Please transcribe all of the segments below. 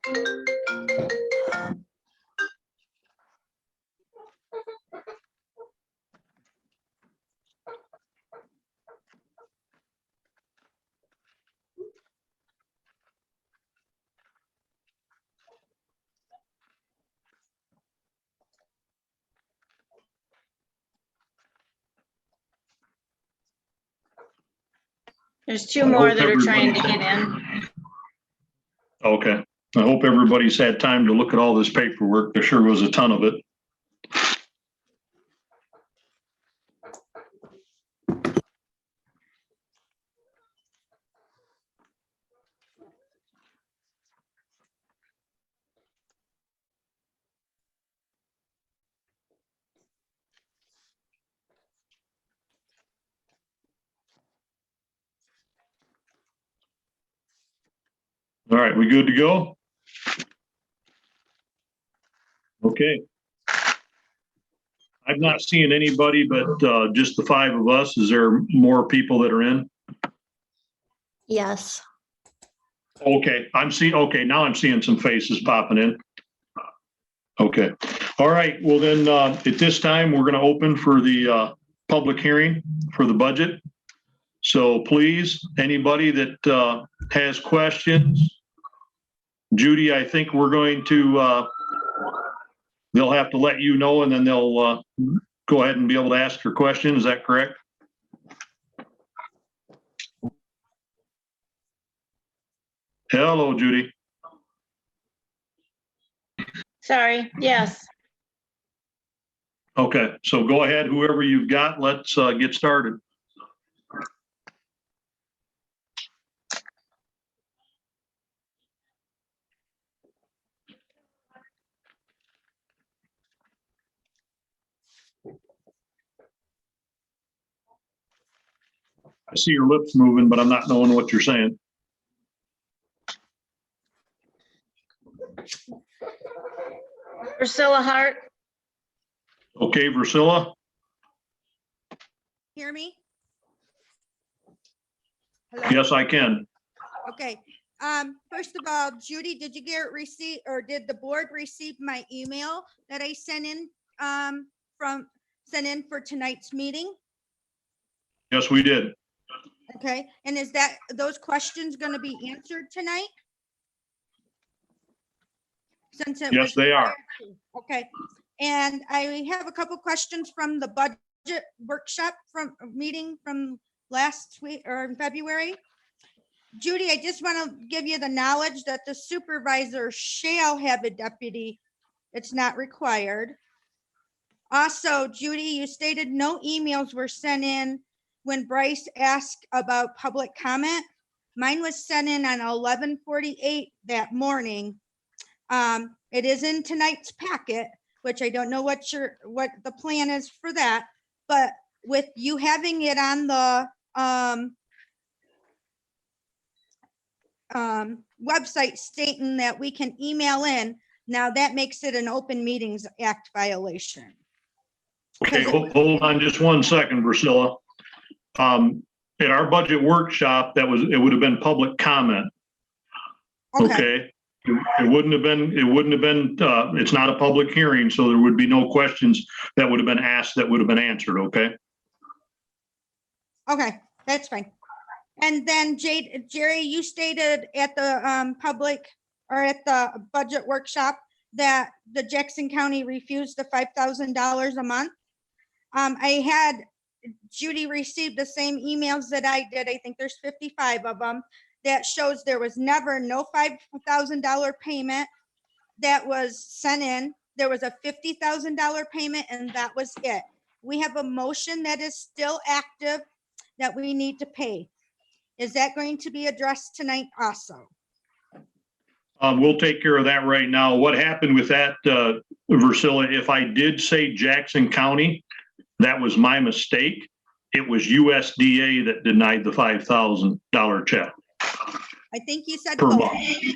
There's two more that are trying to get in. Okay. I hope everybody's had time to look at all this paperwork. There sure was a ton of it. All right, we good to go? Okay. I'm not seeing anybody but just the five of us. Is there more people that are in? Yes. Okay, okay, now I'm seeing some faces popping in. Okay. All right, well then, at this time, we're gonna open for the public hearing for the budget. So please, anybody that has questions, Judy, I think we're going to, they'll have to let you know and then they'll go ahead and be able to ask your question. Is that correct? Hello, Judy. Sorry, yes. Okay, so go ahead, whoever you've got, let's get started. I see your lips moving, but I'm not knowing what you're saying. Priscilla Hart. Okay, Priscilla? Hear me? Hello? Yes, I can. Okay. First of all, Judy, did you get receipt or did the board receive my email that I sent in for tonight's meeting? Yes, we did. Okay, and is those questions going to be answered tonight? Since it Yes, was they are. Okay, and I have a couple questions from the budget workshop meeting from last week or in February. Judy, I just want to give you the knowledge that the supervisor shall have a deputy. It's not required. Also, Judy, you stated no emails were sent in when Bryce asked about public comment. Mine was sent in on 11:48 that morning. It is in tonight's packet, which I don't know what the plan is for that, but with you having it on the website stating that we can email in, now that makes it an Open Meetings Act violation. Okay, hold on just one second, Priscilla. At our budget workshop, it would have been public comment. Okay. It wouldn't have been, it's not a public hearing, so there would be no questions that would have been asked that would have been answered, okay? Okay, that's fine. And then Jerry, you stated at the at the budget workshop that the Jackson County refused the $5,000 a month. I had Judy received the same emails that I did. I think there's 55 of them. That shows there was never no $5,000 payment that was sent in. There was a $50,000 payment and that was it. We have a motion that is still active that we need to pay. Is that going to be addressed tonight also? We'll take care of that right now. What happened with that, Priscilla, if I did say Jackson County, that was my mistake. It was USDA that denied the $5,000 check. I think you said Per both. month.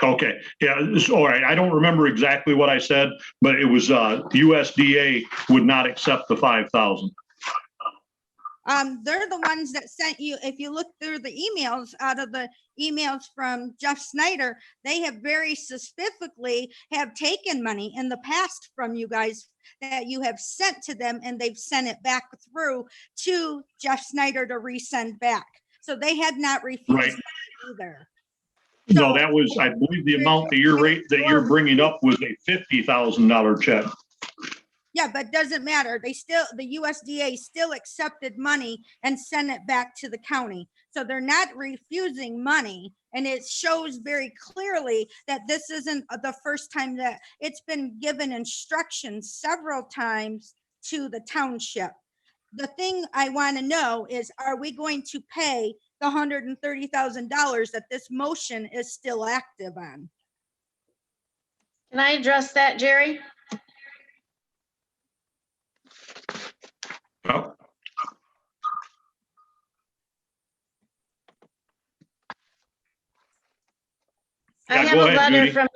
Okay, yeah, all right. I don't remember exactly what I said, but it was USDA would not accept the $5,000. They're the ones that sent you, if you look through the emails, out of the emails from Jeff Snyder, they have very specifically have taken money in the past from you guys that you have sent to them, and they've sent it back through to Jeff Snyder to resend back. So they had not refused Right. money either. No, So- that was, I believe the amount that you're bringing up was a $50,000 check. Yeah, but doesn't matter. They still, the USDA still accepted money and sent it back to the county. So they're not refusing money. And it shows very clearly that this isn't the first time that it's been given instructions several times to the township. The thing I want to know is, are we going to pay the $130,000 that this motion is still active on? Can I address that, Jerry? Oh, I Yeah, have go a ahead, letter Judy. from,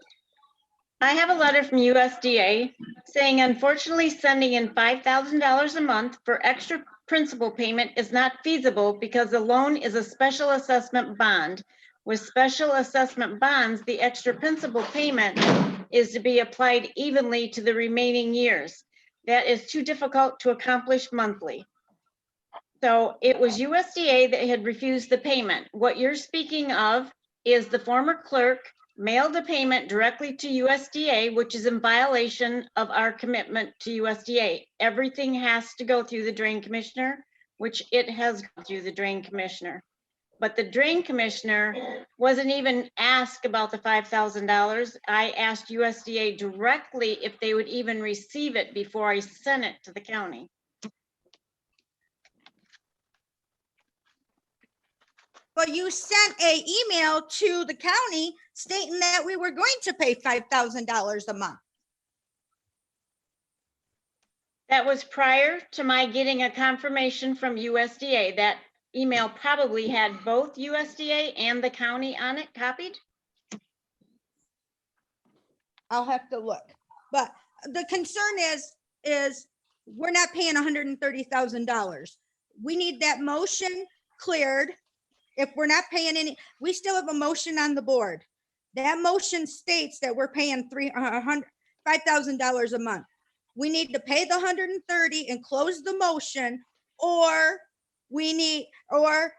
I have a letter from USDA saying, unfortunately, sending in $5,000 a month for extra principal payment is not feasible because the loan is a special assessment bond. With special assessment bonds, the extra principal payment is to be applied evenly to the remaining years. That is too difficult to accomplish monthly. So it was USDA that had refused the payment. What you're speaking of is the former clerk mailed a payment directly to USDA, which is in violation of our commitment to USDA. Everything has to go through the drain commissioner, which it has gone through the drain commissioner. But the drain commissioner wasn't even asked about the $5,000. I asked USDA directly if they would even receive it before I sent it to the county. But you sent a email to the county stating that we were going to pay $5,000 a month. That was prior to my getting a confirmation from USDA. That email probably had both USDA and the county on it copied. I'll have to look. But the concern is we're not paying $130,000. We need that motion cleared. If we're not paying any, we still have a motion on the board. That motion states that we're paying $5,000 a month. We need to pay the 130 and close the motion, or we need, or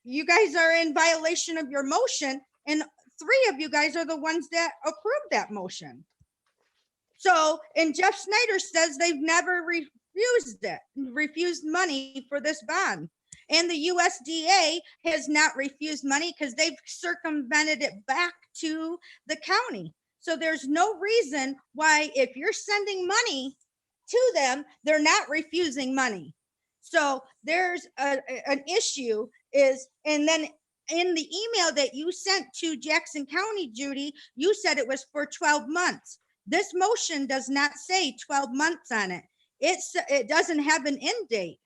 you guys are in violation of your motion, and 3 of you guys are the ones that approved that motion. So, and Jeff Snyder says they've never refused money for this bond. And the USDA has not refused money because they've circumvented it back to the county. So there's no reason why, if you're sending money to them, they're not refusing money. So there's an issue is, and then in the email that you sent to Jackson County, Judy, you said it was for 12 months. This motion does not say 12 months on it. It doesn't have an end date.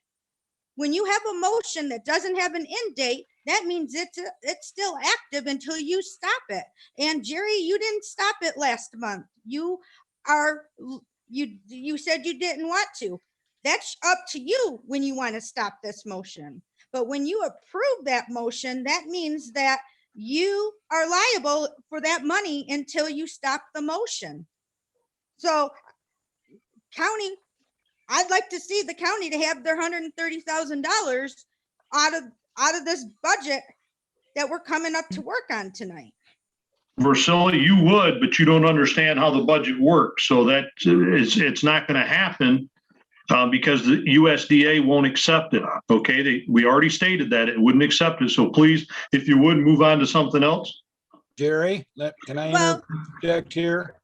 When you have a motion that doesn't have an end date, that means it's still active until you stop it. And Jerry, you didn't stop it last month. You said you didn't want to. That's up to you when you want to stop this motion. But when you approve that motion, that means that you are liable for that money until you stop the motion. So county, I'd like to see the county to have their $130,000 out of this budget that we're coming up to work on tonight. Versilla, you would, but you don't understand how the budget works. So that it's not going to happen because the USDA won't accept it. Okay, we already stated that it wouldn't accept it. So please, if you would, move on to something else. Jerry, can I interject here?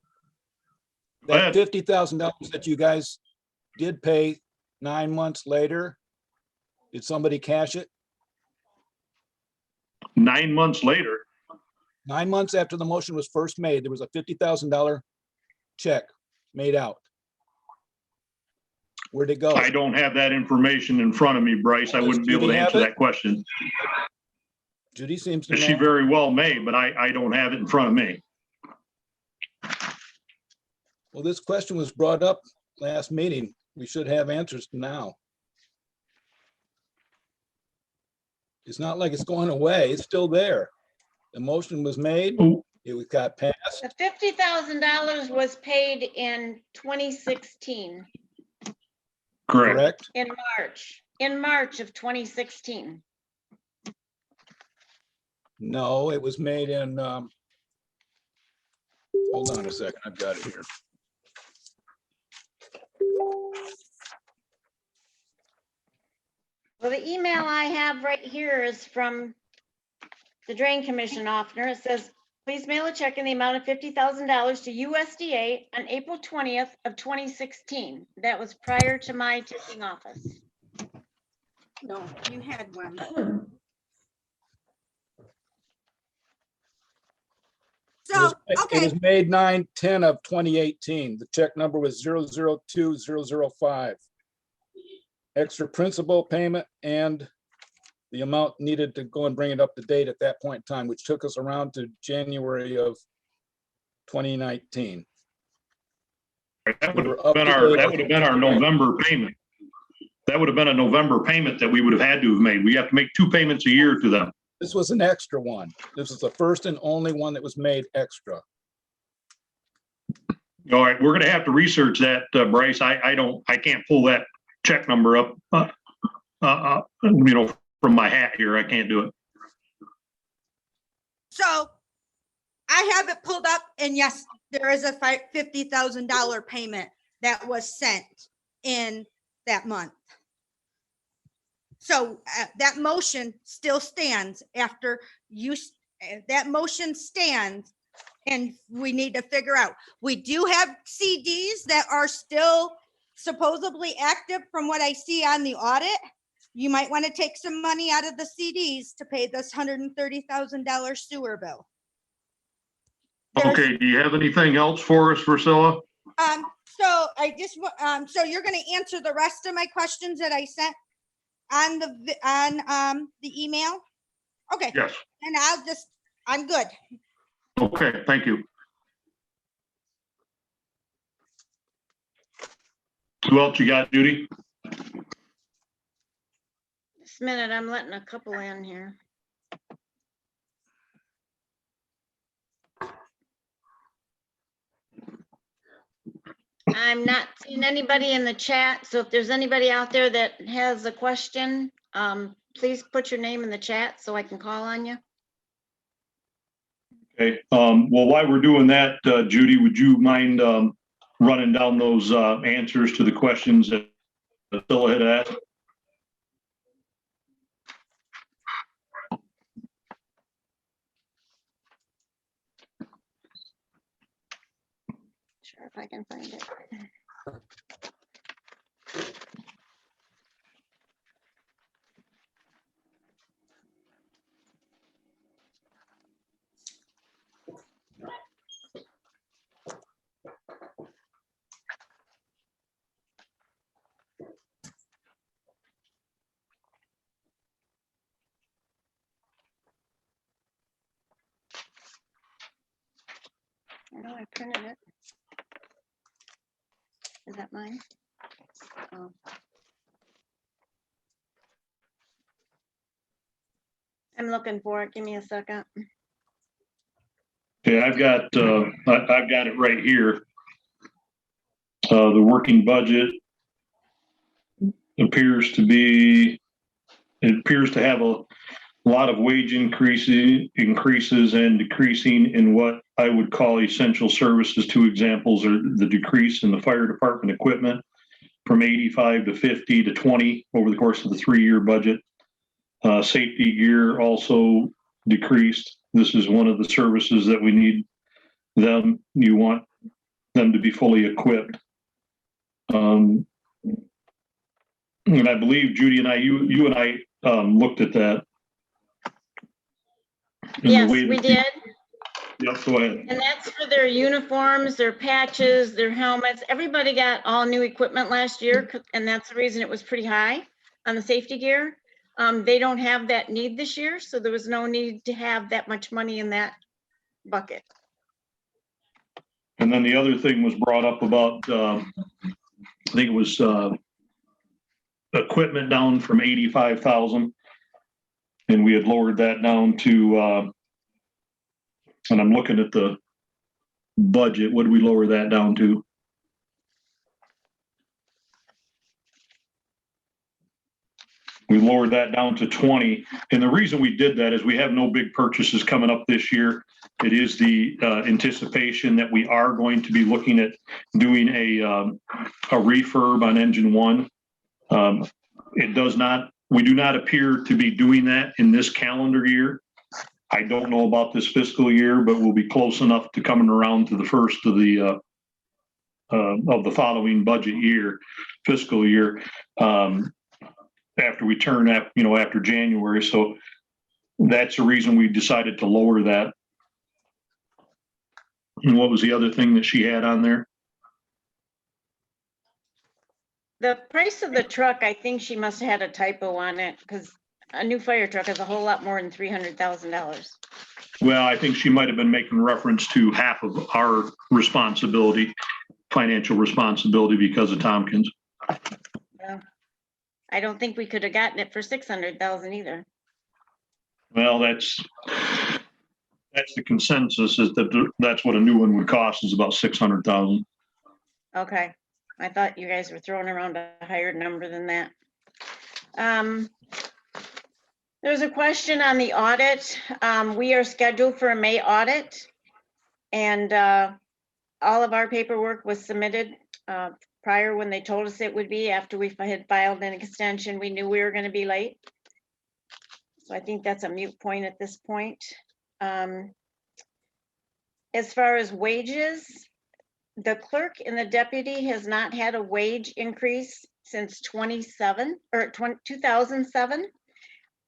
Go ahead. That $50,000 that you guys did pay 9 months later, did somebody cash it? 9 months later. 9 months after the motion was first made, there was a $50,000 check made out. Where'd it go? I don't have that information in front of me, Bryce. I wouldn't be able to answer that question. Judy seems to She know. very well may, but I don't have it in front of me. Well, this question was brought up last meeting. We should have answers now. It's not like it's going away. It's still there. The motion was made. Oh, It got passed. The $50,000 was paid in 2016, correct. Correct? in March of 2016. No, it was made in, hold on a second. I've got it here. Well, the email I have right here is from the Drain Commission officer. It says, please mail a check in the amount of $50,000 to USDA on April 20th of 2016. That was prior to my taking office. No, you had one. So, It okay, was made 9/10 of 2018. The check number was 002005. Extra principal payment and the amount needed to go and bring it up to date at that point in time, which took us around to January of 2019. That would have been our November payment. That would have been a November payment that we would have had to have made. We have to make 2 payments a year to them. This was an extra one. This is the first and only one that was made extra. All right, we're gonna have to research that, Bryce. I can't pull that check number up, from my hat here. I can't do it. so I have it pulled up and yes, there is a $50,000 payment that was sent in that month. So that motion still stands after that motion stands and we need to figure out. We do have CDs that are still supposedly active from what I see on the audit. You might want to take some money out of the CDs to pay this $130,000 sewer bill. Okay, do you have anything else for us, Priscilla? So I just, so you're gonna answer the rest of my questions that I sent on the email? Okay, Yes. and I'm good. Okay, thank you. Who else you got, Judy? Just a minute, I'm letting a couple in here. I'm not seeing anybody in the chat, so if there's anybody out there that has a question, please put your name in the chat so I can call on you. Okay, well, while we're doing that, Judy, would you mind running down those answers to the questions that Priscilla had asked? Sure, if I can find it. I know I printed it. Is that mine? Oh. I'm looking for it. Give me a second. Okay, I've got it right here. The working budget appears to have a lot of wage increases and decreasing in what I would call essential services. Two examples are the decrease in the fire department equipment from 85 to 50 to 20 over the course of the 3-year budget. Safety gear also decreased. This is one of the services that we need them. You want them to be fully equipped. And I believe Judy and you and I looked at that. Yes, we did. Yep, go ahead. And that's for their uniforms, their patches, their helmets. Everybody got all new equipment last year, and that's the reason it was pretty high on the safety gear. They don't have that need this year, so there was no need to have that much money in that bucket. And then the other thing was brought up about, I think it was equipment down from 85,000. And we had lowered that down to, and I'm looking at the budget, what did we lower that down to? We lowered that down to 20. And the reason we did that is we have no big purchases coming up this year. It is the anticipation that we are going to be looking at doing a refurb on engine one. We do not appear to be doing that in this calendar year. I don't know about this fiscal year, but we'll be close enough to coming around to the first of the following budget year, fiscal year. After we turn after January. So that's the reason we decided to lower that. And what was the other thing that she had on there? The price of the truck, I think she must have had a typo on it because a new fire truck is a whole lot more than $300,000. Well, I think she might have been making reference to half of our responsibility, financial responsibility because of Tompkins. Yeah. I don't think we could have gotten it for 600,000 either. Well, that's the consensus, is that that's what a new one would cost, is about 600,000. Okay, I thought you guys were throwing around a higher number than that. There's a question on the audit. We are scheduled for a May audit, and all of our paperwork was submitted prior when they told us it would be. After we had filed an extension, we knew we were going to be late. So I think that's a moot point at this point. As far as wages, the clerk and the deputy has not had a wage increase since 2007.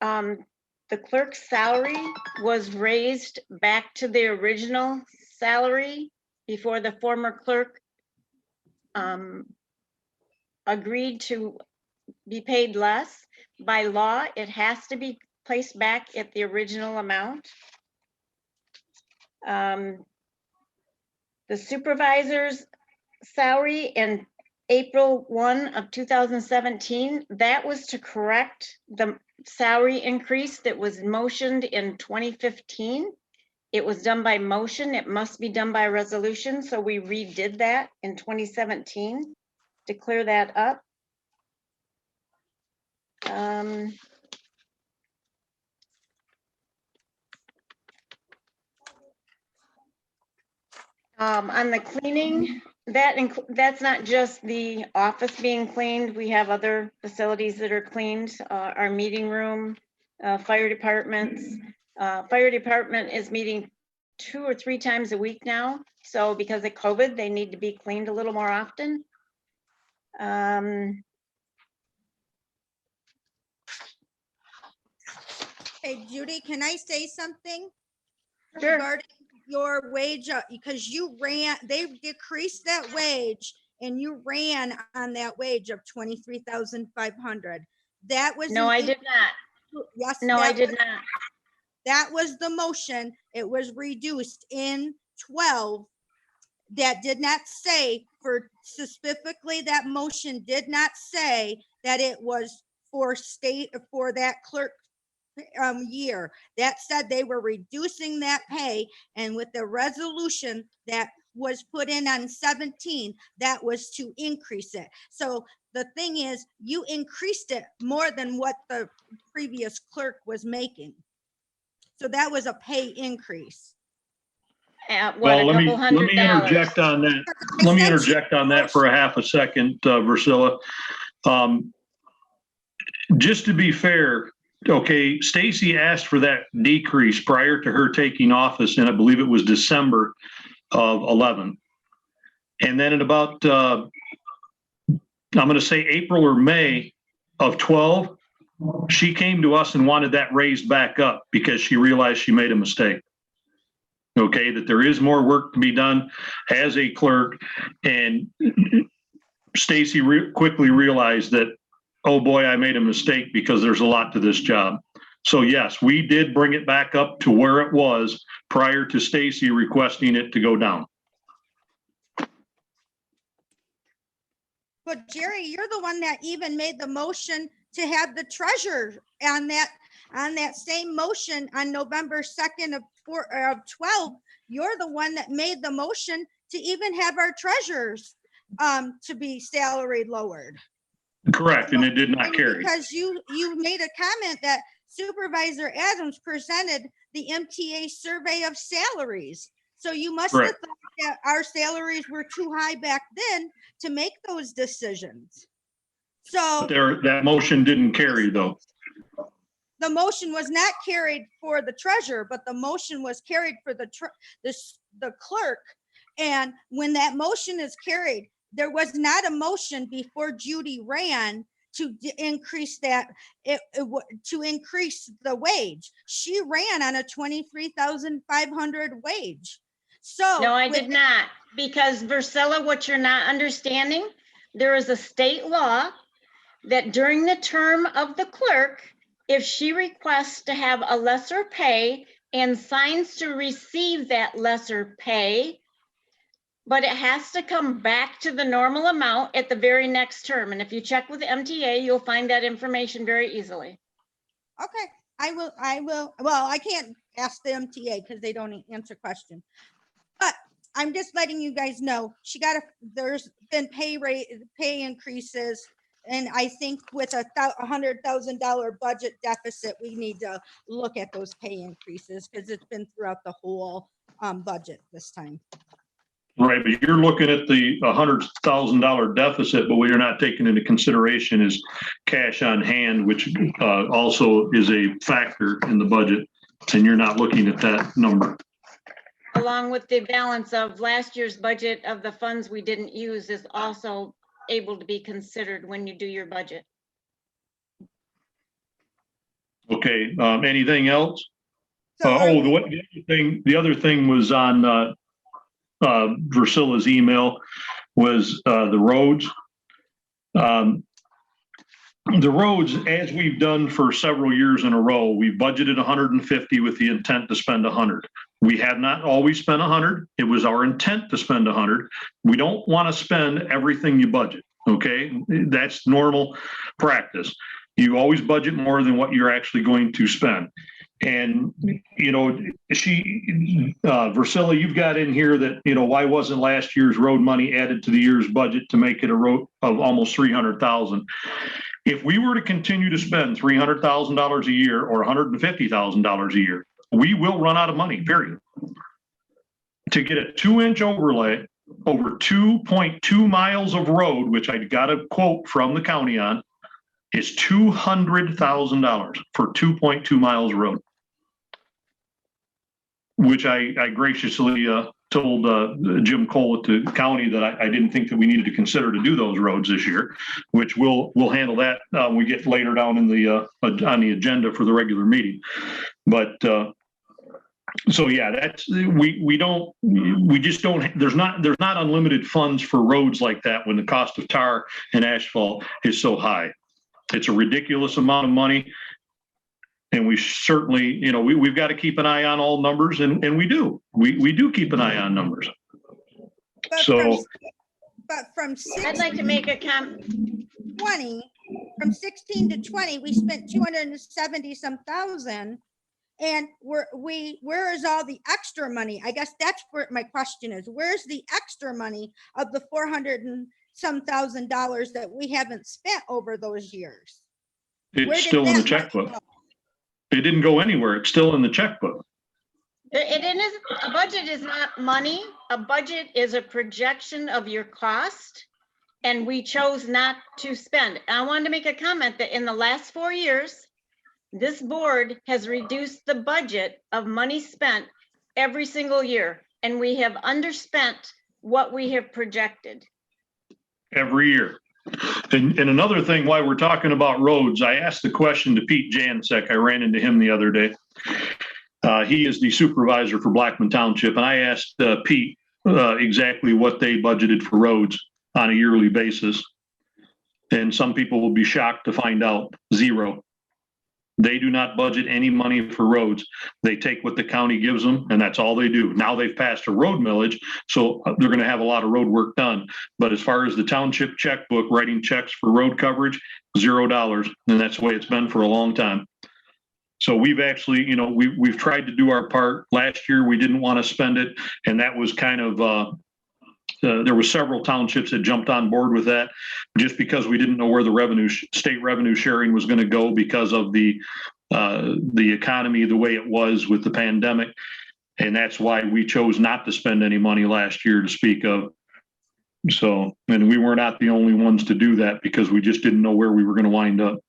The clerk's salary was raised back to the original salary before the former clerk agreed to be paid less. By law, it has to be placed back at the original amount. The supervisor's salary in April 1 of 2017, that was to correct the salary increase that was motioned in 2015. It was done by motion. It must be done by resolution. So we redid that in 2017 to clear that up. On the cleaning, that's not just the office being cleaned. We have other facilities that are cleaned, our meeting room, fire departments. Fire department is meeting 2 or 3 times a week now. So because of COVID, they need to be cleaned a little more often. Hey, Judy, can I say something? Sure. Regarding your wage, because they decreased that wage and you ran on that wage of 23,500. That was. No, I did not. Yes. No, I did not. That was the motion. It was reduced in 12. That did not say specifically, that motion did not say that it was for that clerk year. That said they were reducing that pay, and with the resolution that was put in on 17, that was to increase it. So the thing is, you increased it more than what the previous clerk was making. So that was a pay increase. Well, let me interject on that. Let me interject on that for a half a second, Priscilla. Just to be fair, okay, Stacy asked for that decrease prior to her taking office, and I believe it was December of 11. And then in about, I'm going to say April or May of 12, she came to us and wanted that raised back up because she realized she made a mistake. Okay, that there is more work to be done as a clerk. And Stacy quickly realized that, oh boy, I made a mistake because there's a lot to this job. So yes, we did bring it back up to where it was prior to Stacy requesting it to go down. But Jerry, you're the one that even made the motion to have the treasurer on that on that same motion on November 2nd of 12, you're the one that made the motion to even have our treasurers to be salaried lowered. Correct, and it did not carry. Because you made a comment that Supervisor Adams presented the MTA survey of salaries. So you must have Correct. thought that our salaries were too high back then to make those decisions. So That motion didn't carry though. the motion was not carried for the treasurer, but the motion was carried for the clerk. And when that motion is carried, there was not a motion before Judy ran to increase that, to increase the wage. She ran on a 23,500 wage. So No, I did not, because Vercilla, what you're not understanding, there is a state law that during the term of the clerk, if she requests to have a lesser pay and signs to receive that lesser pay, but it has to come back to the normal amount at the very next term. And if you check with the MTA, you'll find that information very easily. Okay, I will, well, I can't ask the MTA because they don't answer questions. But I'm just letting you guys know, there's been pay increases. And I think with a $100,000 budget deficit, we need to look at those pay increases because it's been throughout the whole budget this time. Right, but you're looking at the $100,000 deficit, but what you're not taking into consideration is cash on hand, which also is a factor in the budget, and you're not looking at that number. Along with the balance of last year's budget of the funds we didn't use is also able to be considered when you do your budget. Okay, anything else? So The other thing was on Vercilla's email was the roads. The roads, as we've done for several years in a row, we budgeted 150 with the intent to spend 100. We have not always spent 100. It was our intent to spend 100. We don't want to spend everything you budget. Okay, that's normal practice. You always budget more than what you're actually going to spend. And, you know, Vercilla, you've got in here that, you know, why wasn't last year's road money added to the year's budget to make it a road of almost 300,000? If we were to continue to spend $300,000 a year or $150,000 a year, we will run out of money, period. To get a 2-inch overlay over 2.2 miles of road, which I got a quote from the county on, is $200,000 for 2.2 miles of road, which I graciously told Jim Cole at the county that I didn't think that we needed to consider to do those roads this year, which we'll handle that when we get later down in the on the agenda for the regular meeting. But so yeah, that's we just don't. There's not unlimited funds for roads like that when the cost of tar and asphalt is so high. It's a ridiculous amount of money. And we certainly, you know, we've got to keep an eye on all numbers, and we do. We do keep an eye on numbers. But from I'd like to make a comment. 20, from 16 to 20, we spent 270 some thousand. And where is all the extra money? I guess that's where my question is. Where's the extra money of the 400 and some $1,000 that we haven't spent over those years? It's still in the checkbook. It didn't go anywhere. It's still in the checkbook. It is, a budget is not money. A budget is a projection of your cost, and we chose not to spend. I wanted to make a comment that in the last 4 years, this board has reduced the budget of money spent every single year, and we have underspent what we have projected. Every year. And another thing, while we're talking about roads, I asked the question to Pete Jansek. I ran into him the other day. He is the supervisor for Blackman Township. And I asked Pete exactly what they budgeted for roads on a yearly basis. And some people will be shocked to find out zero. They do not budget any money for roads. They take what the county gives them, and that's all they do. Now they've passed a road millage, so they're going to have a lot of road work done. But as far as the township checkbook, writing checks for road coverage, $0. And that's the way it's been for a long time. So we've actually, we've tried to do our part. Last year, we didn't want to spend it, and that was kind of, there were several townships that jumped on board with that just because we didn't know where the state revenue sharing was going to go because of the economy the way it was with the pandemic. And that's why we chose not to spend any money last year to speak of. So, and we were not the only ones to do that because we just didn't know where we were going to wind up.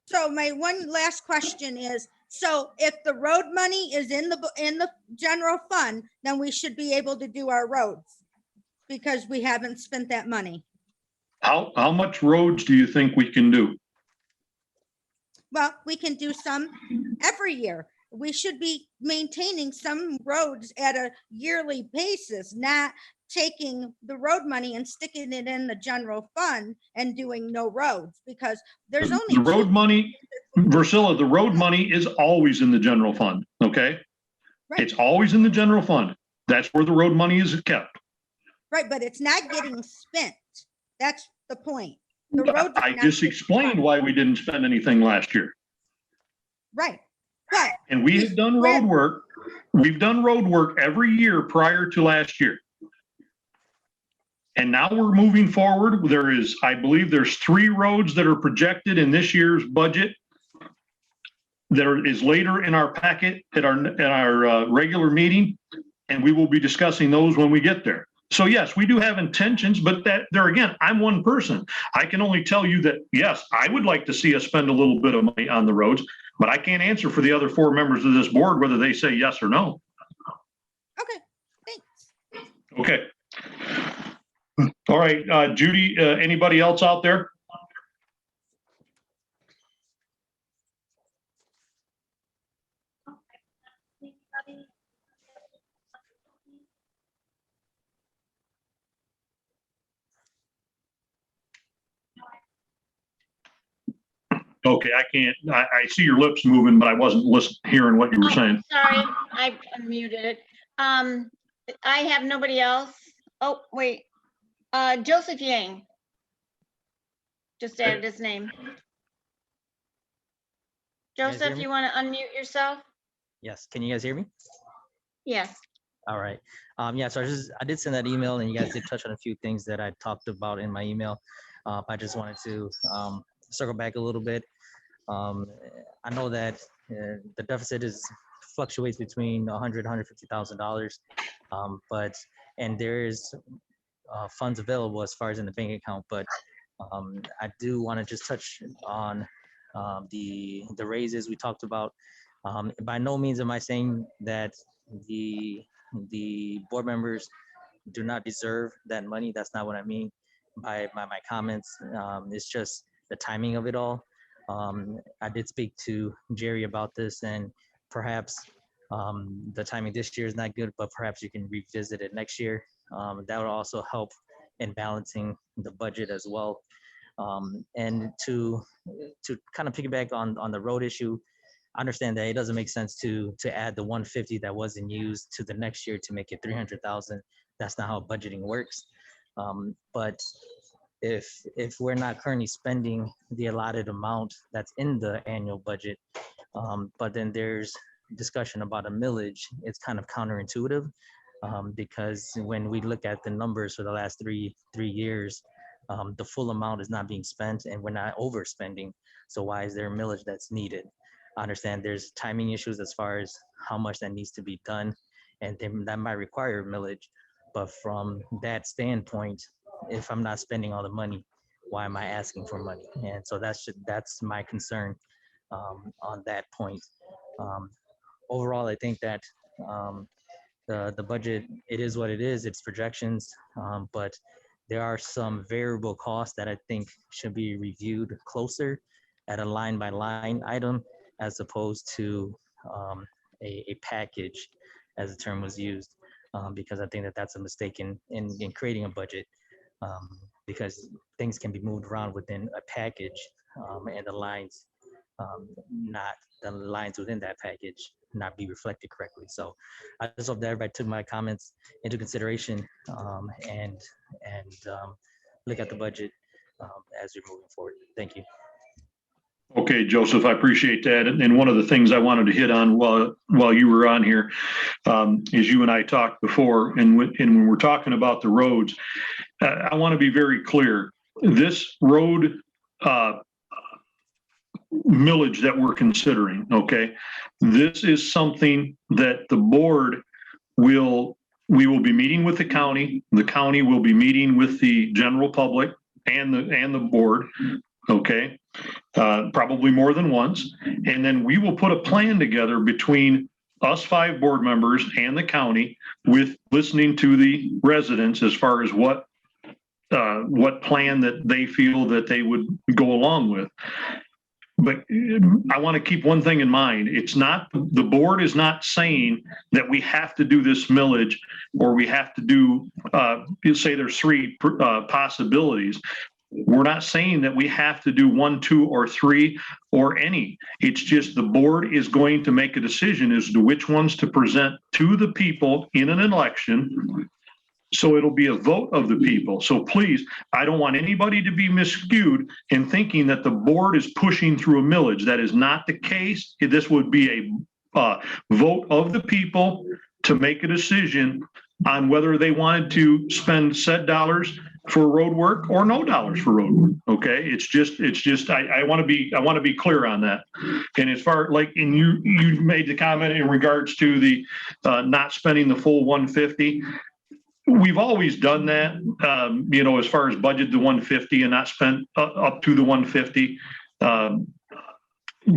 So my one last question is, so if the road money is in the general fund, then we should be able to do our roads because we haven't spent that money. How much roads do you think we can do? Well, we can do some every year. We should be maintaining some roads at a yearly basis, not taking the road money and sticking it in the general fund and doing no roads because there's only the road money, Priscilla, the road money is always in the general fund. Okay. Right. It's always in the general fund. That's where the road money is kept. Right, but it's not getting spent. That's the point. The roads are I not just getting explained spent. why we didn't spend anything last year. Right, but And we have done road work. We've done road work every year prior to last year. And now we're moving forward. I believe there's 3 roads that are projected in this year's budget. There is later in our packet at our regular meeting, and we will be discussing those when we get there. So yes, we do have intentions, but there again, I'm one person. I can only tell you that, yes, I would like to see us spend a little bit of money on the roads, but I can't answer for the other 4 members of this board, whether they say yes or no. okay, thanks. Okay. All right, Judy, anybody else out there? Okay, I can't, I see your lips moving, but I wasn't hearing what you were saying. Sorry, I unmuted it. I have nobody else. Oh, wait. Joseph Yang. Just added his name. guys hear Joseph, me? you want to unmute yourself? Yes, can you guys hear me? Yes. All right. Yeah, so I did send that email and you guys did touch on a few things that I talked about in my email. I just wanted to circle back a little bit. I know that the deficit fluctuates between $100,000 $150,000, and there is funds available as far as in the bank account, but I do want to just touch on the raises we talked about. By no means am I saying that the board members do not deserve that money. That's not what I mean by my comments. It's just the timing of it all. I did speak to Jerry about this, and perhaps the timing this year is not good, but perhaps you can revisit it next year. That would also help in balancing the budget as well. And to kind of piggyback on the road issue, I understand that it doesn't make sense to add the 150 that wasn't used to the next year to make it 300,000. That's not how budgeting works. But if we're not currently spending the allotted amount that's in the annual budget, but then there's discussion about a millage, it's kind of counterintuitive, because when we look at the numbers for the last three years, the full amount is not being spent and we're not overspending. So why is there a millage that's needed? I understand there's timing issues as far as how much that needs to be done, and then that might require a millage. But from that standpoint, if I'm not spending all the money, why am I asking for money? And so that's my concern on that point. Overall, I think that the budget, it is what it is, it's projections, but there are some variable costs that I think should be reviewed closer at a line by line item, as opposed to a package, as the term was used, because I think that that's a mistake in creating a budget, because things can be moved around within a package, and the lines within that package not be reflected correctly. So I just hope that everybody took my comments into consideration, and look at the budget as we're moving forward. Thank you. Okay, Joseph, I appreciate that. And one of the things I wanted to hit on while you were on here is you and I talked before, and when we're talking about the roads, I want to be very clear. This road millage that we're considering, okay, this is something that the board we will be meeting with the county. The county will be meeting with the general public and the board, okay, probably more than once. And then we will put a plan together between us 5 board members and the county, with listening to the residents as far as what plan that they feel that they would go along with. But I want to keep one thing in mind. It's not, the board is not saying that we have to do this millage, or we have to do, say there's 3 possibilities. We're not saying that we have to do 1, 2, or 3 or any. It's just the board is going to make a decision as to which ones to present to the people in an election. So it'll be a vote of the people. So please, I don't want anybody to be miscued in thinking that the board is pushing through a millage. That is not the case. This would be a vote of the people to make a decision on whether they wanted to spend said dollars for road work or no dollars for road work. Okay, it's just I want to be clear on that. And as far like, and you made the comment in regards to the not spending the full 150. We've always done that, as far as budget the 150 and not spent up to the 150.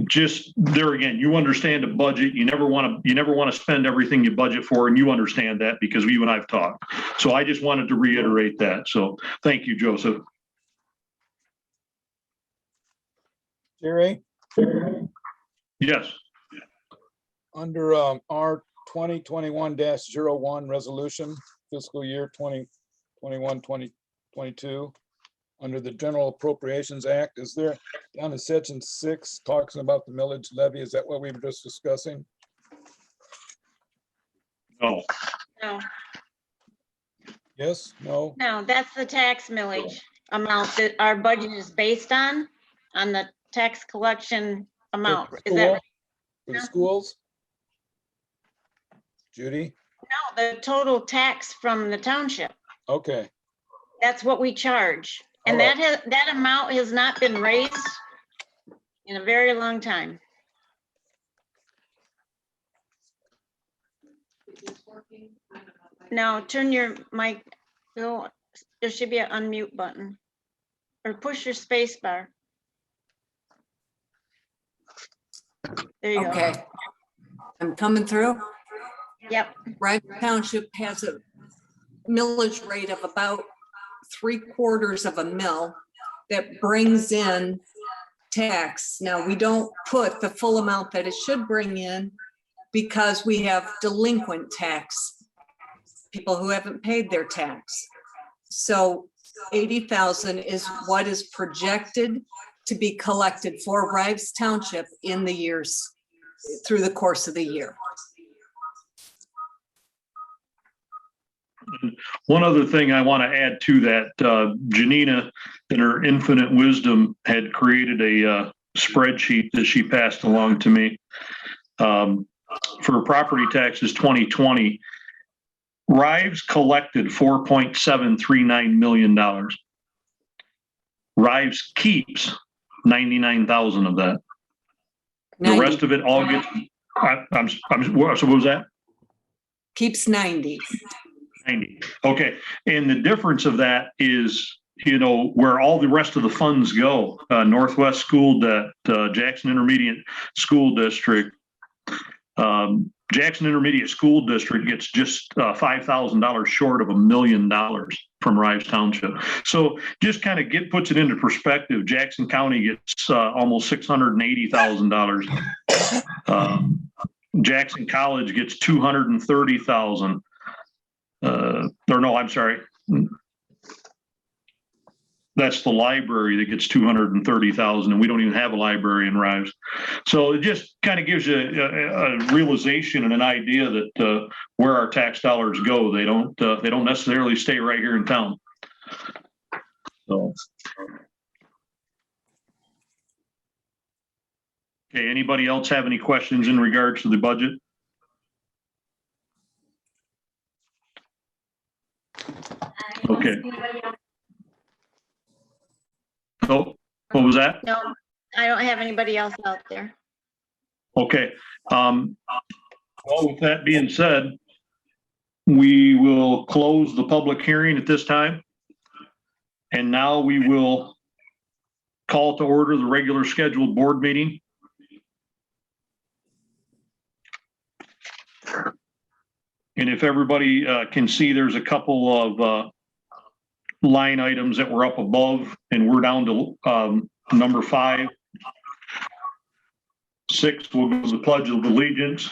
Just there again, you understand a budget. You never want to spend everything you budget for, and you understand that because you and I've talked. So I just wanted to reiterate that. So thank you, Joseph. Jerry, Yes. under our 2021-01 resolution, fiscal year 2021-2022, under the General Appropriations Act, is there, down to section 6, talking about the millage levy? Is that what we were just discussing? No. No, Yes, no? no, that's the tax millage amount that our budget is based on the tax collection amount. Is that right? For the schools? Judy? No, the total tax from the township. Okay, That's what we charge. And All right. that amount has not been raised in a very long time. Now, turn your mic, there should be an unmute button. Or push your space bar. There you go. Okay, I'm coming through. Yep, Rives Township has a millage rate of about 3/4 of a mil that brings in tax. Now, we don't put the full amount that it should bring in because we have delinquent tax, people who haven't paid their tax. So 80,000 is what is projected to be collected for Rives Township in the years, through the course of the year. One other thing I want to add to that, Janina, in her infinite wisdom, had created a spreadsheet that she passed along to me. For property taxes 2020, Rives collected $4.739 million. Rives keeps 99,000 of that. The 90. rest of it all gets, so what was that? Keeps 90. 90. Okay. And the difference of that is, where all the rest of the funds go. Northwest School Debt, Jackson Intermediate School District. Jackson Intermediate School District gets just $5,000 short of $1 million from Rives Township. So just kind of puts it into perspective. Jackson County gets almost $680,000. Jackson College gets $230,000. Or no, I'm sorry. That's the library that gets $230,000, and we don't even have a library in Rives. So it just kind of gives you a realization and an idea that where our tax dollars go, they don't necessarily stay right here in town. So. Okay, anybody else have any questions in regards to the budget? Okay. Oh, what was that? No, I don't have anybody else out there. Okay. Well, with that being said, we will close the public hearing at this time. And now we will call to order the regular scheduled board meeting. And if everybody can see, there's a couple of line items that were up above, and we're down to number 5. 6 will go to the Pledge of Allegiance.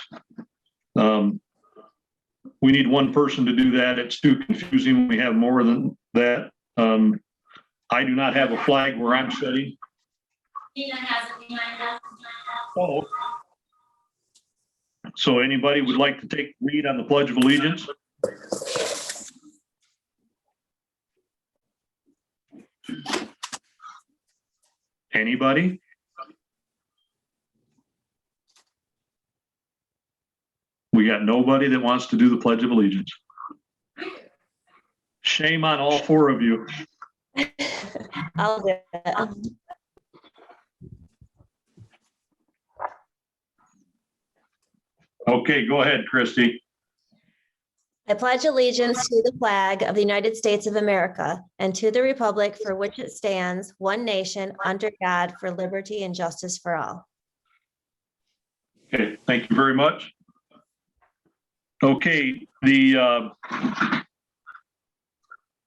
We need one person to do that. It's too confusing. We have more than that. I do not have a flag where I'm sitting. Oh. So anybody would like to take the lead on the Pledge of Allegiance? Anybody? We got nobody that wants to do the Pledge of Allegiance. Shame on all 4 of you. I'll do it. Okay, go ahead, Christy. I pledge allegiance to the flag of the United States of America and to the republic for which it stands, one nation, under God, for liberty and justice for all. Okay, thank you very much. Okay, the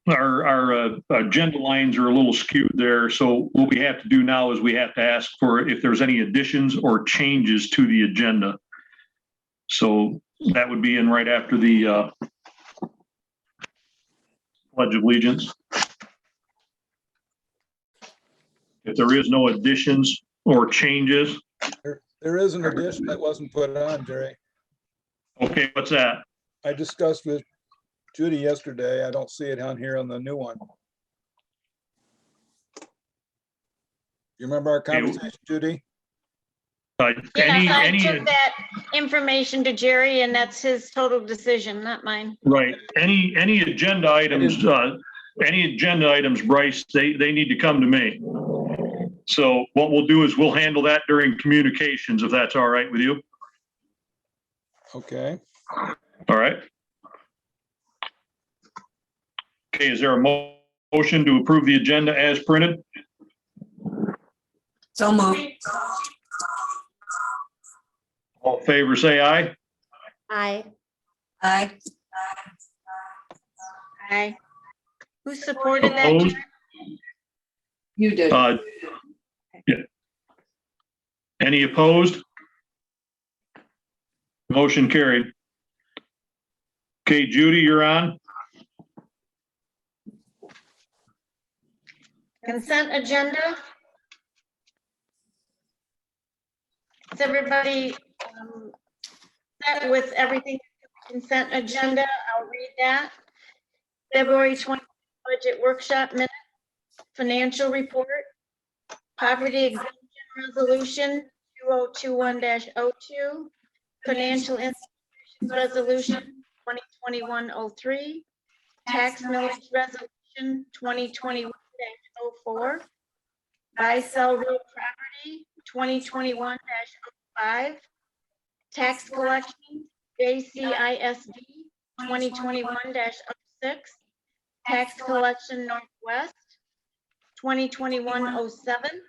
our agenda lines are a little skewed there. So what we have to do now is we have to ask for if there's any additions or changes to the agenda. So that would be in right after the Pledge of Allegiance. If there is no additions or changes. There is an addition that wasn't put on, Jerry. Okay, what's that? I discussed with Judy yesterday. I don't see it on here on the new one. You remember our conversation, Judy? Yes, I took that information to Jerry, and that's his total decision, not mine. Right. Any agenda items, Bryce, they need to come to me. So what we'll do is we'll handle that during communications, if that's all right with you. Okay. All right. Okay, is there a motion to approve the agenda as printed? So moved. All in favor, say aye. Aye. Aye. Aye. Who supported that? Opposed? Jerry? You did. Yeah. Any opposed? Motion carried. Okay, Judy, you're on. Consent agenda. Is everybody set with everything consent agenda? I'll read that. February 20 budget workshop minutes, financial report, poverty exemption resolution 2021-02, financial institutions resolution 2021-03, tax millage resolution 2021-04, buy-sell real property 2021-05, tax collection JCISD 2021-06, tax collection Northwest 2021-07,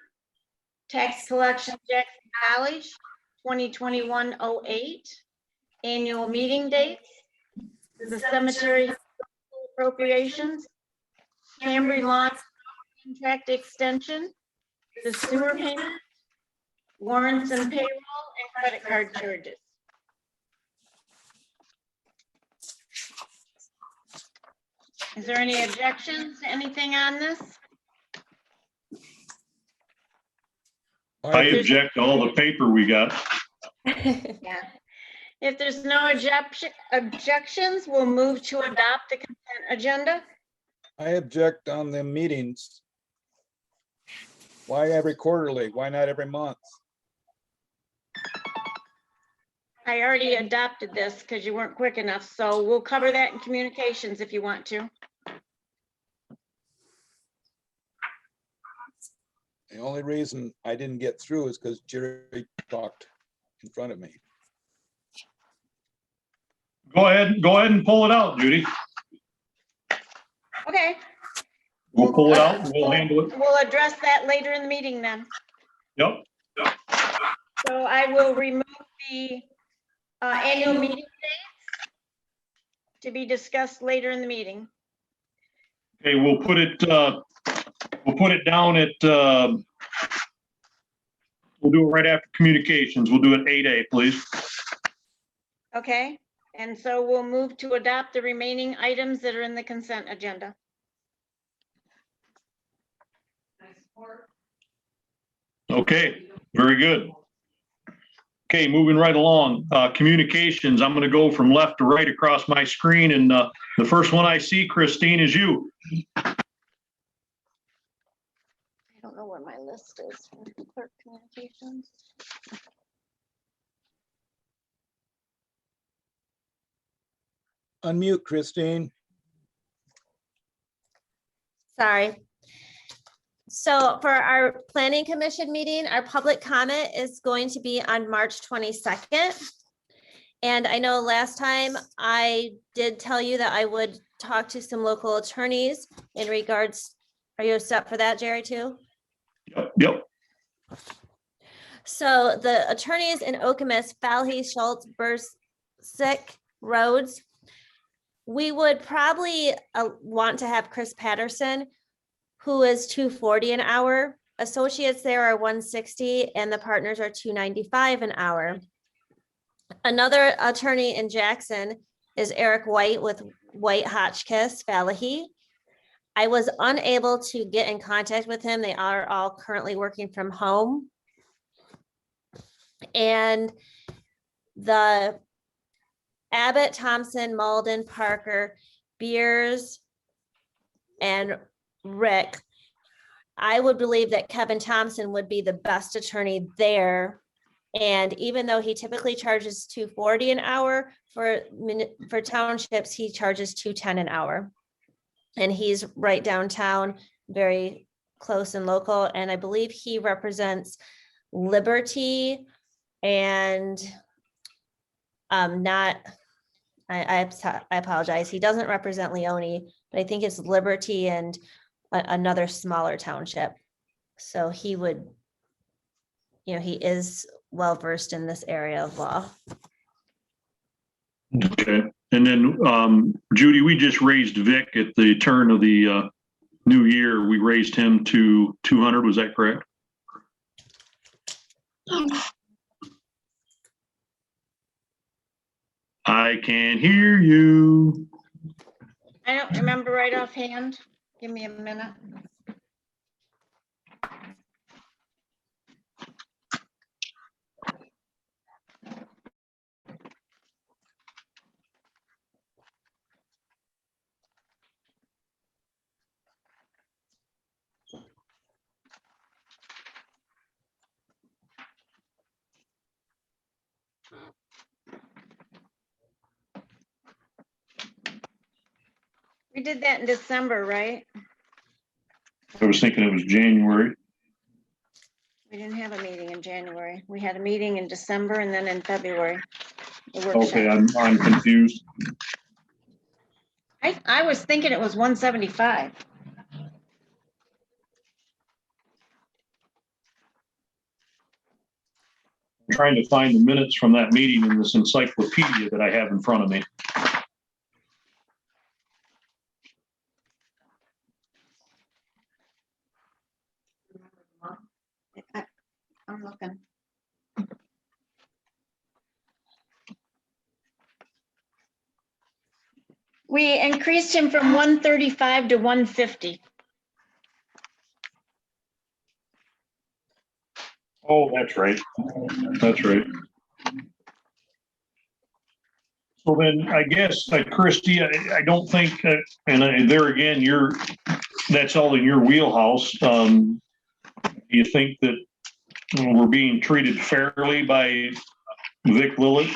tax collection Jackson College 2021-08, annual meeting dates, the cemetery appropriations, Cambry Lawn contract extension, the sewer payment, warrants and payroll, and credit card charges. Is there any objections to anything on this? I object to all the paper we got. Yeah. If there's no objections, we'll move to adopt the consent agenda. I object on the meetings. Why every quarterly? Why not every month? I already adopted this because you weren't quick enough, so we'll cover that in communications if you want to. The only reason I didn't get through is because Jerry talked in front of me. Go ahead and pull it out, Judy. Okay. We'll pull it out and we'll handle it. We'll address that later in the meeting then. Yep. So I will remove the annual meeting dates to be discussed later in the meeting. Okay, we'll put it down at, we'll do it right after communications. We'll do it 8A, please. Okay, and so we'll move to adopt the remaining items that are in the consent agenda. Okay, very good. Okay, moving right along, communications. I'm going to go from left to right across my screen, and the first one I see, Christine, is you. I don't know where my list is for clerk communications. Unmute, Christine. Sorry. So for our planning commission meeting, our public comment is going to be on March 22nd. And I know last time I did tell you that I would talk to some local attorneys in regards, are you set for that, Jerry, too? Yep. So the attorneys in Okemos, Falhey, Schultz, Bursick, Rhodes, we would probably want to have Chris Patterson, who is $240 an hour. Associates there are $160 and the partners are $295 an hour. Another attorney in Jackson is Eric White with White Hotchkiss, Falahee. I was unable to get in contact with him. They are all currently working from home. And the Abbott, Thompson, Malden, Parker, Beers, and Rick, I would believe that Kevin Thompson would be the best attorney there. And even though he typically charges $240 an hour for townships, he charges $210 an hour. And he's right downtown, very close and local. And I believe he represents Liberty and I apologize. He doesn't represent Leone, but I think it's Liberty and another smaller township. So he would, he is well-versed in this area of law. Okay. And then Judy, we just raised Vic at the turn of the new year. We raised him to 200. Was that correct? I can't hear you. I don't remember right offhand. Give me a minute. We did that in December, right? I was thinking it was January. We didn't have a meeting in January. We had a meeting in December and then in February. the workshop. Okay, I'm confused. I was thinking it was 175. I'm trying to find the minutes from that meeting in this encyclopedia that I have in front of me. I'm looking. We increased him from 135 to 150. Oh, that's right. That's right. So then I guess, Christie, I don't think, and there again, that's all in your wheelhouse. Do you think that we're being treated fairly by Vic Lilly?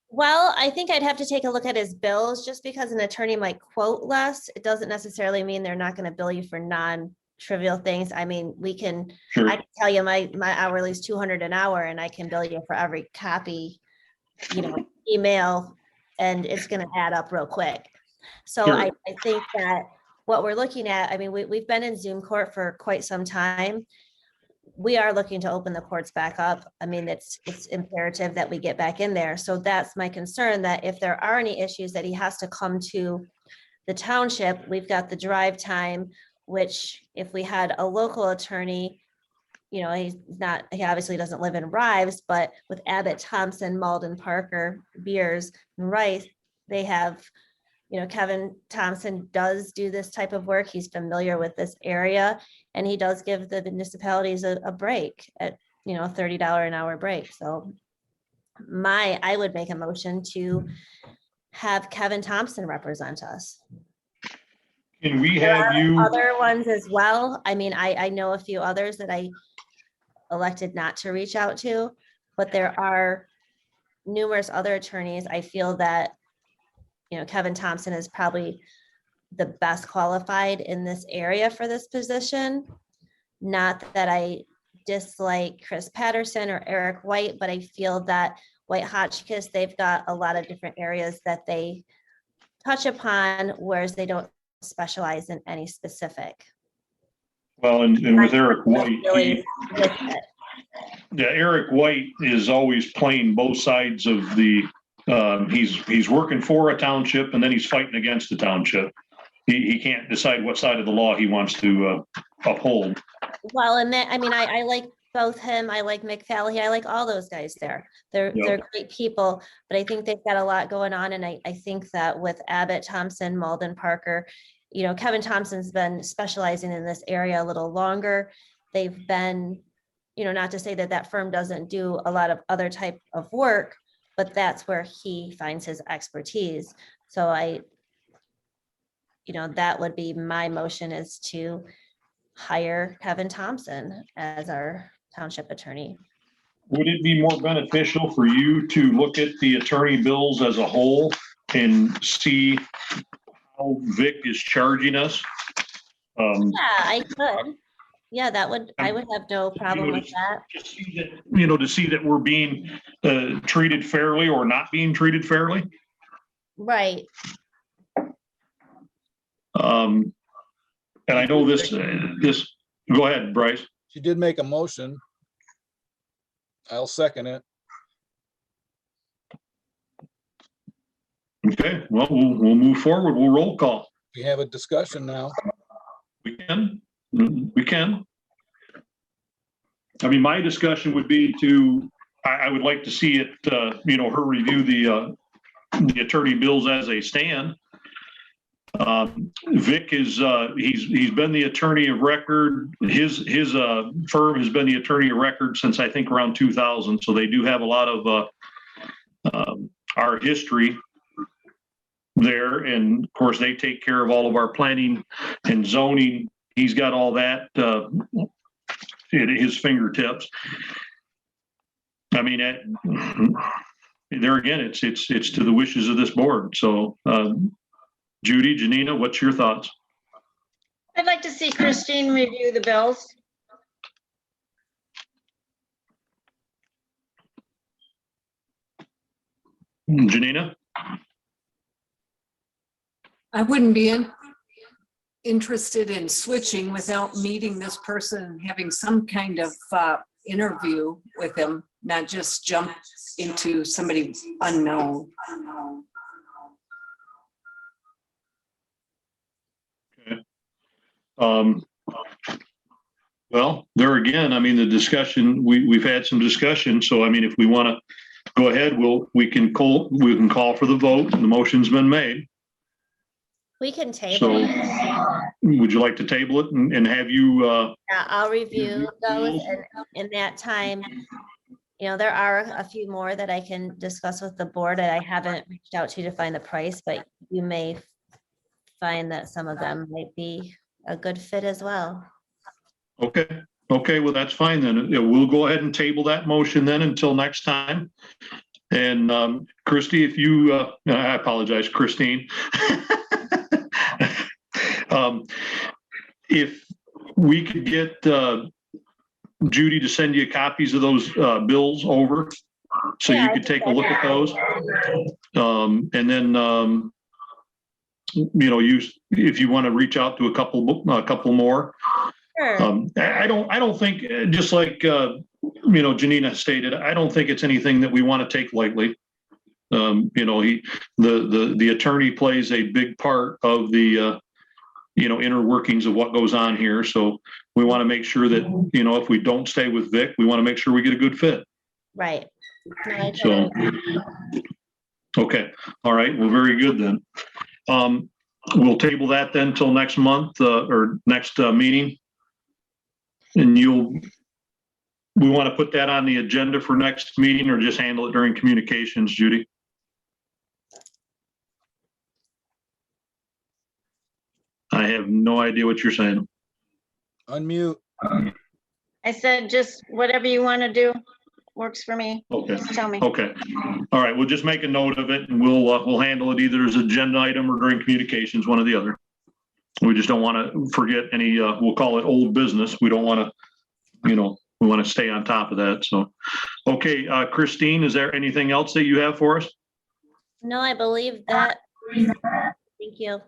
Well, I think I'd have to take a look at his bills. Just because an attorney might quote less, it doesn't necessarily mean they're not going to bill you for non-trivial things. I mean, I Sure. can tell you my hourly is 200 an hour and I can bill you for every copy, email, and it's going to add up real quick. So Sure. I think that what we're looking at, I mean, we've been in Zoom court for quite some time. We are looking to open the courts back up. I mean, it's imperative that we get back in there. So that's my concern, that if there are any issues that he has to come to the township, we've got the drive time, which if we had a local attorney, he obviously doesn't live in Rives, but with Abbott, Thompson, Malden, Parker, Beers, and Rice, they have, Kevin Thompson does do this type of work. He's familiar with this area, and he does give the municipalities a break at, $30 an hour break. So I would make a motion to have Kevin Thompson represent us. Can we have you, Other ones as well. I mean, I know a few others that I elected not to reach out to, but there are numerous other attorneys. I feel that Kevin Thompson is probably the best qualified in this area for this position. Not that I dislike Chris Patterson or Eric White, but I feel that White Hotchkiss, they've got a lot of different areas that they touch upon, whereas they don't specialize in any specific. well, and with Eric White, Really with it. yeah, Eric White is always playing both sides of the, he's working for a township and then he's fighting against the township. He can't decide what side of the law he wants to uphold. Well, and that, I mean, I like both him, I like McFally, I like all those guys there. They're great people, but I think they've got a lot going on. And I think that with Abbott, Thompson, Malden, Parker, Kevin Thompson's been specializing in this area a little longer. They've been, not to say that firm doesn't do a lot of other type of work, but that's where he finds his expertise. So that would be my motion, is to hire Kevin Thompson as our township attorney. Would it be more beneficial for you to look at the attorney bills as a whole and see how Vic is charging us? Yeah, I could. Yeah, I would have no problem with that. To see that we're being treated fairly or not being treated fairly. Right. And I know this, go ahead, Bryce. She did make a motion. I'll second it. Okay, well, we'll move forward. We'll roll call. We have a discussion now. We can. I mean, my discussion would be I would like to see it, her review the attorney bills as they stand. Vic is, he's been the attorney of record. His firm has been the attorney of record since I think around 2000. So they do have a lot of our history there. And of course, they take care of all of our planning and zoning. He's got all that at his fingertips. I mean, there again, it's to the wishes of this board. So, Judy, Janina, what's your thoughts? I'd like to see Christine review the bills. Janina? I wouldn't be interested in switching without meeting this person and having some kind of interview with him, not just jump into somebody unknown. Okay. Well, there again, I mean, the discussion, we've had some discussion. So, I mean, if we want to go ahead, we can call for the vote. The motion's been made. We can table So it. would you like to table it and have you, Yeah, I'll review those, and in that time, there are a few more that I can discuss with the board that I haven't reached out to find the price, but you may find that some of them might be a good fit as well. okay, Okay, well, that's fine then. We'll go ahead and table that motion then until next time. And Christie, if you, I apologize, Christine. If we could get Judy to send you copies of those bills over, so Yeah, you I could think take a look at those. And then, if you want to reach out to a couple more. Sure. I don't think, just like, Janina stated, I don't think it's anything that we want to take lightly. The attorney plays a big part of the, inner workings of what goes on here. So we want to make sure that, if we don't stay with Vic, we want to make sure we get a good fit. Right. No, I So, totally- okay. All right. Well, very good then. We'll table that then till next month, or next meeting. And we want to put that on the agenda for next meeting, or just handle it during communications, Judy? I have no idea what you're saying. Unmute. I said, just whatever you want to do works for me. Okay. Just tell me. Okay. All right. We'll just make a note of it, and we'll handle it either as agenda item or during communications, one or the other. We just don't want to forget any, we'll call it old business. We don't want to, we want to stay on top of that. So, okay, Christine, is there anything else that you have for us? No, I believe that. Thank you.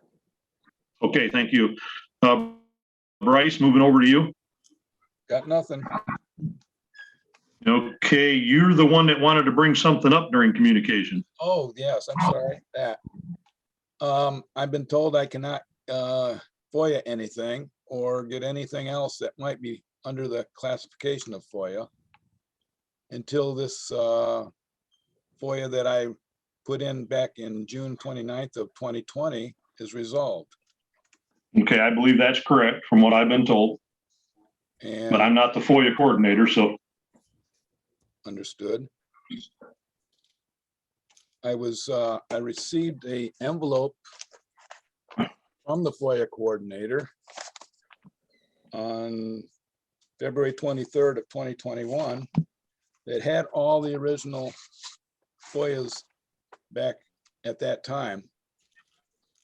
Okay, thank you. Bryce, moving over to you. Got nothing. Okay, you're the one that wanted to bring something up during communication. Oh, yes, I'm sorry, that. I've been told I cannot FOIA anything or get anything else that might be under the classification of FOIA until this FOIA that I put in back in June 29th of 2020 is resolved. Okay, I believe that's correct from what I've been told, but I'm And not the FOIA coordinator, so. understood. I received a envelope from the FOIA coordinator on February 23rd of 2021 that had all the original FOIAs back at that time,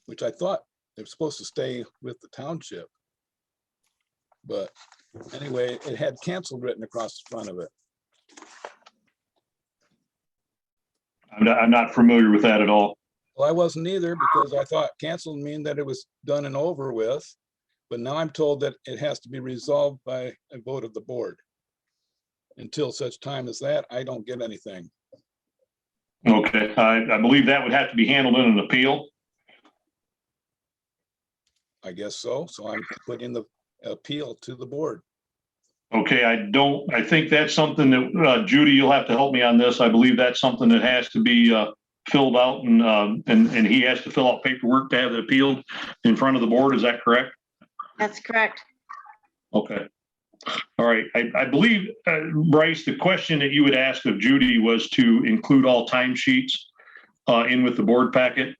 which I thought they were supposed to stay with the township. But anyway, it had canceled written across the front of it. I'm not familiar with that at all. Well, I wasn't either, because I thought canceled mean that it was done and over with. But now I'm told that it has to be resolved by a vote of the board. Until such time as that, I don't get anything. Okay, I believe that would have to be handled in an appeal. I guess so. So I'm putting the appeal to the board. Okay, I think that's something that, Judy, you'll have to help me on this. I believe that's something that has to be filled out, and he has to fill out paperwork to have it appealed in front of the board. Is that correct? That's correct. Okay. All right. I believe, Bryce, the question that you had asked of Judy was to include all timesheets in with the board packet.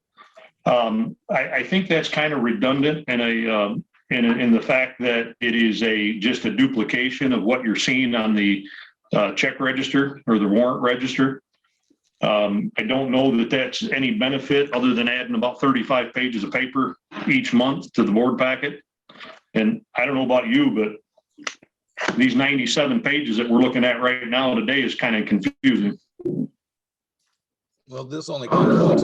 I think that's kind of redundant in the fact that it is just a duplication of what you're seeing on the check register or the warrant register. I don't know that that's any benefit other than adding about 35 pages of paper each month to the board packet. And I don't know about you, but these 97 pages that we're looking at right now today is kind of confusing. Well, this only comes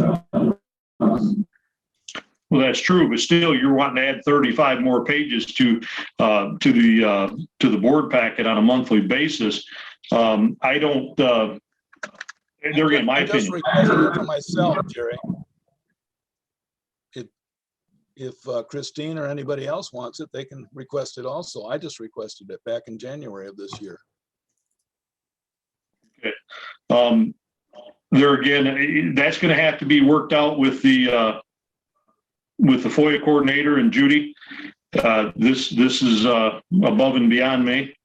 Well, that's true, but still, you're wanting to add 35 more pages to the board packet on a monthly basis. I don't. There again, my I just opinion. requested it for myself, Jerry. If Christine or anybody else wants it, they can request it also. I just requested it back in January of this year. Okay. There again, that's going to have to be worked out with the FOIA coordinator and Judy. This is above and beyond me.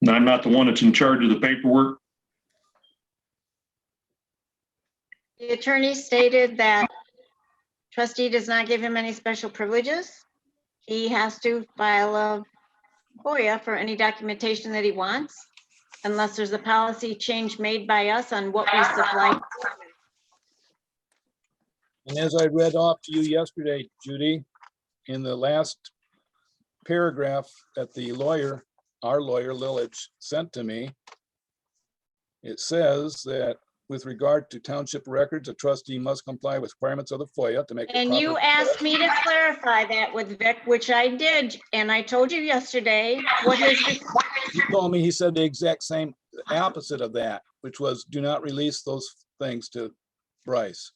I'm not the one that's in charge of the paperwork. The attorney stated that trustee does not give him any special privileges. He has to file a FOIA for any documentation that he wants, unless there's a policy change made by us on what we supply. And as I read off to you yesterday, Judy, in the last paragraph that the lawyer, our lawyer Lillich, sent to me, it says that with regard to township records, a trustee must comply with requirements of the FOIA to make. a And you proper- asked me to clarify that with Vic, which I did, and I told you yesterday what his, He told me, he said the exact same opposite of that, which was do not release those things to Bryce.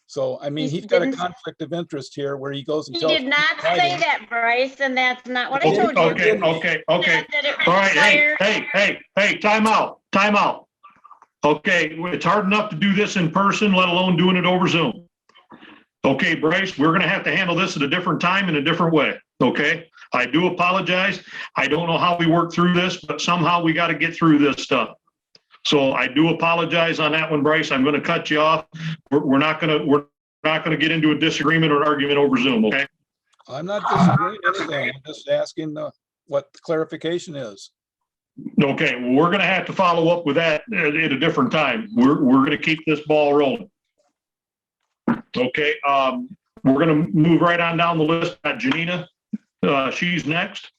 So, I mean, He he's got a didn't- conflict of interest here where he goes and he tells. did not say writing. that, Bryce, and that's not what I told you. Okay, He okay, okay. said that it All right, required- hey, time out. Okay, it's hard enough to do this in person, let alone doing it over Zoom. Okay, Bryce, we're gonna have to handle this at a different time in a different way, okay? I do apologize. I don't know how we work through this, but somehow we gotta get through this stuff. So I do apologize on that one, Bryce. I'm gonna cut you off. We're not gonna get into a disagreement or an argument over Zoom, okay? I'm not disagreeing anything. I'm just asking what the clarification is. Okay, well, we're gonna have to follow up with that at a different time. We're gonna keep this ball rolling. Okay, we're gonna move right on down the list. Got Janina, she's next.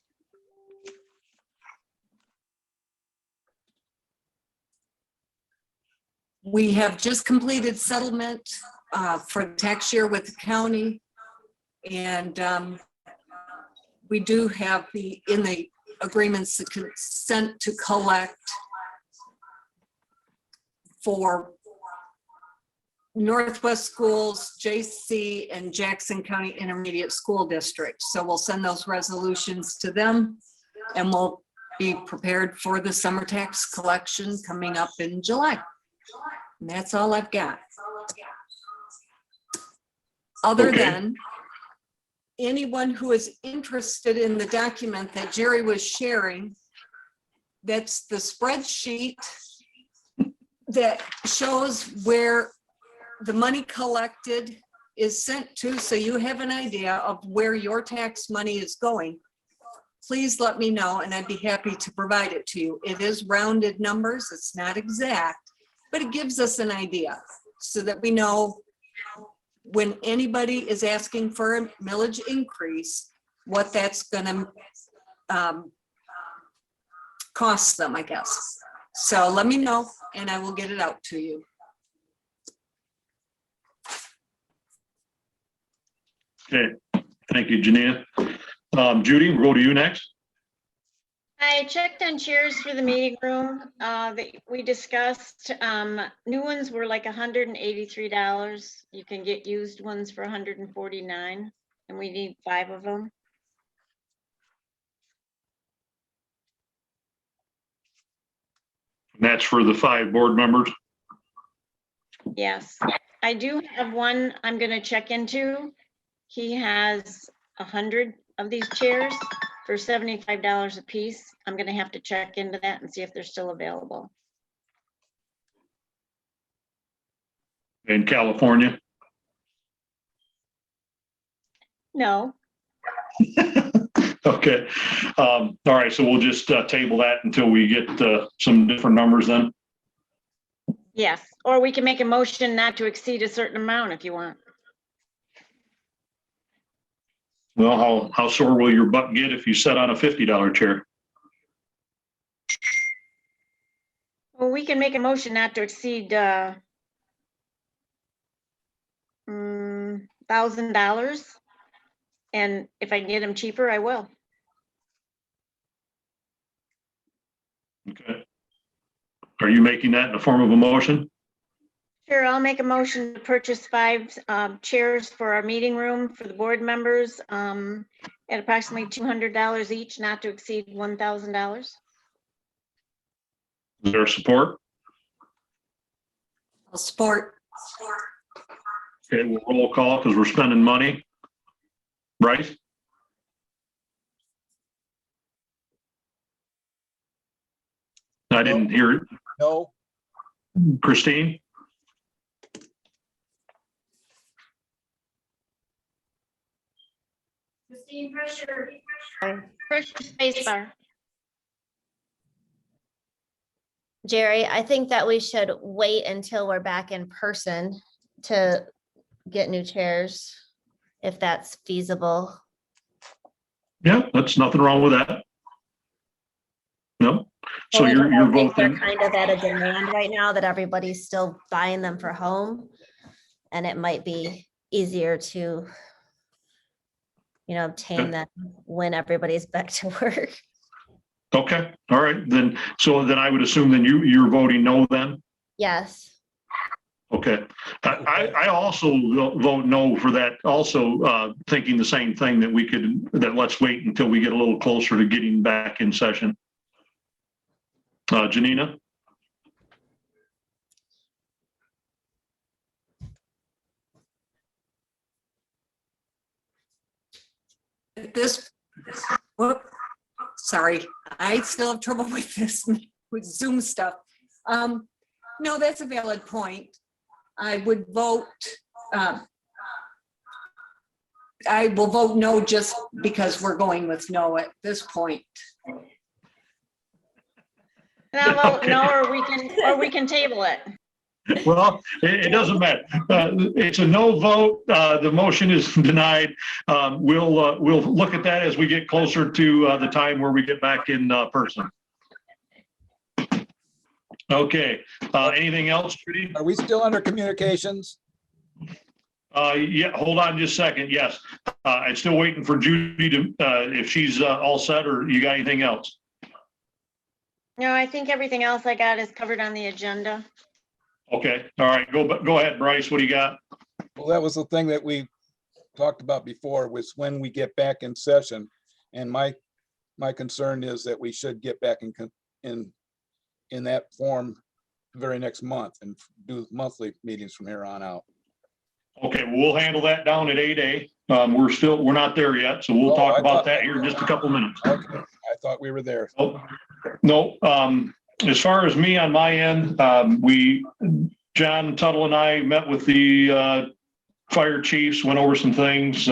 We have just completed settlement for the tax year with the county. And we do have in the agreements, the consent to collect for Northwest Schools, JC, and Jackson County Intermediate School District. So we'll send those resolutions to them, and we'll be prepared for the summer tax collection coming up in July. And that's all I've got. Other Okay. than anyone who is interested in the document that Jerry was sharing, that's the spreadsheet that shows where the money collected is sent to, so you have an idea of where your tax money is going. Please let me know, and I'd be happy to provide it to you. It is rounded numbers, it's not exact, but it gives us an idea so that we know when anybody is asking for a millage increase, what that's gonna cost them, I guess. So let me know and I will get it out to you. Okay, thank you, Janina. Judy, we'll go to you next. I checked on chairs for the meeting room, that we discussed, new ones were like $183. You can get used ones for $149, and we need 5 of them. And that's for the 5 board members. Yes, I do have one I'm gonna check into. He has 100 of these chairs for $75 a piece. I'm gonna have to check into that and see if they're still available. In California. No, Okay, all right, so we'll just table that until we get some different numbers then. yes, or we can make a motion not to exceed a certain amount if you want. Well, how sore will your butt get if you sit on a $50 chair? Well, we can make a motion not to exceed $1,000. And if I can get them cheaper, I will. Okay. Are you making that in the form of a motion? Sure, I'll make a motion to purchase 5 chairs for our meeting room for the board members at approximately $200 each, not to exceed $1,000. Is there support? I'll support. Okay, we'll roll call because we're spending money. Bryce? I didn't hear it. No, Christine? Press your space bar. Jerry, I think that we should wait until we're back in person to get new chairs, if that's feasible. Yeah, that's nothing wrong with that. No, so Only you're because I think they're voting, kind of at a demand right now that everybody's still buying them for home. And it might be easier to, obtain them when everybody's back to work. okay, all right, then, so then I would assume then you're voting no then? Yes. Okay, I also vote no for that, also thinking the same thing, that let's wait until we get a little closer to getting back in session. Janina? Whoop, sorry, I still have trouble with this, with Zoom stuff. No, that's a valid point. I would vote, I will vote no just because we're going with no at this point. And I'll vote no, or we can table it. Well, it doesn't matter. It's a no vote. The motion is denied. We'll look at that as we get closer to the time where we get back in person. Okay, anything else, Judy? Are we still under communications? Yeah, hold on just a second. Yes, I'm still waiting for Judy to, if she's all set, or you got anything else? No, I think everything else I got is covered on the agenda. Okay, all right, go ahead, Bryce, what do you got? Well, that was the thing that we talked about before, was when we get back in session. And my concern is that we should get back in that form the very next month and do monthly meetings from here on out. Okay, we'll handle that down at 8A. We're not there yet, so we'll Oh, talk I about thought- that here in just a couple minutes. Okay, I thought we were there. No, as far as me on my end, John Tuttle and I met with the fire chiefs, went over some things,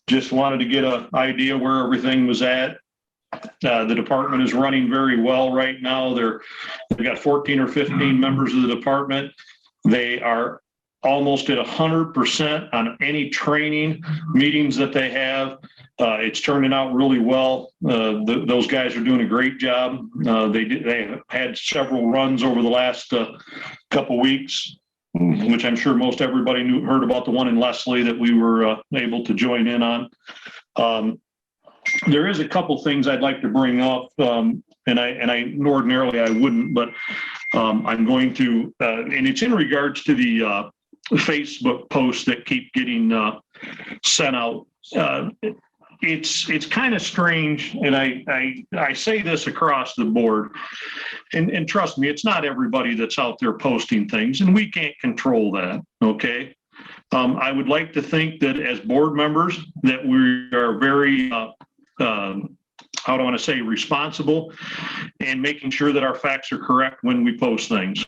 just wanted to get an idea where everything was at. The department is running very well right now. They've got 14 or 15 members of the department. They are almost at 100% on any training meetings that they have. It's turning out really well. Those guys are doing a great job. They had several runs over the last couple weeks, which I'm sure most everybody heard about, the one in Leslie that we were able to join in on. There is a couple things I'd like to bring up, and I ordinarily I wouldn't, but I'm going to, and it's in regards to the Facebook posts that keep getting sent out. It's kind of strange, and I say this across the board, and trust me, it's not everybody that's out there posting things, and we can't control that, okay? I would like to think that as board members that we are very, how do I want to say, responsible and making sure that our facts are correct when we post things.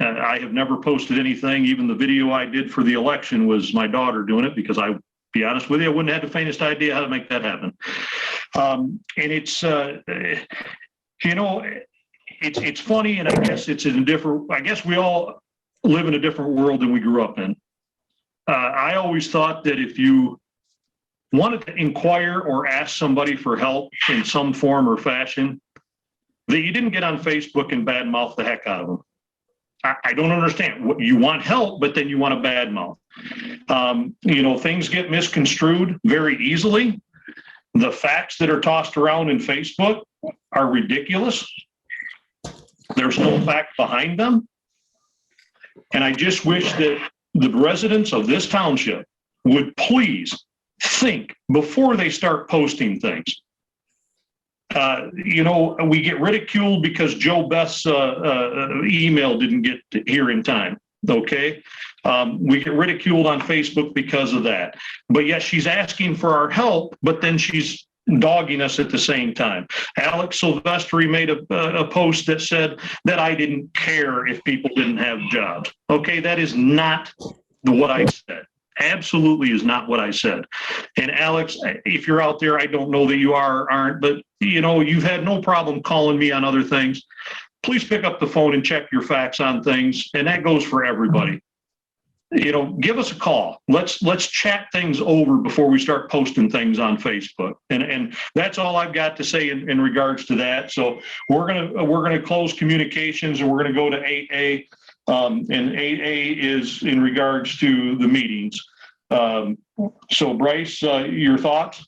I have never posted anything. Even the video I did for the election was my daughter doing it, because I, be honest with you, I wouldn't have the faintest idea how to make that happen. And it's, it's funny, and I guess it's in a different, I guess we all live in a different world than we grew up in. I always thought that if you wanted to inquire or ask somebody for help in some form or fashion, that you didn't get on Facebook and badmouth the heck out of them. I don't understand. What you want help, but then you want a badmouth. Things get misconstrued very easily. The facts that are tossed around in Facebook are ridiculous. There's no fact behind them. And I just wish that the residents of this township would please think before they start posting things. We get ridiculed because Joe Beth's email didn't get here in time. Okay. We get ridiculed on Facebook because of that. But yes, she's asking for our help, but then she's dogging us at the same time. Alex Silvestri made a post that said that I didn't care if people didn't have jobs. Okay. That is not what I said. Absolutely is not what I said. And Alex, if you're out there, I don't know that you are or aren't, but you know, you've had no problem calling me on other things. Please pick up the phone and check your facts on things. And that goes for everybody. You know, give us a call. Let's chat things over before we start posting things on Facebook. And that's all I've got to say in regards to that. So we're gonna close communications and we're gonna go to 8A. And 8A is in regards to the meetings. So Bryce, your thoughts?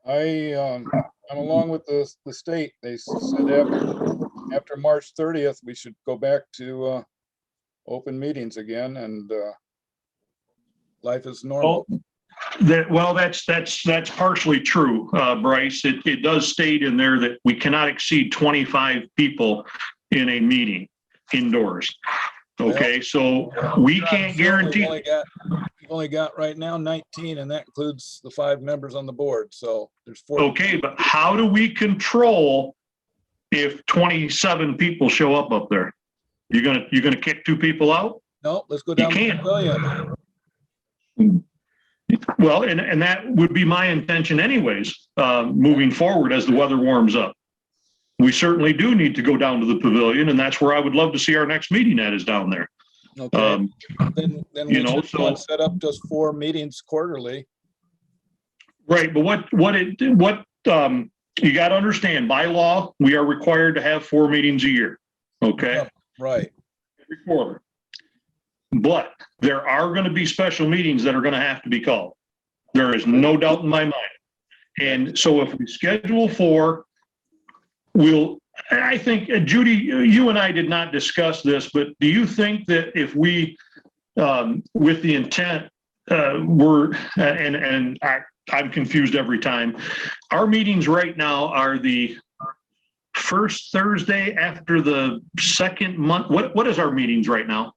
I'm along with the state. They said after March 30th, we should go back to open meetings again, and life is normal. That's partially true, Bryce. It does state in there that we cannot exceed 25 people in a meeting indoors. Okay, so we can't guarantee. We've only got right now 19, and that includes the 5 members on the board. So there's 4. Okay, but how do we control if 27 people show up there? You're gonna kick 2 people out? No, let's go down to the can't. pavilion. Well, and that would be my intention anyways, moving forward as the weather warms up. We certainly do need to go down to the pavilion, and that's where I would love to see our next meeting at, is down there. Okay, then we you know, should go and set up just 4 meetings quarterly. Right, but what you got to understand, by law, we are required to have 4 meetings a year. Okay. Yeah, right. Every quarter. But there are going to be special meetings that are going to have to be called. There is no doubt in my mind. And so if we schedule 4, I think, Judy, you and I did not discuss this, but do you think that if we, with the intent, I'm confused every time. Our meetings right now are the first Thursday after the second month. What is our meetings right now?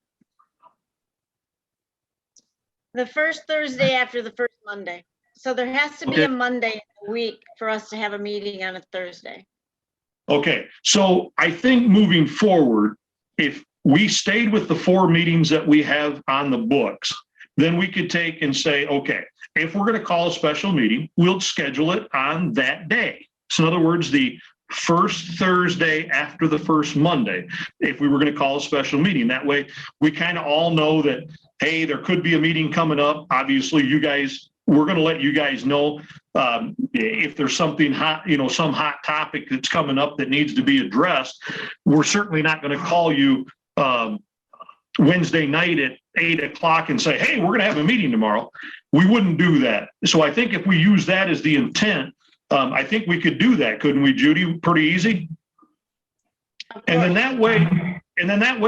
The first Thursday after the first Monday. So there has to be a Monday in the week for us to have a meeting on a Thursday. Okay, so I think moving forward, if we stayed with the 4 meetings that we have on the books, then we could take and say, okay, if we're going to call a special meeting, we'll schedule it on that day. So in other words, the first Thursday after the first Monday, if we were going to call a special meeting. That way, we kind of all know that, hey, there could be a meeting coming up. Obviously, we're going to let you guys know if there's something hot, some hot topic that's coming up that needs to be addressed. We're certainly not going to call you Wednesday night at 8 o'clock and say, hey, we're going to have a meeting tomorrow. We wouldn't do that. So I think if we use that as the intent, I think we could do that, couldn't we, Judy? Pretty easy. And then that way,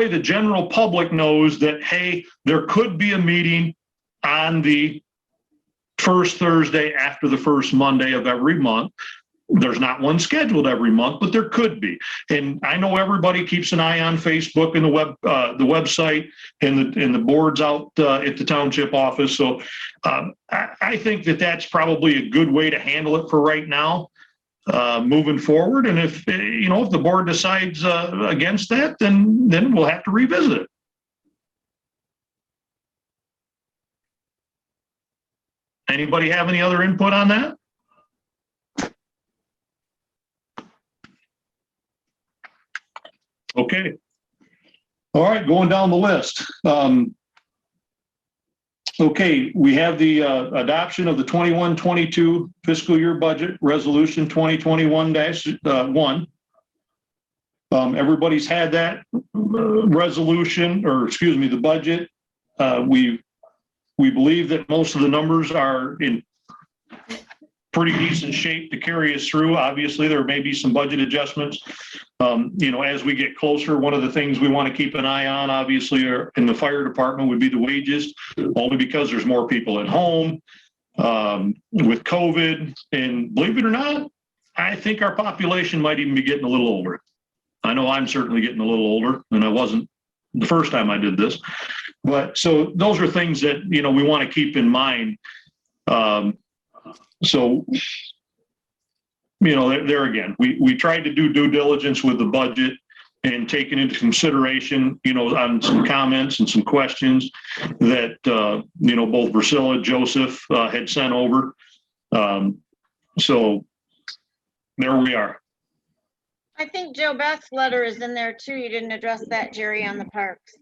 the general public knows that, hey, there could be a meeting on the first Thursday after the first Monday of every month. There's not one scheduled every month, but there could be. And I know everybody keeps an eye on Facebook and the website and the boards out at the township office. So I think that's probably a good way to handle it for right now, moving forward. And if the board decides against that, then we'll have to revisit it. Anybody have any other input on that? Okay. All right, going down the list. Okay, we have the adoption of the 21-22 fiscal year budget resolution 2021-1. Everybody's had that resolution, or excuse me, the budget. We believe that most of the numbers are in pretty decent shape to carry us through. Obviously, there may be some budget adjustments. As we get closer, one of the things we want to keep an eye on, obviously, in the fire department would be the wages, only because there's more people at home with COVID. And believe it or not, I think our population might even be getting a little older. I know I'm certainly getting a little older than I wasn't the first time I did this. But so those are things that, we want to keep in mind. There again, we tried to do due diligence with the budget. and taken into consideration, on some comments and some questions that, both Priscilla, Joseph had sent over. So there we are. I think Joe Beth's letter is in there too. You didn't address that, Jerry, on the parks.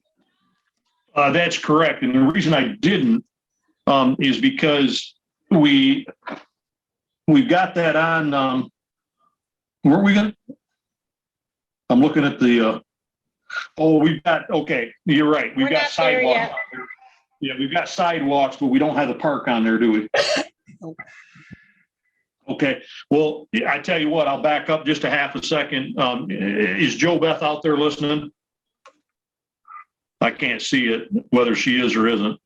That's correct. And the reason I didn't is because we've got that on, weren't we gonna? I'm looking at the, okay, you're right. We've We're got not there sidewalks. yet. Yeah, we've got sidewalks, but we don't have the park on there, do we? Okay, well, I tell you what, I'll back up just a half a second. Is Joe Beth out there listening? I can't see it, whether she is or isn't.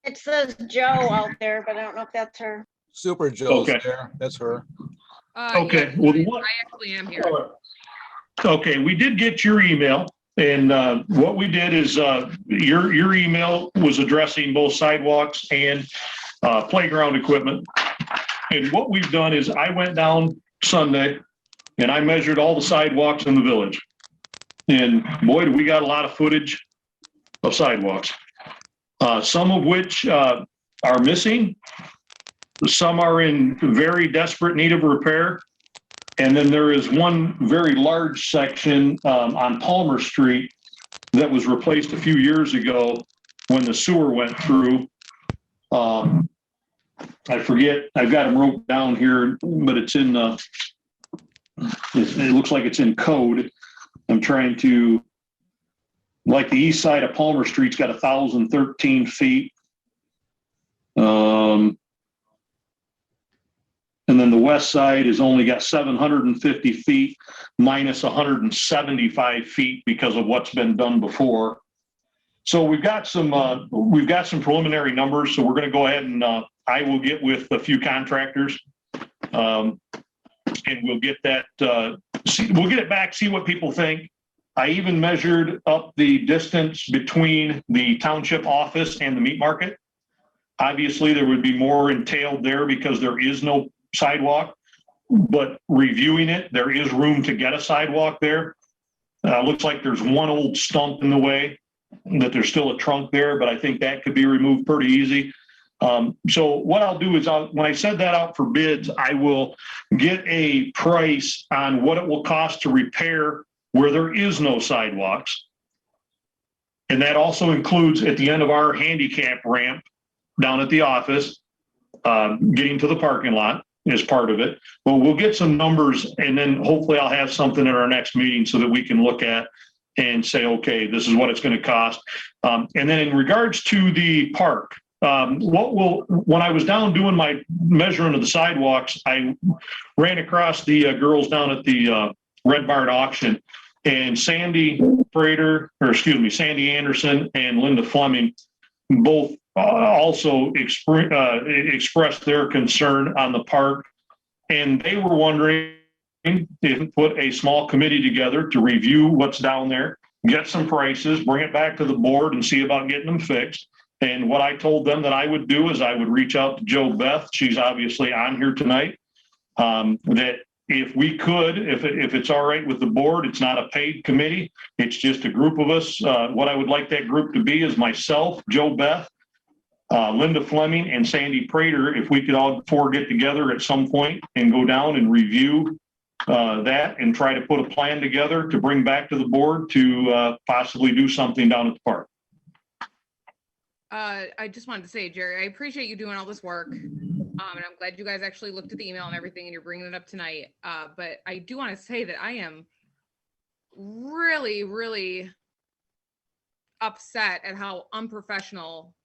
It says Joe out there, but I don't know if that's her. Super Joe's Okay. there. That's her. Okay, Yes, well, I actually am here. Okay, we did get your email, and what we did is your email was addressing both sidewalks and playground equipment. And what we've done is I went down Sunday and I measured all the sidewalks in the village. And boy, do we got a lot of footage of sidewalks, some of which are missing. Some are in very desperate need of repair. And then there is one very large section on Palmer Street that was replaced a few years ago when the sewer went through. I forget, I've got them wrote down here, but it's in, it looks like it's in code. I'm trying to, like the east side of Palmer Street's got 1,013 feet. And then the west side has only got 750 feet minus 175 feet because of what's been done before. So we've got some preliminary numbers. So we're going to go ahead and I will get with a few contractors and we'll get that. We'll get it back. See what people think. I even measured up the distance between the township office and the meat market. Obviously, there would be more entailed there because there is no sidewalk. But reviewing it, there is room to get a sidewalk there. Looks like there's one old stump in the way, that there's still a trunk there, but I think that could be removed pretty easy. So what I'll do is when I send that out for bids, I will get a price on what it will cost to repair where there is no sidewalks. And that also includes at the end of our handicap ramp down at the office, getting to the parking lot is part of it. But we'll get some numbers and then hopefully I'll have something in our next meeting so that we can look at and say, okay, this is what it's going to cost. And then in regards to the park, when I was down doing my measuring of the sidewalks, I ran across the girls down at the Red Barn auction, and Sandy Anderson and Linda Fleming both also expressed their concern on the park, and they were wondering if put a small committee together to review what's down there, get some prices, bring it back to the board and see about getting them fixed. And what I told them that I would do is I would reach out to Joe Beth. She's obviously on here tonight. That if we could, if it's all right with the board, it's not a paid committee. It's just a group of us. What I would like that group to be is myself, Joe Beth, Linda Fleming, and Sandy Prater. If we could all four get together at some point and go down and review that and try to put a plan together to bring back to the board to possibly do something down at the park. I just wanted to say, Jerry, I appreciate you doing all this work. And I'm glad you guys actually looked at the email and everything and you're bringing it up tonight. But I do want to say that I am really, really upset at how unprofessional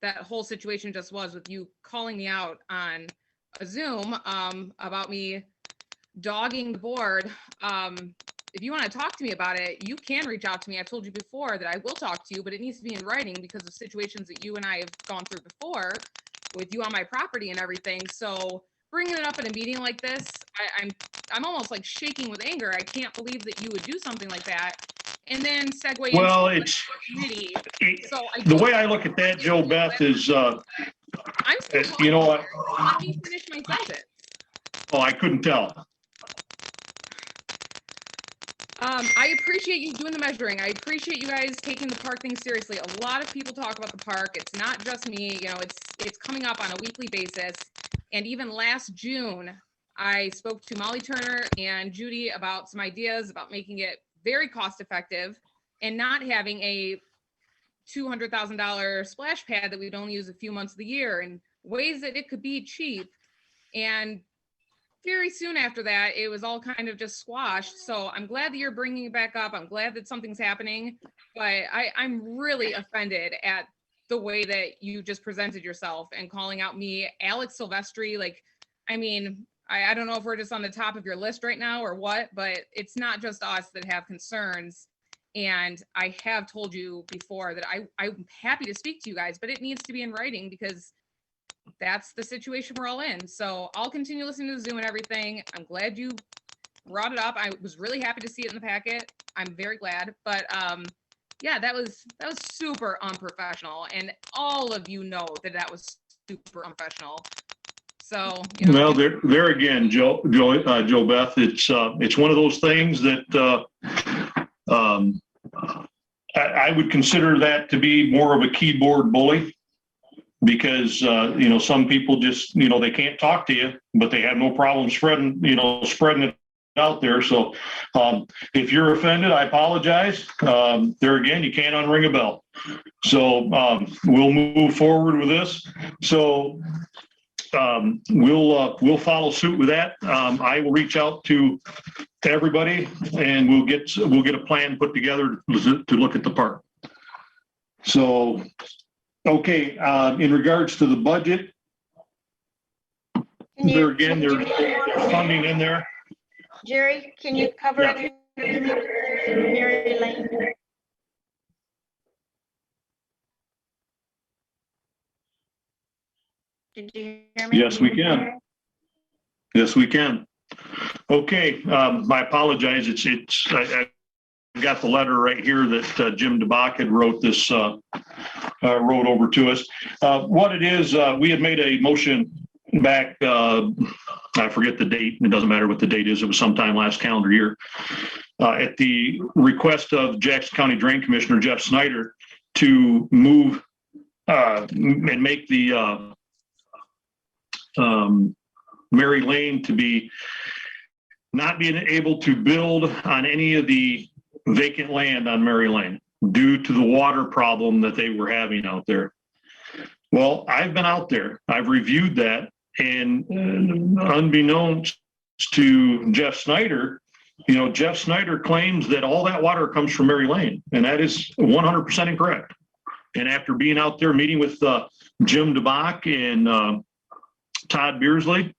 that whole situation just was with you calling me out on a Zoom about me dogging the board. If you want to talk to me about it, you can reach out to me. I told you before that I will talk to you, but it needs to be in writing because of situations that you and I have gone through before with you on my property and everything. So bringing it up in a meeting like this, I'm almost like shaking with anger. I can't believe that you would do something like that. And then segue Well, into it's committee. So the way I look at that, Joe Beth, is I'm still you know what? Let me finish my sentence. Oh, I couldn't tell. I appreciate you doing the measuring. I appreciate you guys taking the park thing seriously. A lot of people talk about the park. It's not just me, you know, it's coming up on a weekly basis. And even last June, I spoke to Molly Turner and Judy about some ideas about making it very cost effective and not having a $200,000 splash pad that we'd only use a few months of the year, and ways that it could be cheap. And very soon after that, it was all kind of just squashed. So I'm glad that you're bringing it back up. I'm glad that something's happening, but I'm really offended at the way that you just presented yourself and calling out me, Alex Silvestri. Like, I mean, I don't know if we're just on the top of your list right now or what, but it's not just us that have concerns. And I have told you before that I'm happy to speak to you guys, but it needs to be in writing because that's the situation we're all in. So I'll continue listening to the Zoom and everything. I'm glad you brought it up. I was really happy to see it in the packet. I'm very glad. But yeah, that was super unprofessional. And all of you know that was super unprofessional. So, you know, Well, there again, Joe Beth, it's one of those things that I would consider that to be more of a keyboard bully, because you know, some people just, you know, they can't talk to you, but they have no problem spreading it out there. So if you're offended, I apologize. There again, you can't unring a bell. So we'll move forward with this. So we'll follow suit with that. I will reach out to everybody and we'll get a plan put together to look at the park. So, okay, in regards to the budget, there again, there's funding in there. Jerry, can you cover Yeah. Mary Lane? Did you hear me? Yes, we can. Yes, we can. Okay, I apologize. I got the letter right here that Jim DeBach had wrote over to us. What it is, we had made a motion back, I forget the date. It doesn't matter what the date is. It was sometime last calendar year. At the request of Jackson County Drain Commissioner Jeff Snyder to move and make the Mary Lane to be not being able to build on any of the vacant land on Mary Lane due to the water problem that they were having out there. Well, I've been out there, I've reviewed that, and unbeknownst to Jeff Snyder, you know, Jeff Snyder claims that all that water comes from Mary Lane, and that is 100% incorrect. And after being out there meeting with Jim DeBach and Todd Beersley,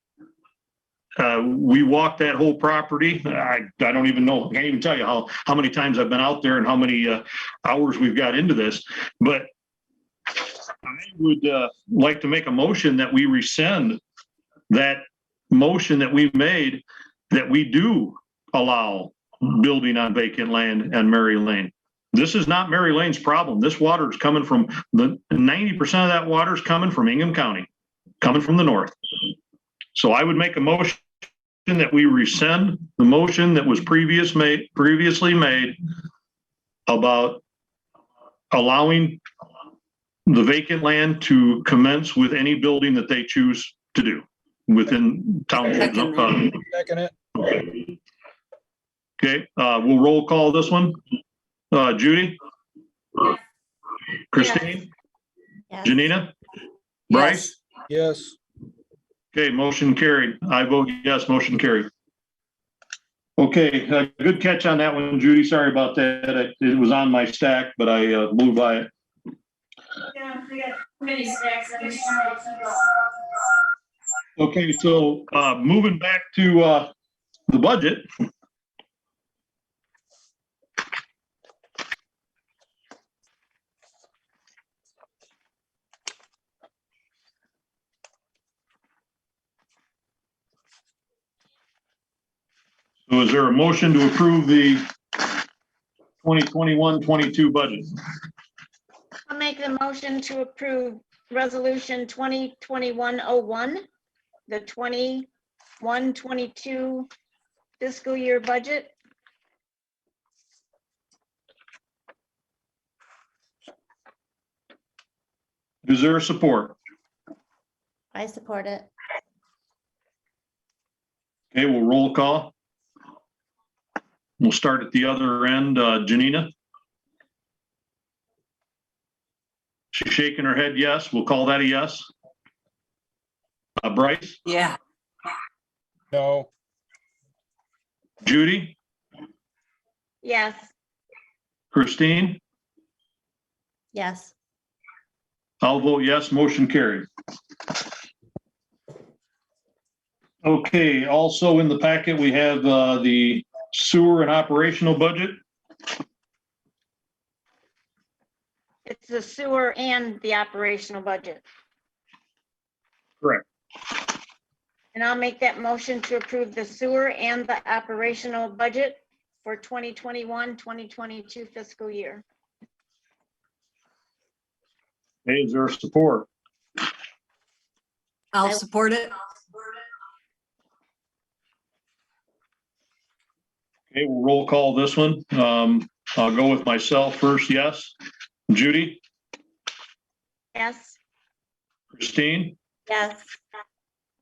we walked that whole property. I don't even know, I can't even tell you how many times I've been out there and how many hours we've got into this. But I would like to make a motion that we rescind that motion that we made, that we do allow building on vacant land on Mary Lane. This is not Mary Lane's problem. This water is coming from 90% of that water is coming from Ingham County, coming from the north. So I would make a motion that we rescind the motion that was previously made about allowing the vacant land to commence with any building that they choose to do within township. Second it. Okay, we'll roll call this one. Judy? Christine? Yes. Janina? Bryce? Yes. Okay, motion carried. I vote yes, motion carried. Okay, good catch on that one, Judy. Sorry about that. It was on my stack, but I blew by it. Yeah, we got many stacks. Okay, so moving back to the budget. So is there a motion to approve the 2021-22 budget? I'll make the motion to approve resolution 2021-01, the 21-22 fiscal year budget. Is there support? I support it. Okay, we'll roll call. We'll start at the other end. Janina? She's shaking her head yes. We'll call that a yes. Bryce? Yeah. No, Judy? Yes, Christine? Yes. I'll vote yes, motion carried. Okay, also in the packet, we have the sewer and operational budget. it's the sewer and the operational budget. Correct. And I'll make that motion to approve the sewer and the operational budget for 2021, 2022 fiscal year. Okay, is there support? I'll support it. Okay, we'll roll call this one. I'll go with myself first, yes. Judy? Yes, Christine? Yes.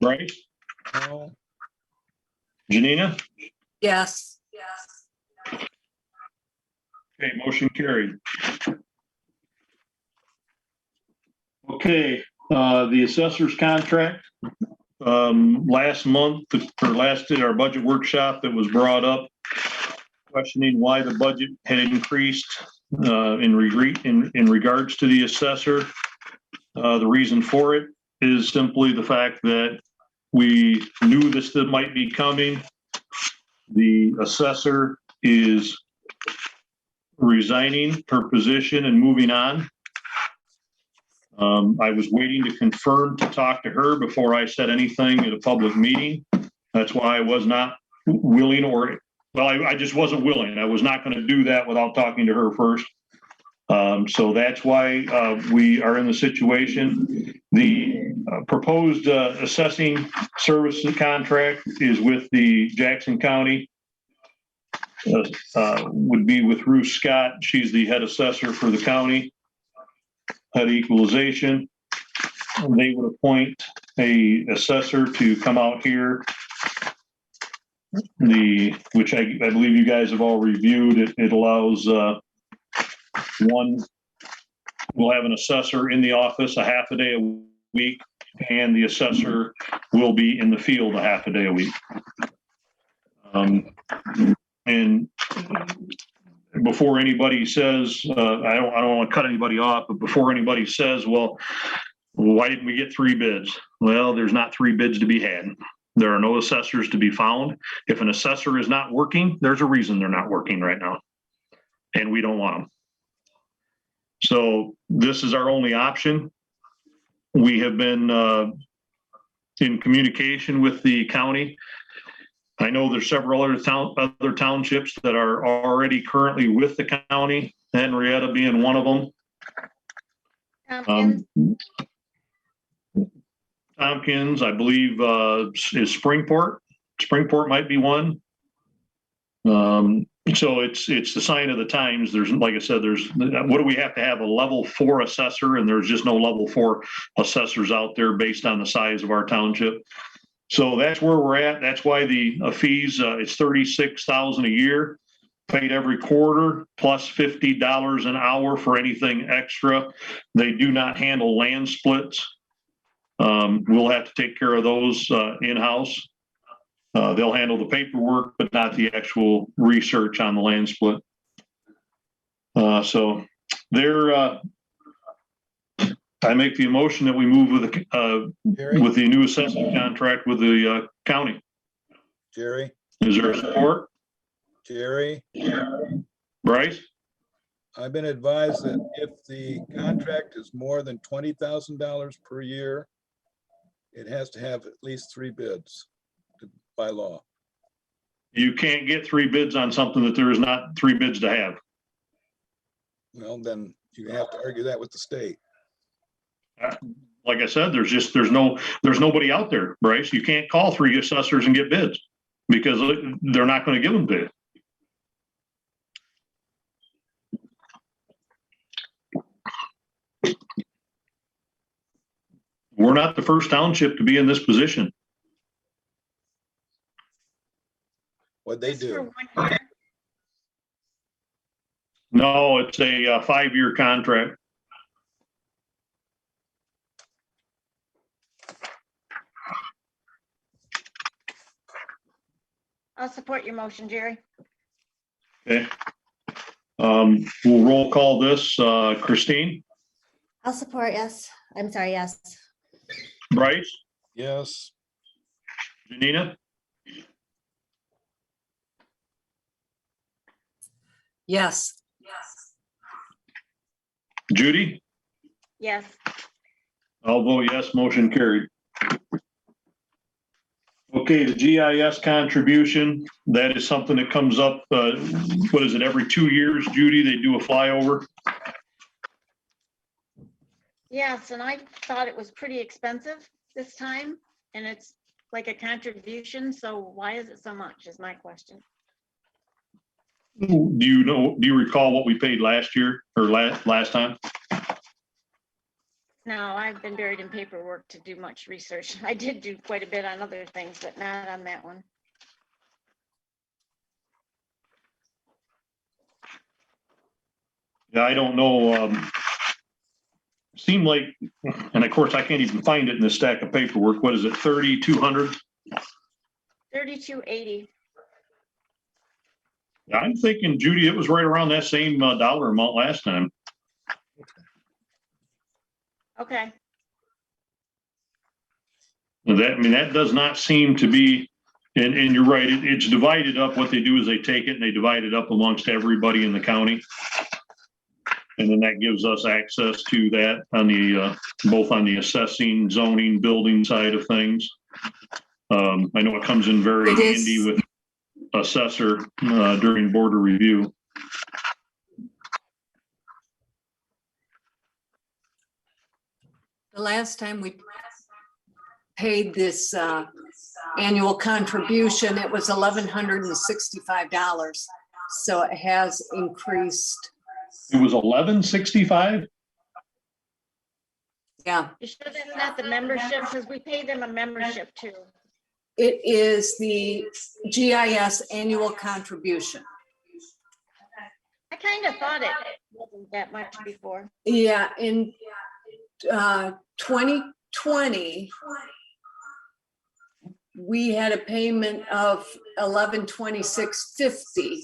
Bryce? no, Janina? Yes. Okay, motion carried. Okay, the assessor's contract. Last month, or last at our budget workshop, it was brought up questioning why the budget had increased in regards to the assessor. The reason for it is simply the fact that we knew this might be coming. The assessor is resigning her position and moving on. I was waiting to confirm to talk to her before I said anything at a public meeting. That's why I was not willing I just wasn't willing. I was not going to do that without talking to her first. So that's why we are in the situation. The proposed assessing services contract is with the Jackson County. Would be with Ruth Scott. She's the head assessor for the county. Head equalization. They would appoint a assessor to come out here. Which I believe you guys have all reviewed. It allows one, we'll have an assessor in the office a half a day a week, and the assessor will be in the field a half a day a week. And before anybody says, I don't want to cut anybody off, but before anybody says, well, why didn't we get 3 bids? Well, there's not 3 bids to be had. There are no assessors to be found. If an assessor is not working, there's a reason they're not working right now. And we don't want them. So this is our only option. We have been in communication with the county. I know there's several other townships that are already currently with the county, Henrietta being one of them. Tompkins, Tompkins, I believe, is Springport. Springport might be one. So it's the sign of the times. There's, like I said, what do we have to have a level 4 assessor, and there's just no level 4 assessors out there based on the size of our township. So that's where we're at. That's why the fees, it's $36,000 a year, paid every quarter, plus $50 an hour for anything extra. They do not handle land splits. We'll have to take care of those in-house. They'll handle the paperwork, but not the actual research on the land split. So they're, I make the motion that we move with the new assessment contract with the county. Jerry, Is there support? Jerry, Bryce? I've been advised that if the contract is more than $20,000 per year, it has to have at least 3 bids by law. You can't get 3 bids on something that there is not 3 bids to have. Well, then you have to argue that with the state. Like I said, there's nobody out there, Bryce. You can't call 3 assessors and get bids because they're not going to give them bids. We're not the first township to be in this position. What'd they Just for do? 1 year. No, it's a 5-year contract. I'll support your motion, Jerry. Okay. We'll roll call this. Christine, I'll support, yes. I'm sorry, yes. Bryce, Yes. Janina, Yes. Judy. Yes. I'll vote yes, motion carried. Okay, the GIS contribution, that is something that comes up, what is it, every 2 years, Judy, they do a flyover? Yes, and I thought it was pretty expensive this time, and it's like a contribution, so why is it so much is my question. Do you recall what we paid last year or last time? No, I've been buried in paperwork to do much research. I did do quite a bit on other things, but not on that one. Yeah, I don't know. Seemed like, and of course I can't even find it in the stack of paperwork. What is it, 3,200? 3280. I'm thinking, Judy, it was right around that same dollar amount last time. Okay, That does not seem to be, and you're right, it's divided up. What they do is they take it and they divide it up amongst everybody in the county. And then that gives us access to that on the, both on the assessing, zoning, building side of things. I know it comes in very It is. handy with assessor during border review. The last time we paid this annual contribution, it was $1,165. So it has increased. It was 1165. Yeah, you sure that's not the membership, because we pay them a membership too. it is the GIS annual contribution. I kind of thought it wasn't that much before. Yeah, in 2020, we had a payment of $1126.50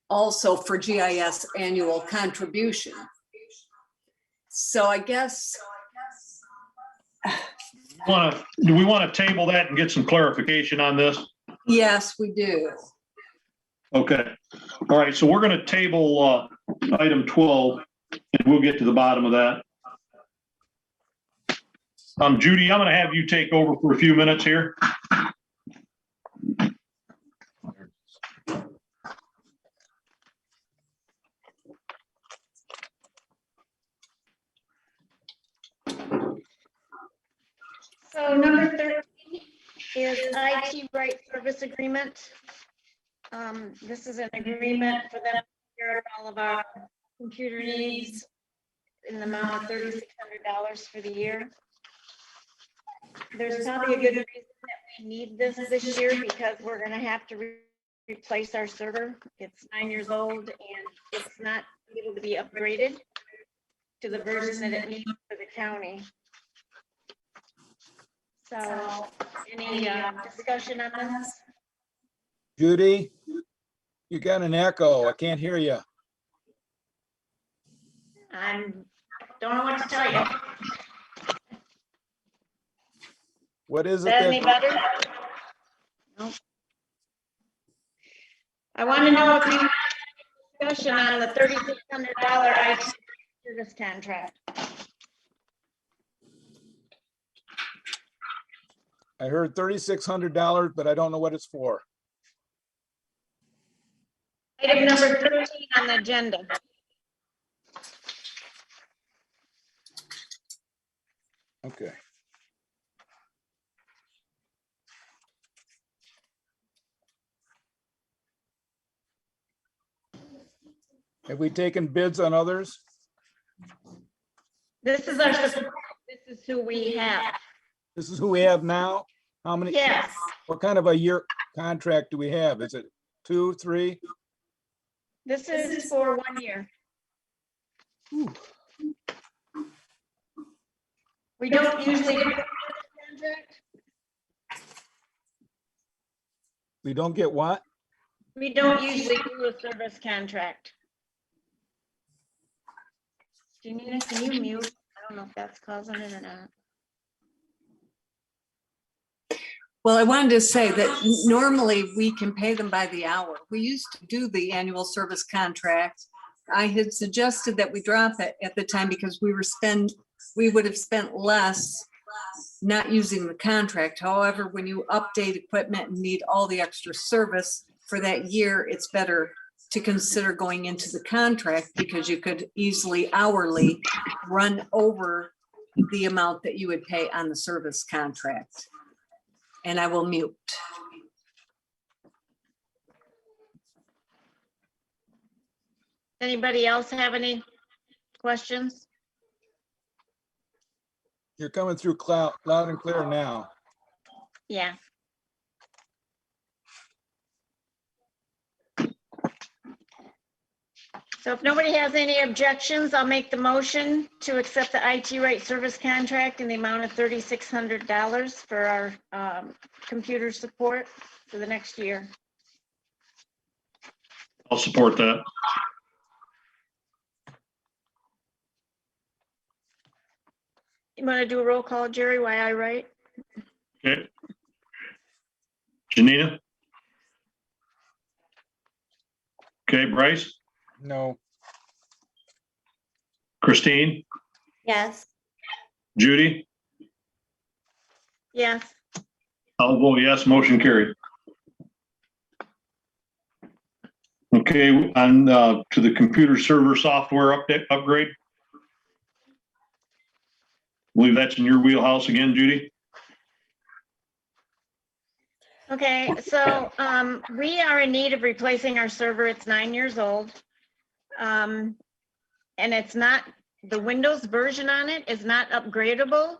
also for GIS annual contribution. So I guess, Do we want to table that and get some clarification on this? yes, we do. Okay. All right. So we're going to table item 12 and we'll get to the bottom of that. Judy, I'm going to have you take over for a few minutes here. So number 13 is IT right service agreement. This is an agreement for them to take care of all of our computer needs in the amount of $3,600 for the year. There's probably a good reason that we need this year, because we're gonna have to replace our server. It's 9 years old and it's not able to be upgraded to the version that it needs for the county. So, any discussion on this? Judy, you got an echo. I can't hear you. Don't know what to tell you. What is Is it that any that, better? Nope. I want to know if you have a discussion on the $3,600 IT service contract. I heard $3,600, but I don't know what it's for. Item number 13 on the agenda. Okay. Have we taken bids on others? This is This is who we have. This is who we have now? How many? Yes, What kind of a year contract do we have? Is it 2, 3? this is for 1 year. Whew. We don't usually do a contract. We don't get what? We don't usually do a service contract. Janina, can you mute? I don't know if that's causing it or not. Well, I wanted to say that normally we can pay them by the hour. We used to do the annual service contract. I had suggested that we drop it at the time because we would have spent less not using the contract. However, when you update equipment and need all the extra service for that year, it's better to consider going into the contract because you could easily hourly run over the amount that you would pay on the service contract. And I will mute. Anybody else have any questions? You're coming through loud and clear now. Yeah. So if nobody has any objections, I'll make the motion to accept the IT rate service contract in the amount of $3,600 for our computer support for the next year. I'll support that. You want to do a roll call, Jerry, while I write? Okay. Janina? Okay, Bryce? No. Christine? Yes. Judy? Yes. I'll vote yes, motion carried. Okay, on to the computer server software upgrade. Believe that's in your wheelhouse again, Judy? Okay, so we are in need of replacing our server. It's 9 years old. And it's not, the Windows version on it is not upgradable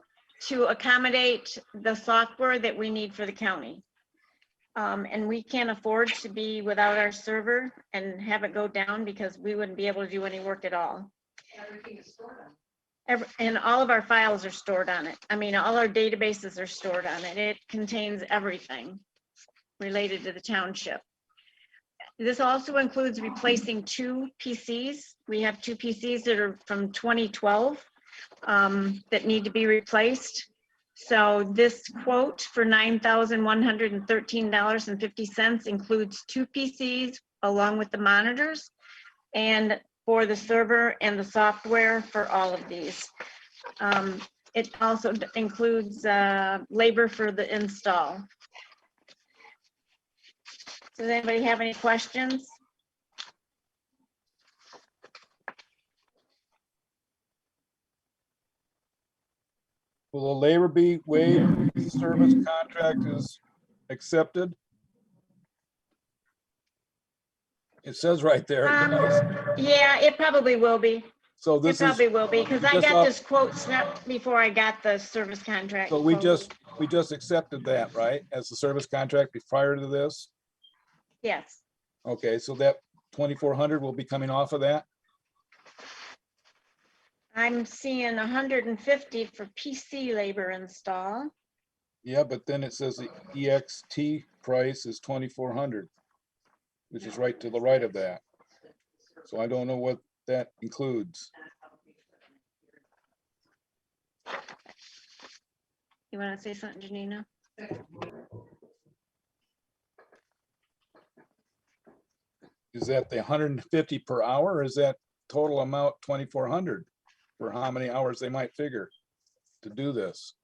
to accommodate the software that we need for the county. And we can't afford to be without our server and have it go down because we wouldn't be able to do any work at all. Everything is stored on. And all of our files are stored on it. I mean, all our databases are stored on it. It contains everything related to the township. This also includes replacing 2 PCs. We have 2 PCs that are from 2012 that need to be replaced. So this quote for $9,113.50 includes 2 PCs along with the monitors and for the server and the software for all of these. It also includes labor for the install. Does anybody have any questions? Will the labor be waived if the service contract is accepted? It says right there. Yeah, it probably will be. So It this is, probably will be, because I just got off- this quote snapped before I got the service contract. so we quote. just accepted that, right? As the service contract prior to this? Yes, Okay, so that 2,400 will be coming off of that? I'm seeing 150 for PC labor install. Yeah, but then it says the EXT price is 2,400, which is right to the right of that. So I don't know what that includes. You want to say something, Janina? Is that the 150 per hour, or is that total amount 2,400 for how many hours they might figure to do this?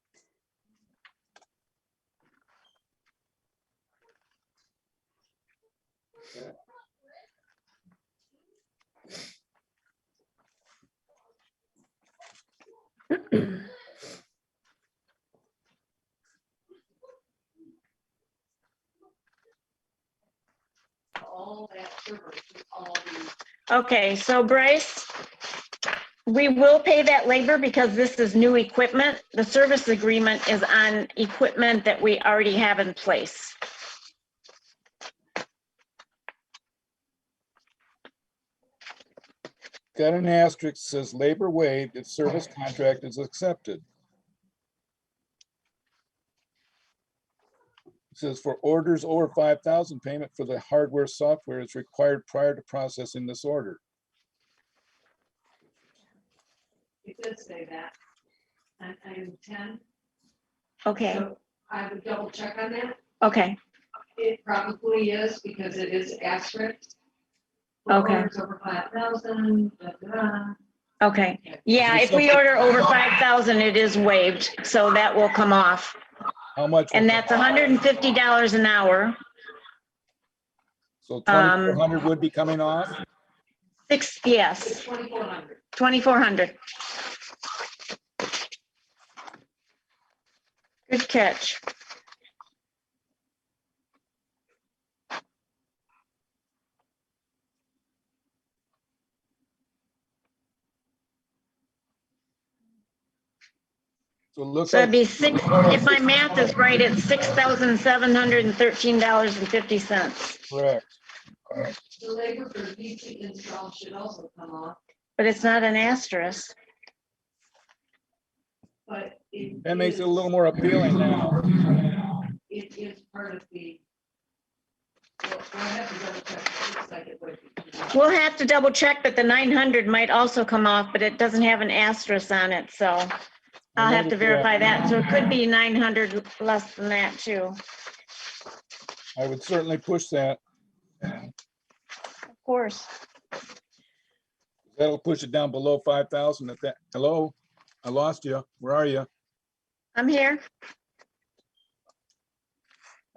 All that server, all the Okay, so Bryce, We will pay that labor because this is new equipment. The service agreement is on equipment that we already have in place. Got an asterisk, says labor waived if service contract is accepted. It says for orders over 5,000, payment for the hardware software is required prior to processing this order. It did say that. On item 10, Okay, so I would double check on that. okay, It probably is because it is asterisk. Okay. Orders over 5,000. okay. Yeah, if we order over 5,000, it is waived, so that will come off. How much? And that's $150 an hour. So 2,400 would be coming off? Yes, 2,400. 2,400. Good catch. So it looks So it'd like be six, if my math is right, it's $6,713.50, correct. The labor for PC install should also come off, but it's not an asterisk. but it. That makes it a is- little more appealing now. It is part of the. Well, we'll have to double check. It looks like it would be. We'll have to double check, but the 900 might also come off, but it doesn't have an asterisk on it, so I'll have to verify that. So it could be 900 less than that too. I would certainly push that. Of course. That'll push it down below 5,000 at that. Hello? I lost you. Where are you? I'm here.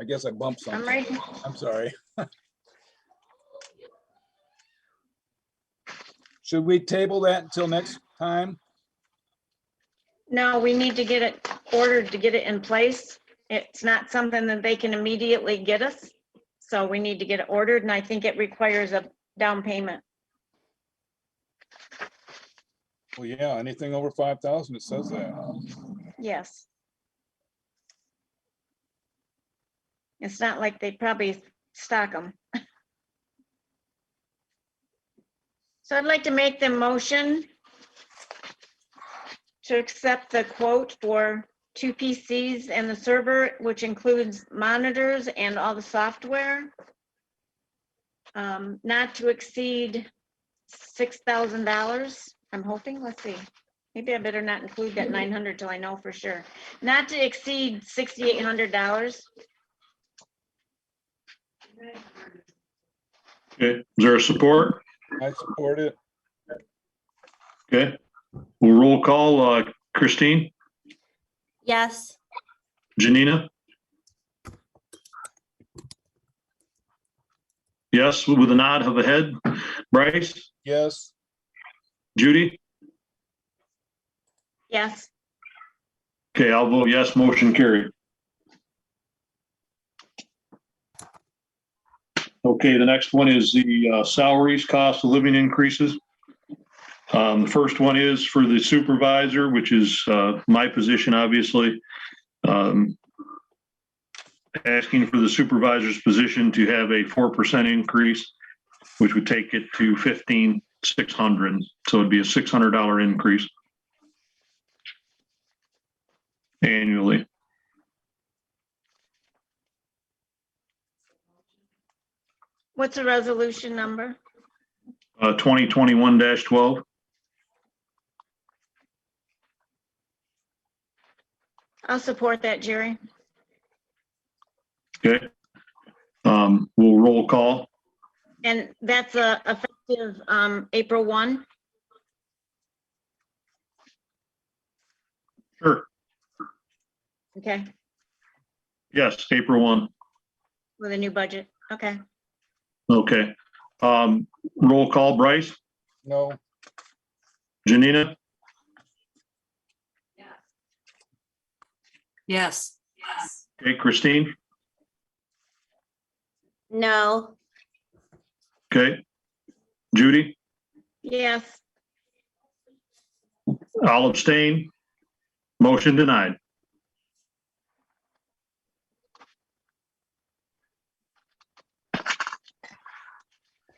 I guess I bumped I'm something. right here. I'm sorry. Should we table that until next time? No, we need to get it ordered to get it in place. It's not something that they can immediately get us. So we need to get it ordered, and I think it requires a down payment. Well, yeah, anything over 5,000, it says that. Yes. It's not like they probably stock them. So I'd like to make the motion to accept the quote for 2 PCs and the server, which includes monitors and all the software. Not to exceed $6,000, I'm hoping, let's see. Maybe I better not include that 900 till I know for sure. Not to exceed $6,800. Okay, is there a support? I support it. Okay, we'll roll call, Christine, Yes. Janina? Yes, with a nod of a head. Bryce, Yes. Judy? Yes. Okay, I'll vote yes, motion carried. Okay, the next one is the salaries, cost of living increases. The first one is for the supervisor, which is my position, obviously. Asking for the supervisor's position to have a 4% increase, which would take it to 15,600. So it'd be a $600 increase annually. What's the resolution number? 2021-12. I'll support that, Jerry. Okay. We'll roll call. And that's effective April 1. Sure. Okay, Yes, April 1. with a new budget. Okay. Okay. Roll call, Bryce, No. Janina, Yes. Yes. okay, Christine, No. okay, Judy, Yes. I'll abstain. Motion denied.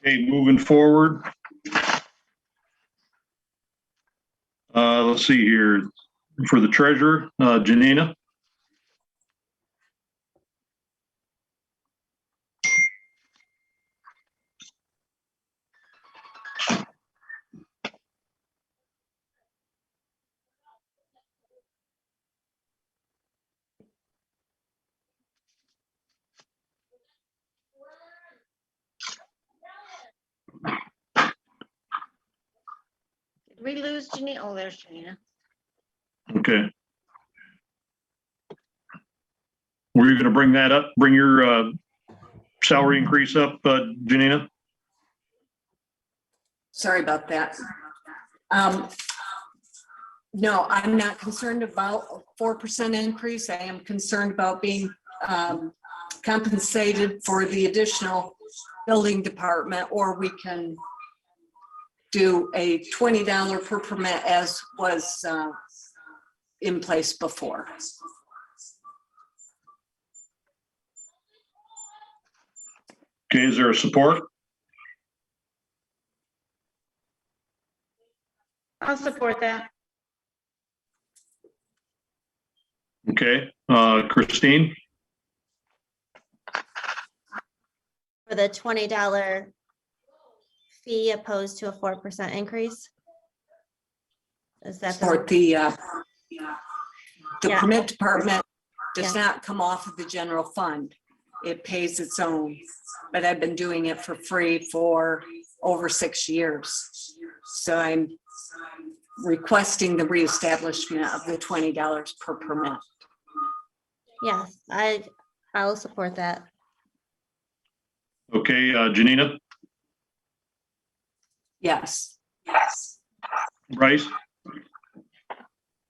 Okay, moving forward. Let's see here. For the treasurer, Janina. Did we lose Janina? Oh, there's Janina. Okay. Were you going to bring that up? Bring your salary increase up, Janina? Sorry about that. No, I'm not concerned about a 4% increase. I am concerned about being compensated for the additional building department, or we can do a $20 per permit as was in place before. Okay, is there a support? I'll support that. Okay, Christine? For the $20 fee opposed to a 4% increase? Is that For the, the Yeah. permit department does Yeah. not come off of the general fund. It pays its own, but I've been doing it for free for over 6 years. So I'm requesting the reestablishment of the $20 per permit. yes, I'll support that. Okay, Janina? Yes. Bryce?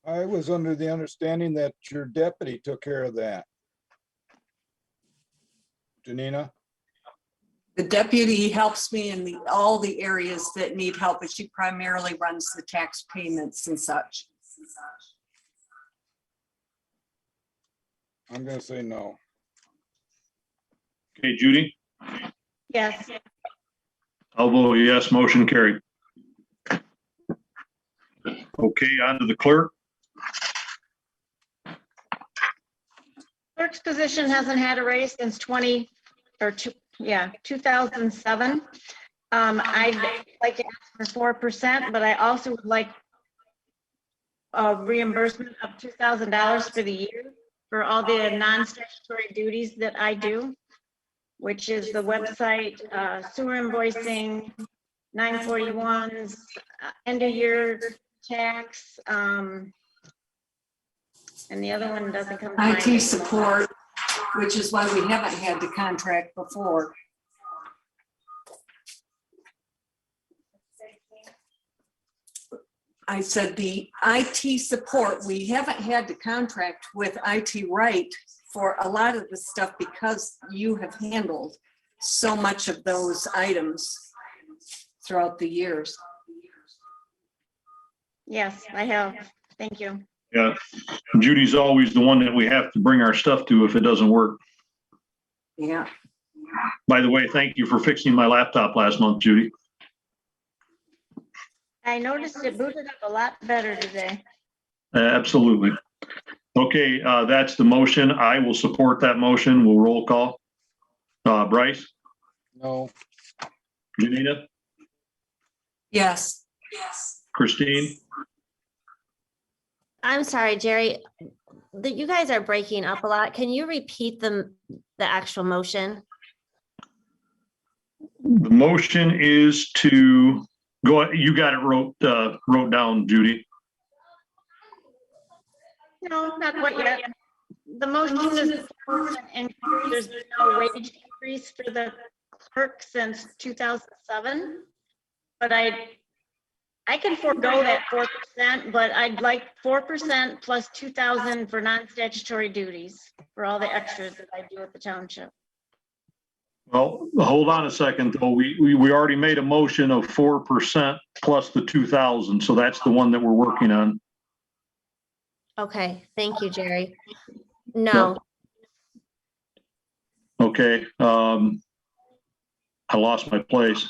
I was under the understanding that your deputy took care of that. Janina? The deputy helps me in all the areas that need help, but she primarily runs the tax payments and such. I'm gonna say no. Okay, Judy? Yes. I'll vote yes, motion carried. Okay, on to the clerk. Clerk's position hasn't had a raise since 2007. I'd like to ask for 4%, but I also would like a reimbursement of $2,000 for the year for all the non-statutory duties that I do, which is the website, sewer invoicing, 941s, end of year tax, and the other one doesn't come to mind. IT support, which is why we haven't had the contract before. I said the IT support, we haven't had the contract with IT Right for a lot of the stuff because you have handled so much of those items throughout the years. Yes, I have. Thank you. Yeah, Judy's always the one that we have to bring our stuff to if it doesn't work. Yeah. By the way, thank you for fixing my laptop last month, Judy. I noticed it booted up a lot better today. Absolutely. Okay, that's the motion. I will support that motion. We'll roll call. Bryce? No. Janina? Yes. Christine? I'm sorry, Jerry, you guys are breaking up a lot. Can you repeat the actual motion? The motion is to go, you got it wrote down, Judy. No, not quite yet. The motion is, and there's been no wage increase for the clerk since 2007. But I can forego that 4%, but I'd like 4% plus 2,000 for non-statutory duties for all the extras that I do at the township. Well, hold on a second, though. We already made a motion of 4% plus the 2,000, so that's the one that we're working on. Okay, thank you, Jerry. No, Okay, I lost my place.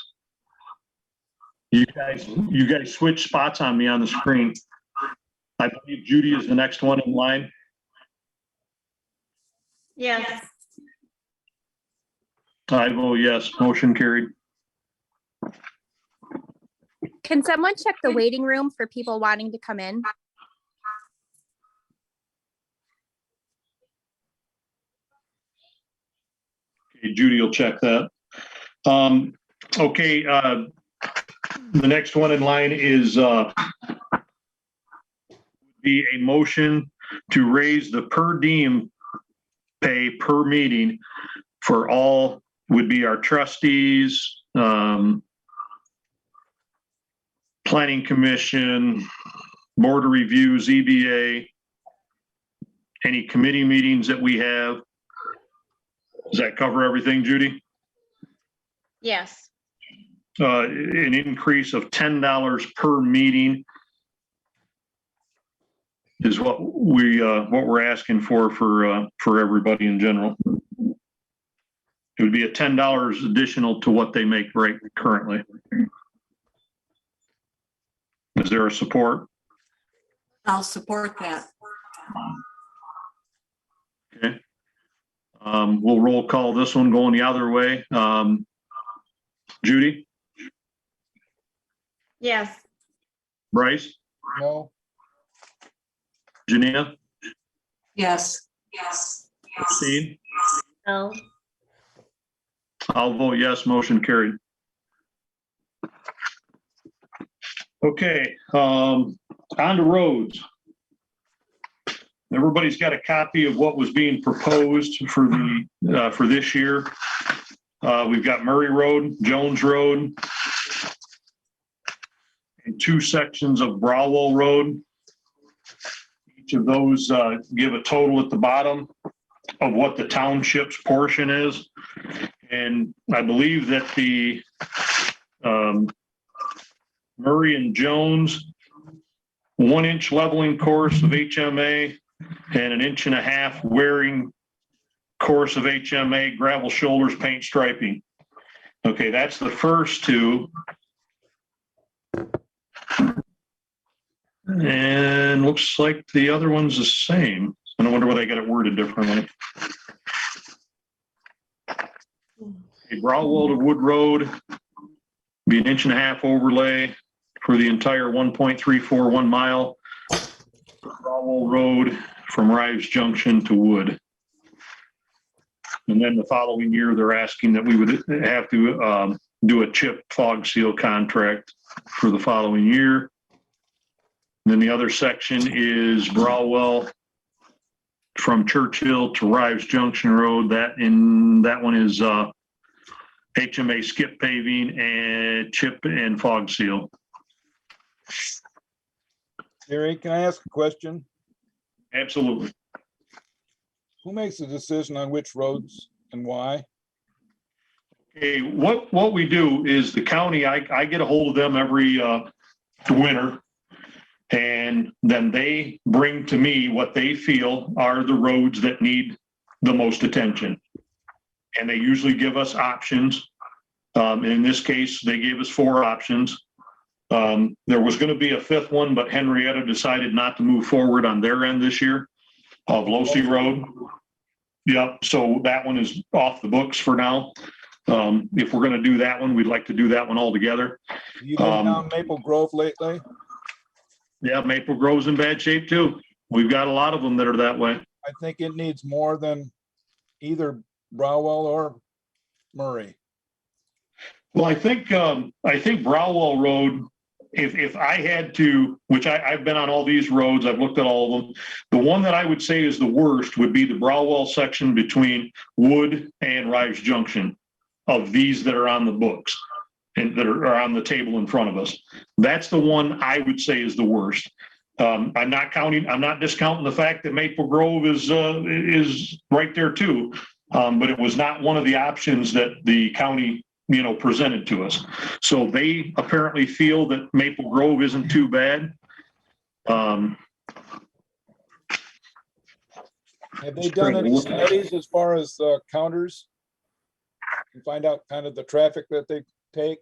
You guys switch spots on me on the screen. I believe Judy is the next one in line. Yes, I vote yes, motion carried. Can someone check the waiting room for people wanting to come in? Okay, Judy will check that. Okay, the next one in line is be a motion to raise the per diem pay per meeting for all, would be our trustees, planning commission, board of review, ZBA, any committee meetings that we have. Does that cover everything, Judy? yes, An increase of $10 per meeting is what we're asking for everybody in general. It would be a $10 additional to what they make right currently. Is there a support? I'll support that. Okay. We'll roll call this one going the other way. Judy, yes, Bryce, No, Janina, Yes. Steve? no, I'll vote yes, motion carried. Okay, on to roads. Everybody's got a copy of what was being proposed for for this year. We've got Murray Road, Jones Road, and 2 sections of Browell Road. Each of those give a total at the bottom of what the township's portion is. And I believe that the Murray and Jones 1-inch leveling course of HMA and 1.5 inch wearing course of HMA, gravel shoulders, paint striping. Okay, that's the first 2. And looks like the other one's the same. I wonder why they got it worded differently. Okay, Browell to Wood Road be 1.5 inch overlay for the entire 1.341 mile. Browell Road from Rives Junction to Wood. And then the following year, they're asking that we would have to do a chip fog seal contract for the following year. And then the other section is Browell from Churchill to Rives Junction Road. That one is HMA skip paving and chip and fog seal. Jerry, can I ask a question? Absolutely. Who makes the decision on which roads and why? Okay, what we do is the county, I get a hold of them every winter, and then they bring to me what they feel are the roads that need the most attention. And they usually give us options. In this case, they gave us 4 options. There was going to be a 5th one, but Henrietta decided not to move forward on their end this year of Losey Road. Yep, so that one is off the books for now. If we're going to do that one, we'd like to do that one all together. You been down Maple Grove lately? Yeah, Maple Grove's in bad shape too. We've got a lot of them that are that way. I think it needs more than either Browell or Murray. Well, I think Browell Road, if I had to, which I've been on all these roads, I've looked at all of them. The one that I would say is the worst would be the Browell section between Wood and Rives Junction of these that are on the books and that are on the table in front of us. That's the one I would say is the worst. I'm not discounting the fact that Maple Grove is right there too. But it was not one of the options that the county presented to us. So they apparently feel that Maple Grove isn't too bad. Have they done any studies as far as counters? And find out kind of the traffic that they take?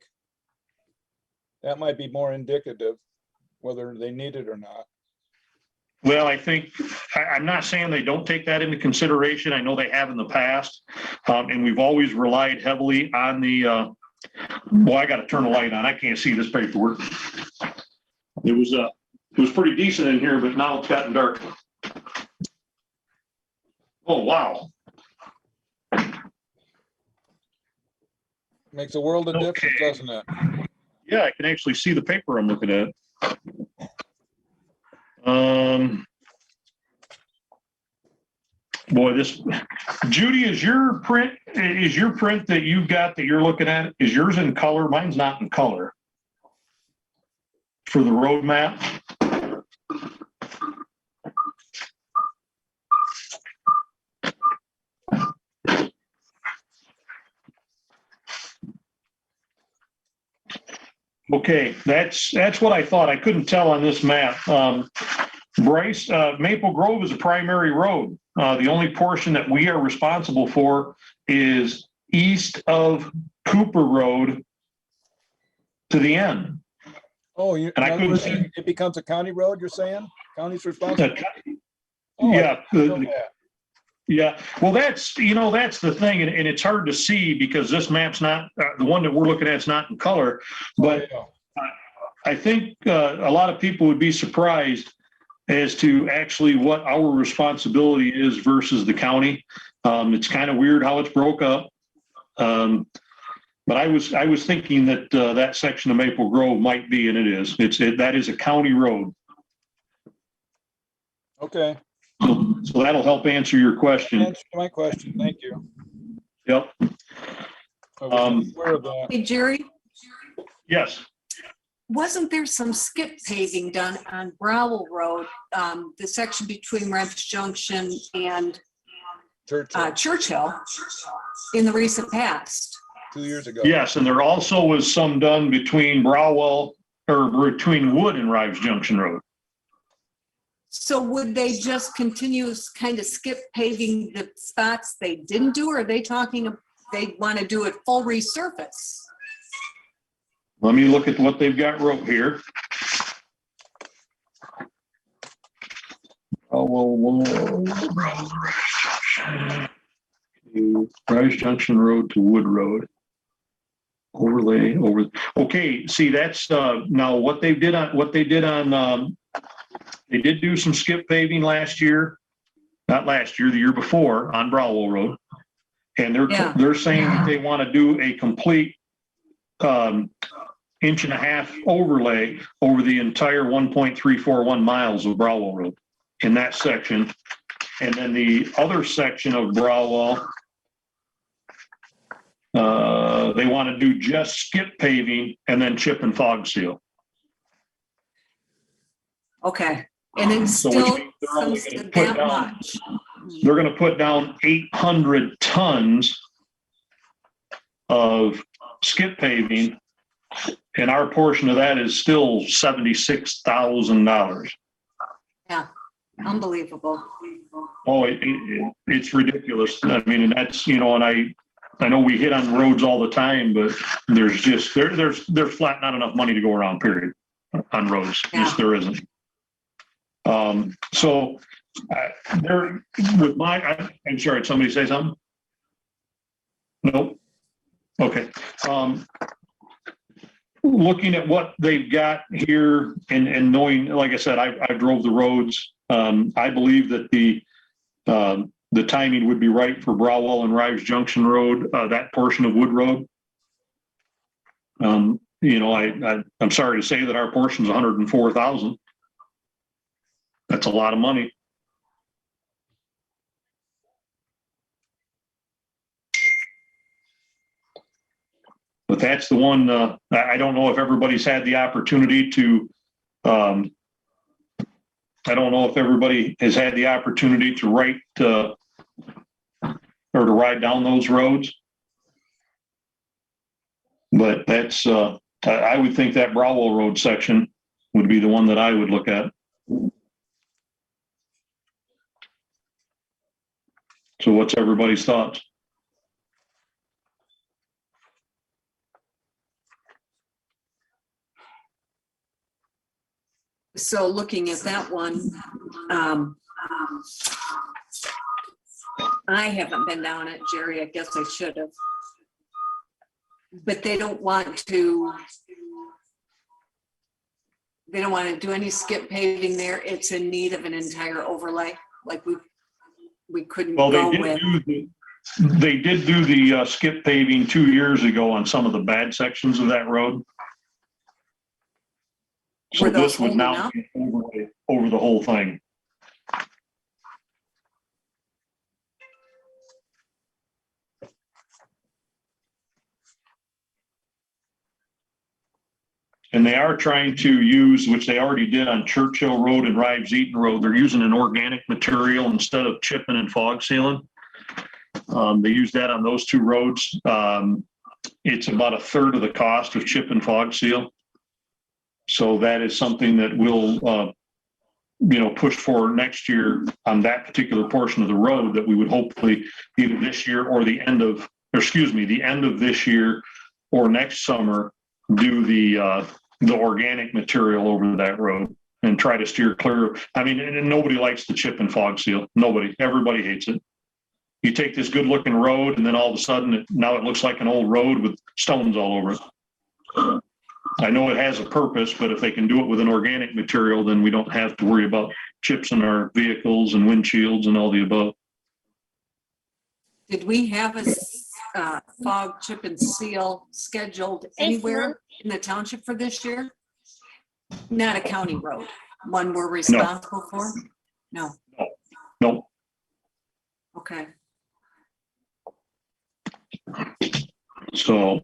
That might be more indicative, whether they need it or not. Well, I think, I'm not saying they don't take that into consideration. I know they have in the past. And we've always relied heavily on the, well, I got to turn the light on. I can't see this paperwork. It was pretty decent in here, but now it's gotten dark. Oh, wow. Makes a world of difference, doesn't it? Yeah, I can actually see the paper I'm looking at. Boy, this, Judy, is your print that you've got that you're looking at, is yours in color? Mine's not in color. For the road map? Okay, that's what I thought. I couldn't tell on this map. Bryce, Maple Grove is a primary road. The only portion that we are responsible for is east of Cooper Road to the end. Oh, And I couldn't see. it becomes a county road, you're saying? County's responsible? Yeah. Oh, Yeah, well, that's the thing, and it's hard to see because this map's not, the one that we're looking at is not in color, but I think a lot of people would be surprised as to actually what our responsibility is versus the county. It's kind of weird how it's broke up. But I was thinking that that section of Maple Grove might be, and it is. That is a county road. Okay. So that'll help answer your question. Answer my question. Thank you. Yep. I wasn't aware of that. Hey, Jerry, Yes. wasn't there some skip paving done on Browell Road, the section between Rives Junction and Churchill in the recent past? 2 years ago. Yes, and there also was some done between Browell or between Wood and Rives Junction Road. So would they just continue kind of skip paving the spots they didn't do, or are they talking, they want to do it full resurface? Let me look at what they've got wrote here. Rives Junction Road to Wood Road. Overlay over. Okay, see, that's now what they did on they did do some skip paving last year, not last year, the year before on Browell Road. And they're saying that they want to do a complete 1.5 inch overlay over the entire 1.341 miles of Browell Road in that section. And then the other section of Browell, they want to do just skip paving and then chip and fog seal. Okay, and it's still that much. They're going to put down 800 tons of skip paving, and our portion of that is still $76,000. Yeah, unbelievable. Oh, it's ridiculous. I mean, and that's, and I know we hit on roads all the time, but there's just, there's flat not enough money to go around, period, on roads. Yeah. Just there isn't. So there with I'm sorry, did somebody say something? Nope. Okay. Looking at what they've got here and knowing, like I said, I drove the roads. I believe that the timing would be right for Browell and Rives Junction Road, that portion of Wood Road. I'm sorry to say that our portion is $104,000. That's a lot of money. But that's the one, I don't know if everybody's had the opportunity to, I don't know if everybody has had the opportunity to write or to ride down those roads. But that's, I would think that Browell Road section would be the one that I would look at. So what's everybody's thoughts? So looking at that one, I haven't been down it, Jerry. I guess I should have. But they don't want to do any skip paving there. It's in need of an entire overlay, like we couldn't Well, go with. they did do the skip paving 2 years ago on some of the bad sections of that road. So Were those this would now holding up? be overlay over the whole thing. And they are trying to use, which they already did on Churchill Road and Rives Road, they're using an organic material instead of chipping and fog sealing. They use that on those two roads. It's about a third of the cost of chip and fog seal. So that is something that we'll, push forward next year on that particular portion of the road that we would hopefully either this year or the end of this year or next summer, do the organic material over that road and try to steer clear. I mean, and nobody likes the chip and fog seal. Everybody hates it. You take this good looking road and then all of a sudden now it looks like an old road with stones all over it. I know it has a purpose, but if they can do it with an organic material, then we don't have to worry about chips in our vehicles and windshields and all the above. Did we have a fog chip and seal scheduled anywhere in the township for this year? Not a county road, one we're responsible for? No. No. Okay. So,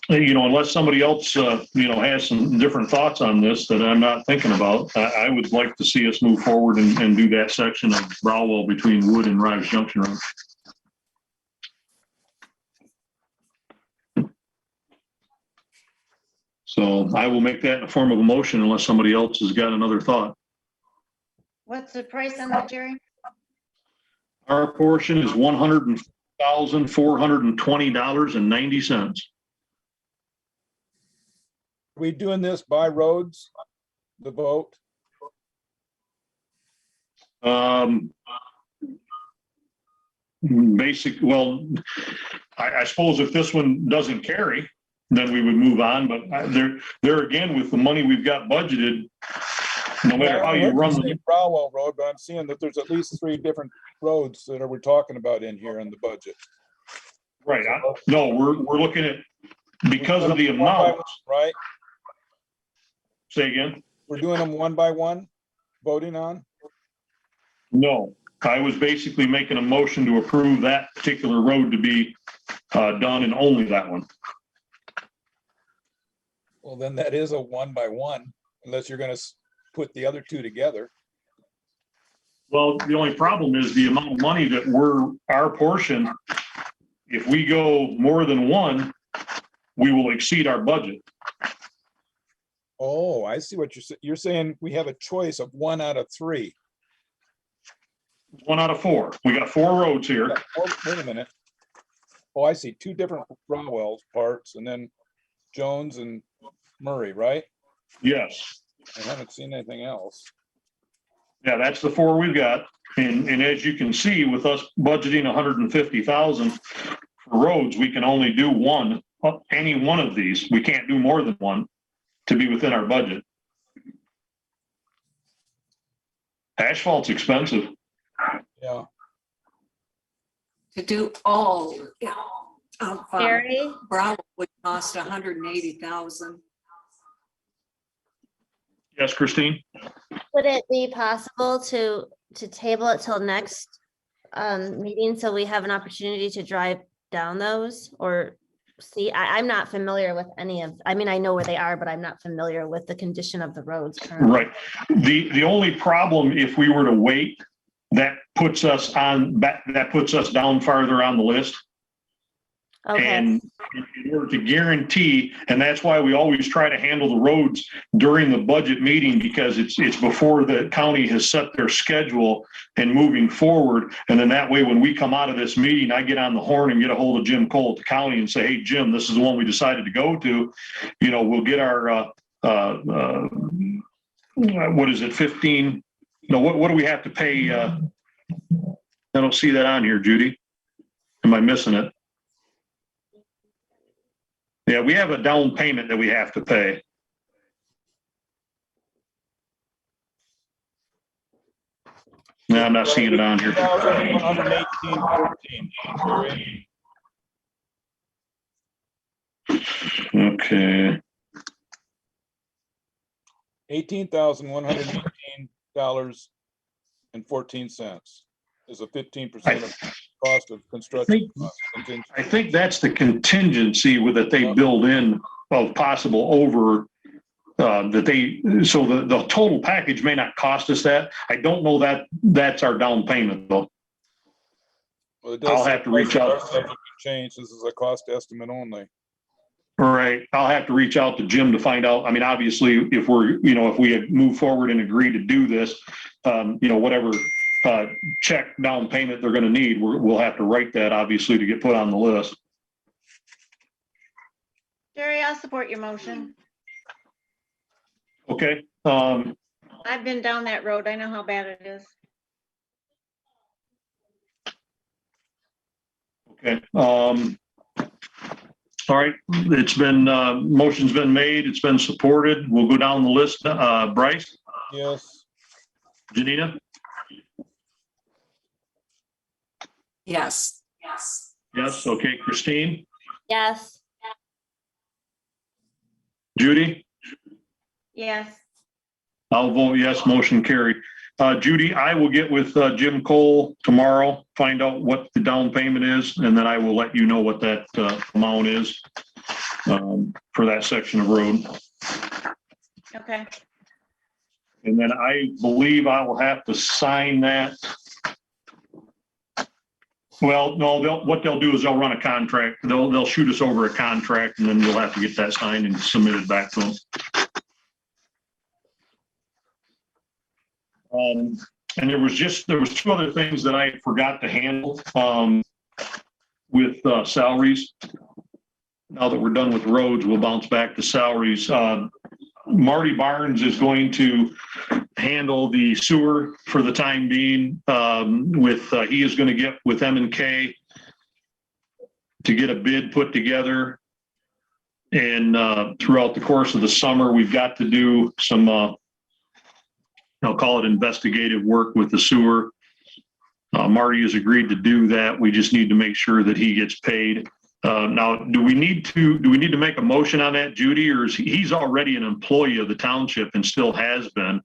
unless somebody else, has some different thoughts on this that I'm not thinking about, I would like to see us move forward and do that section of Browell between Wood and Rives Junction Road. So I will make that in the form of a motion unless somebody else has got another thought. What's the price on that, Jerry? Our portion is $100,420.90. Are we doing this by roads, the vote? I suppose if this one doesn't carry, then we would move on, but there again, with the money we've got budgeted, no matter how you run the Browell Road, but I'm seeing that there's at least 3 different roads that we're talking about in here in the budget. right. No, we're looking at, because of the One by amount. one, right? Say again? We're doing them one by one, voting on? No, I was basically making a motion to approve that particular road to be done and only that one. Well, then that is a one by one, unless you're gonna put the other 2 together. Well, the only problem is the amount of money that our portion, if we go more than one, we will exceed our budget. Oh, I see what you're saying. You're saying we have a choice of 1 out of 3. 1 out of 4. We got 4 roads here. Oh, wait a minute. Oh, I see 2 different Browell parts and then Jones and Murray, right? Yes. I haven't seen anything else. Yeah, that's the 4 we've got. And as you can see, with us budgeting 150,000 for roads, we can only do any one of these. We can't do more than one to be within our budget. Asphalt's expensive. Yeah. To do all of Jerry, Browell would cost 180,000. Yes, Christine? would it be possible to table it till next meeting so we have an opportunity to drive down those or see? I'm not familiar with any of, I mean, I know where they are, but I'm not familiar with the condition of the roads currently. Right. The only problem, if we were to wait, that puts us down farther on the list. Okay, And in order to guarantee, and that's why we always try to handle the roads during the budget meeting, because it's before the county has set their schedule and moving forward. And then that way, when we come out of this meeting, I get on the horn and get a hold of Jim Cole at the county and say, hey, Jim, this is the one we decided to go to. You know, we'll get our, what is it, 15? No, what do we have to pay? I don't see that on here, Judy. Am I missing it? Yeah, we have a down payment that we have to pay. No, I'm not seeing it on here. $118.14. Okay, $18,118.14 is a 15% of cost of construction. I think that's the contingency that they build in of possible over that they, so the total package may not cost us that. I don't know that that's our down payment though. Well, it does I'll have to reach out. Subject to change. This is a cost estimate only. Right. I'll have to reach out to Jim to find out. I mean, obviously, if we're, you know, if we move forward and agree to do this, you know, whatever check down payment they're going to need, we'll have to write that obviously to get put on the list. Jerry, I'll support your motion. Okay. I've been down that road. I know how bad it is. Okay. All right. It's been, motion's been made. It's been supported. We'll go down the list. Bryce, Yes. Janina, Yes. yes. Okay. Christine, yes, Judy, Yes. I'll vote yes. Motion carried. Judy, I will get with Jim Cole tomorrow, find out what the down payment is, and then I will let you know what that amount is for that section of road. Okay. And then I believe I will have to sign that. Well, no, what they'll do is they'll run a contract. They'll shoot us over a contract, and then we'll have to get that signed and submitted back to them. And there was two other things that I forgot to handle with salaries. Now that we're done with roads, we'll bounce back to salaries. Marty Barnes is going to handle the sewer for the time being. He is going to get with M&K to get a bid put together. And throughout the course of the summer, we've got to do some I'll call it investigative work with the sewer. Marty has agreed to do that. We just need to make sure that he gets paid. Now, do we need to make a motion on that, Judy, or is he's already an employee of the township and still has been?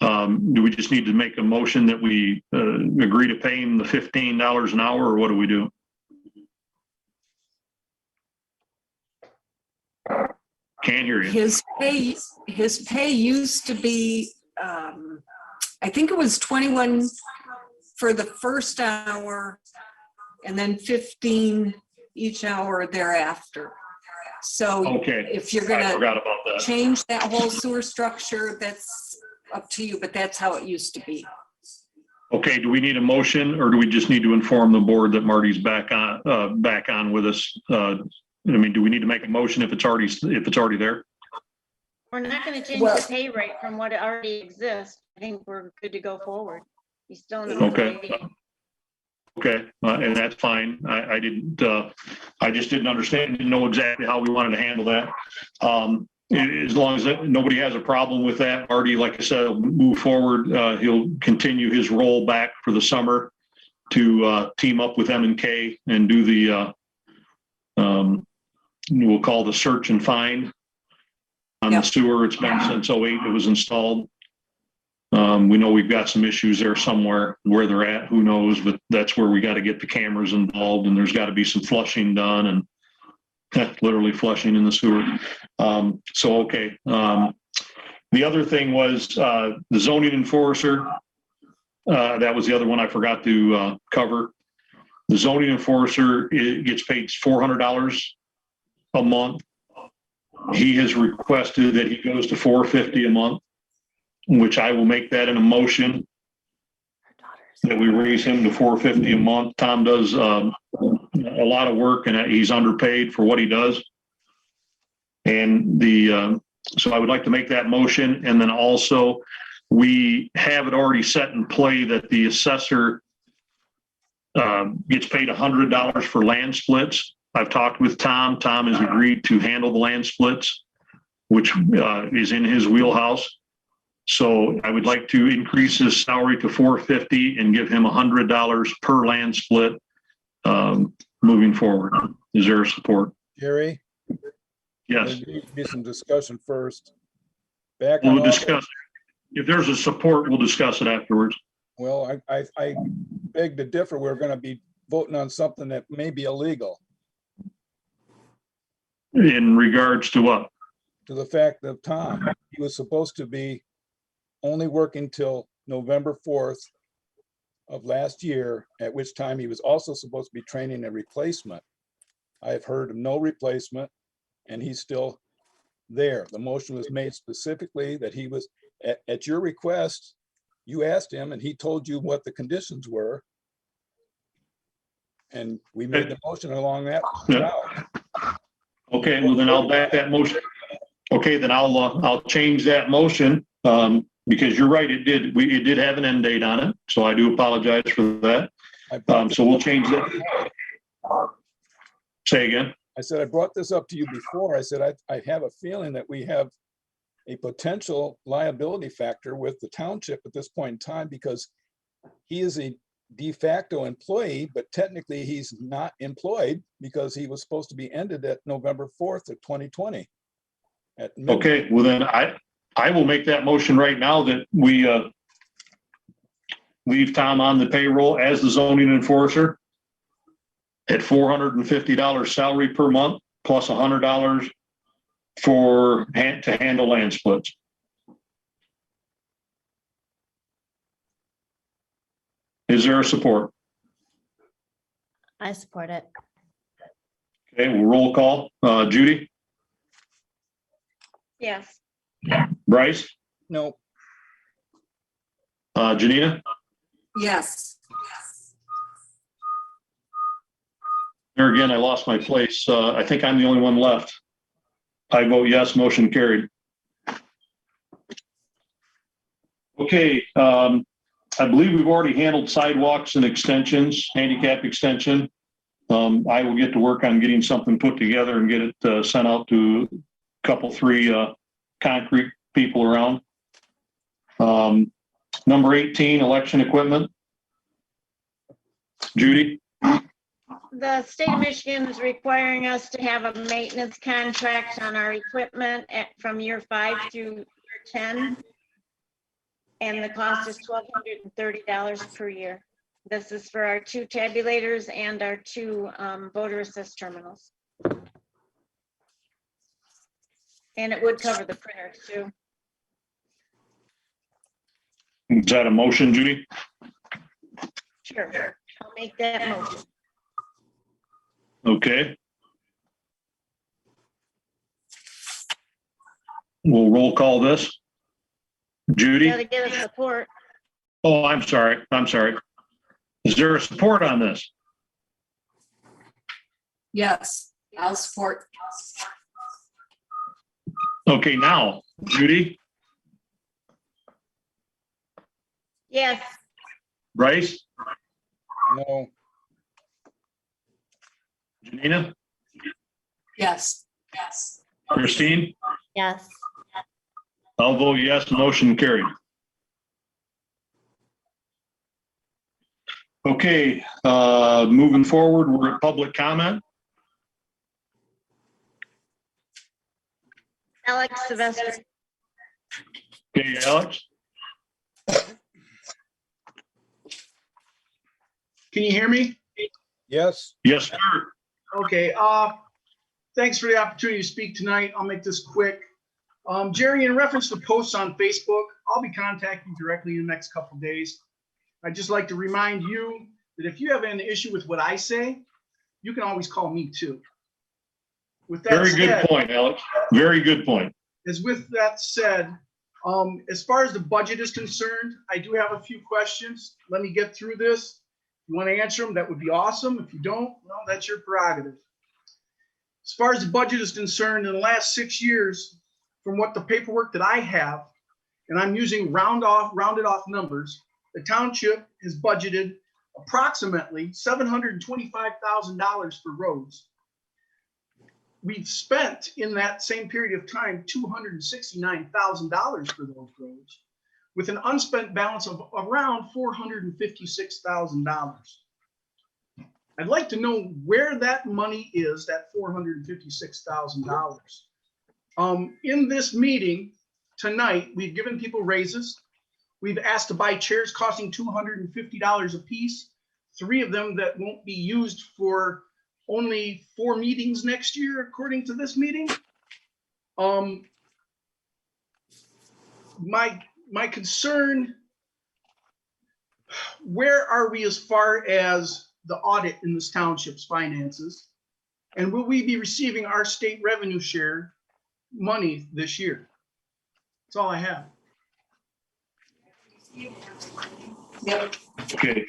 Do we just need to make a motion that we agree to pay him the $15 an hour, or what do we do? Can't hear you. His pay used to be, I think it was 21 for the first hour and then 15 each hour thereafter. So Okay. if you're I forgot gonna about that. change that whole sewer structure, that's up to you, but that's how it used to be. Okay, do we need a motion, or do we just need to inform the board that Marty's back on with us? I mean, do we need to make a motion if it's already there? We're not going to change Well- the pay rate from what already exists. I think we're good to go forward. He's still an Okay. employee. Okay, and that's fine. I just didn't understand, didn't know exactly how we wanted to handle that. As long as nobody has a problem with that, Marty, like I said, will move forward. He'll continue his role back for the summer to team up with M&K and do the, we'll call the search and find on the sewer. It's been since 2008 it was installed. We know we've got some issues there somewhere. Where they're at, who knows, but that's where we got to get the cameras involved, and there's got to be some flushing done, and literally flushing in the sewer. Okay. The other thing was the zoning enforcer. That was the other one I forgot to cover. The zoning enforcer gets paid $400 a month. He has requested that he goes to $450 a month, which I will make that in a motion that we raise him to $450 a month. Tom does a lot of work and he's underpaid for what he does. And so I would like to make that motion. And then also we have it already set in play that the assessor gets paid $100 for land splits. I've talked with Tom. Tom has agreed to handle the land splits, which is in his wheelhouse. So I would like to increase his salary to $450 and give him $100 per land split moving forward. Is there support? Jerry? Yes. There needs to be some discussion first. Back We'll on discuss. If there's a support, we'll discuss it afterwards. Well, I beg to differ. We're going to be voting on something that may be illegal. In regards to what? To the fact that Tom, he was supposed to be only working till November 4th of last year, at which time he was also supposed to be training a replacement. I've heard of no replacement, and he's still there. The motion was made specifically that he was, at your request, you asked him and he told you what the conditions were. And we made the motion along that route. Okay, well then I'll back that motion. Okay, then I'll change that motion because you're right, it did have an end date on it. So I do apologize for that. So we'll change that. Say again. I said, I brought this up to you before. I said, I have a feeling that we have a potential liability factor with the township at this point in time because he is a de facto employee, but technically he's not employed because he was supposed to be ended at November 4th of 2020. Okay, well then I will make that motion right now that we leave Tom on the payroll as the zoning enforcer at $450 salary per month plus $100 to handle land splits. Is there a support? I support it. Okay, we'll roll call. Judy? Yes. Bryce? No. Janina? Yes. There again, I lost my place. I think I'm the only one left. I vote yes, motion carried. Okay, I believe we've already handled sidewalks and extensions, handicap extension. I will get to work on getting something put together and get it sent out to a couple, three concrete people around. Number 18, election equipment. Judy? The state of Michigan is requiring us to have a maintenance contract on our equipment from year 5 through year 10. And the cost is $1,230 per year. This is for our 2 tabulators and our 2 voter assist terminals. And it would cover the printers too. Is that a motion, Judy? Sure, I'll make that motion. Okay. We'll roll call this. Judy? Gotta get a support. Oh, I'm sorry. Is there a support on this? Yes, I'll support. Okay, now, Judy? Yes. Bryce? No. Janina? Yes. Christine? Yes. I'll vote yes, motion carried. Okay, moving forward, we're at public comment. Alex Sylvester. Okay, Alex? Can you hear me? Yes. Yes, sir. Okay, thanks for the opportunity to speak tonight. I'll make this quick. Jerry, in reference to posts on Facebook, I'll be contacting you directly in the next couple of days. I'd just like to remind you that if you have an issue with what I say, you can always call me too. With that Very good said, point, Alex. Very good point. with that said, as far as the budget is concerned, I do have a few questions. Let me get through this. If you want to answer them, that would be awesome. If you don't, well, that's your prerogative. As far as the budget is concerned, in the last 6 years, from what the paperwork that I have, and I'm using rounded off numbers, the township has budgeted approximately $725,000 for roads. We've spent in that same period of time $269,000 for those roads, with an unspent balance of around $456,000. I'd like to know where that money is, that $456,000. In this meeting tonight, we've given people raises. We've asked to buy chairs costing $250 a piece, 3 of them that won't be used for only 4 meetings next year, according to this meeting. My concern, where are we as far as the audit in this township's finances? And will we be receiving our state revenue share money this year? That's all I have. Yep. Okay.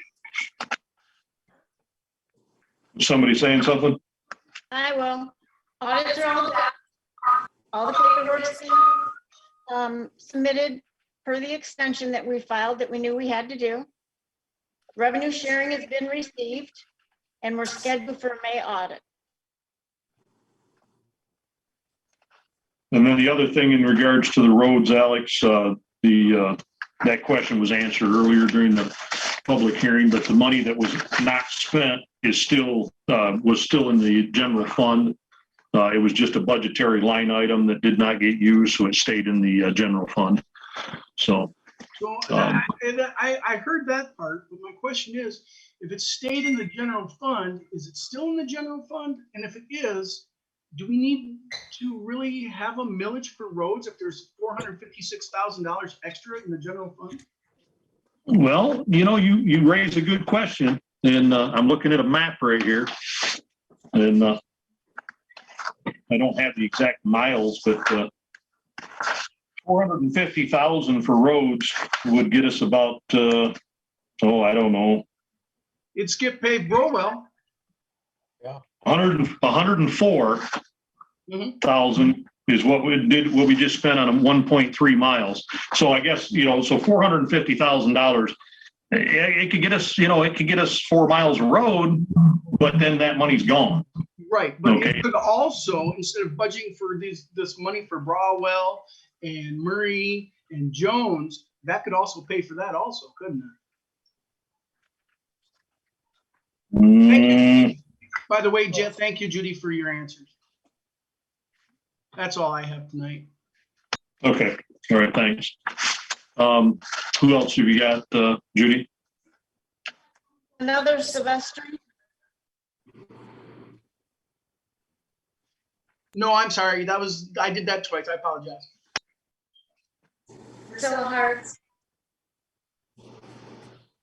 Somebody saying something? I will. Audits are all the paperwork's been submitted per the extension that we filed that we knew we had to do. Revenue sharing has been received, and we're scheduled for a May audit. And then the other thing in regards to the roads, Alex, that question was answered earlier during the public hearing, but the money that was not spent is still, was still in the general fund. It was just a budgetary line item that did not get used, so it stayed in the general fund. So. I heard that part, but my question is, if it stayed in the general fund, is it still in the general fund? And if it is, do we need to really have a millage for roads if there's $456,000 extra in the general fund? Well, you raise a good question, and I'm looking at a map right here, and I don't have the exact miles, but 450,000 for roads would get us about, I don't know. It skip paved Browell. 104,000 is what we just spent on 1.3 miles. So I guess, so $450,000, it could get us, it could get us 4 miles of road, but then that money's gone. Right, but Okay. it could also, instead of budgeting for this money for Browell and Murray and Jones, that could also pay for that also, couldn't it? By the way, Jeff, thank you, Judy, for your answers. That's all I have tonight. Okay, all right, thanks. Who else have you got, Judy? Another Sylvester. No, I'm sorry. I did that twice. I apologize. Priscilla Harts.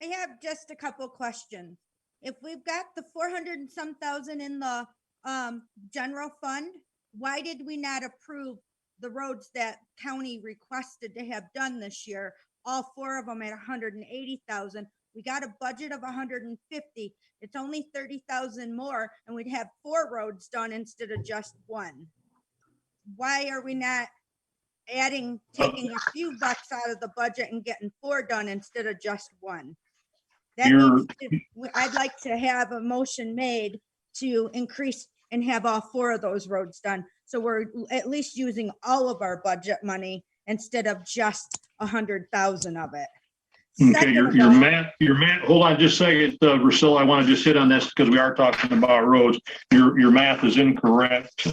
I have just a couple questions. If we've got the 400 and some thousand in the general fund, why did we not approve the roads that county requested to have done this year? All 4 of them at 180,000. We got a budget of 150. It's only 30,000 more, and we'd have 4 roads done instead of just 1. Why are we not taking a few bucks out of the budget and getting 4 done instead of just 1? I'd like to have a motion made to increase and have all 4 of those roads done. So we're at least using all of our budget money instead of just 100,000 of it. Okay, your math, hold on just a second, Priscilla, I want to just hit on this because we are talking about roads. Your math is incorrect.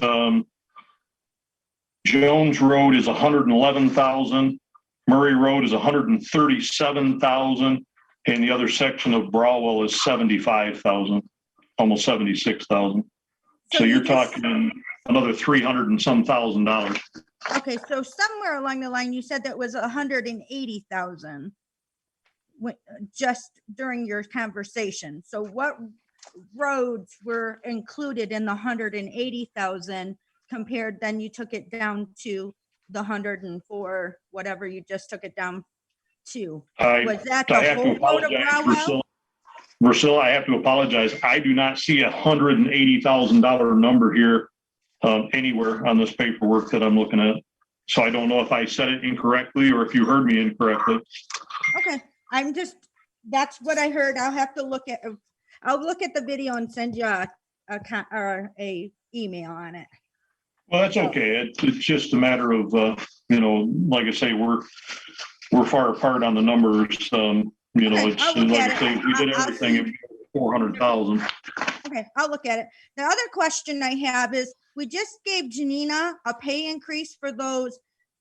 Jones Road is 111,000. Murray Road is 137,000. And the other section of Browell is 75,000, almost 76,000. So you're talking another 300 and some $1,000. Okay, so somewhere along the line, you said that was 180,000. just during your conversation. So what roads were included in the 180,000 compared, then you took it down to the 104, whatever you just took it down to? Was that the I have to whole road of apologize, Browell? Priscilla, I have to apologize. I do not see $180,000 number here anywhere on this paperwork that I'm looking at. So I don't know if I said it incorrectly or if you heard me incorrectly. Okay, that's what I heard. I'll look at the video and send you a email on it. Well, that's okay. It's just a matter of, like I say, we're far apart on the numbers. It's I'll look like at I say, it. if we did I'll everything, it'd be 400,000. Okay, I'll look at it. The other question I have is, we just gave Janina a pay increase for those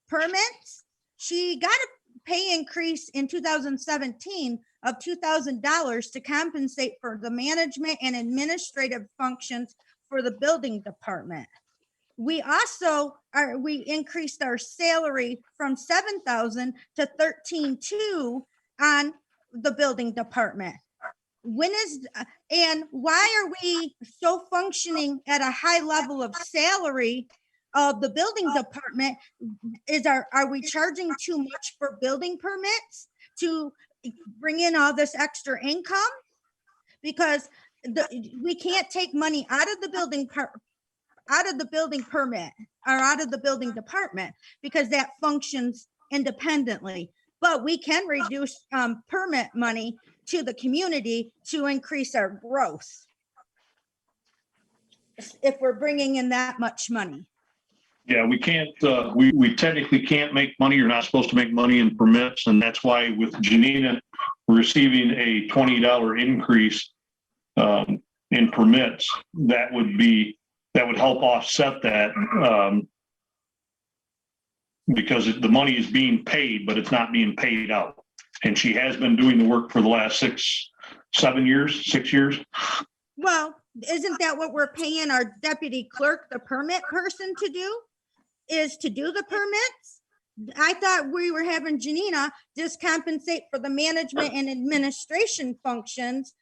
permits. She got a pay increase in 2017 of $2,000 to compensate for the management and administrative functions for the building department. We also we increased our salary from 7,000 to 13,200 on the building department. And why are we so functioning at a high level of salary of the building department? Are we charging too much for building permits to bring in all this extra income? Because we can't take money out of the building permit or out of the building department, because that functions independently. But we can reduce permit money to the community to increase our growth if we're bringing in that much money. Yeah, we can't, we technically can't make money. You're not supposed to make money in permits. And that's why with Janina receiving a $20 increase in permits, that would help offset that because the money is being paid, but it's not being paid out. And she has been doing the work for the last 6 years. Well, isn't that what we're paying our deputy clerk, the permit person, to do? Is to do the permits? I thought we were having Janina just compensate for the management and administration functions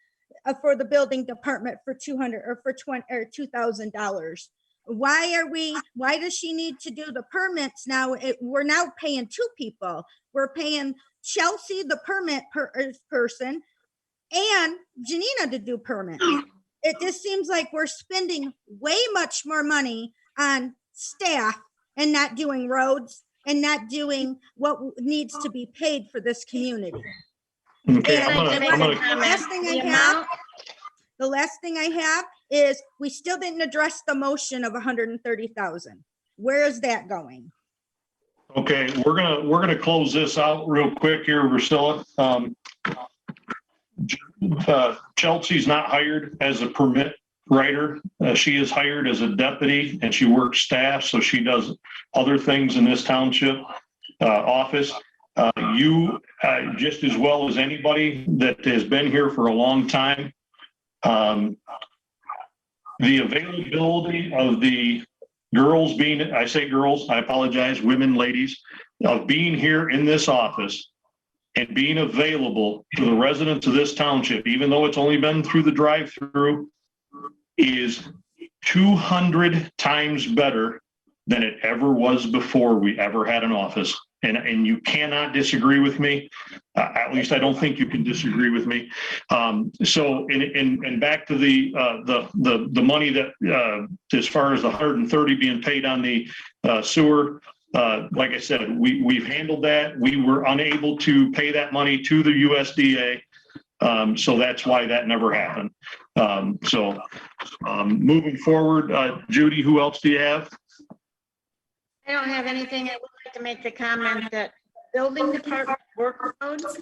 for the building department for $200 or for $2,000. Why does she need to do the permits now? We're now paying 2 people. We're paying Chelsea, the permit person, and Janina to do permits. It just seems like we're spending way much more money on staff and not doing roads and not doing what needs to be paid for this community. Okay, The last thing I have is, we still didn't address the motion of 130,000. Where is that going? Okay, we're gonna close this out real quick here, Priscilla. Chelsea's not hired as a permit writer. She is hired as a deputy and she works staff, so she does other things in this township office. You, just as well as anybody that has been here for a long time, the availability of the girls being, I say girls, I apologize, women, ladies, of being here in this office and being available to the residents of this township, even though it's only been through the drive-through, is 200 times better than it ever was before we ever had an office. And you cannot disagree with me. At least I don't think you can disagree with me. So back to the money that as far as the 130 being paid on the sewer, like I said, we've handled that. We were unable to pay that money to the USDA. So that's why that never happened. Moving forward, Judy, who else do you have? I don't have anything. I would like to make the comment that building department workloads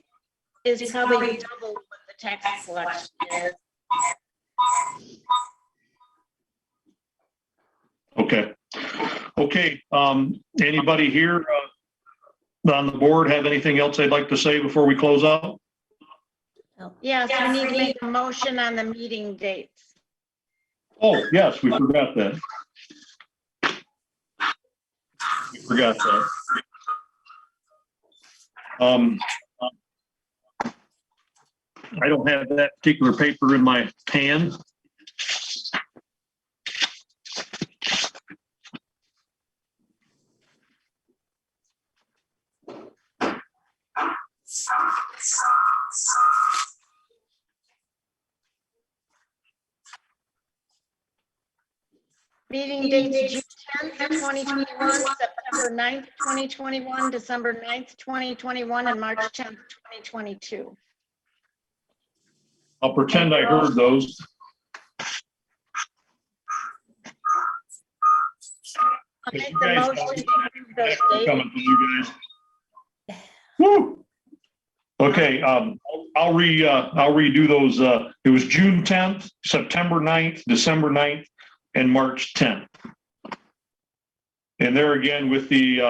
is probably double what the tax collection is. Okay. Anybody here on the board have anything else they'd like to say before we close out? Yes, we need to make a motion on the meeting dates. Oh, yes, we forgot that. Forgot that. I don't have that particular paper in my hand. Meeting dates, June 10th, 2021, September 9th, 2021, December 9th, 2021, and March 10th, 2022. I'll pretend I heard those. I'll make You the guys- motion to approve those dates. Coming from you guys. Woo! Okay, I'll redo those. It was June 10th, September 9th, December 9th, and March 10th. And there again, with the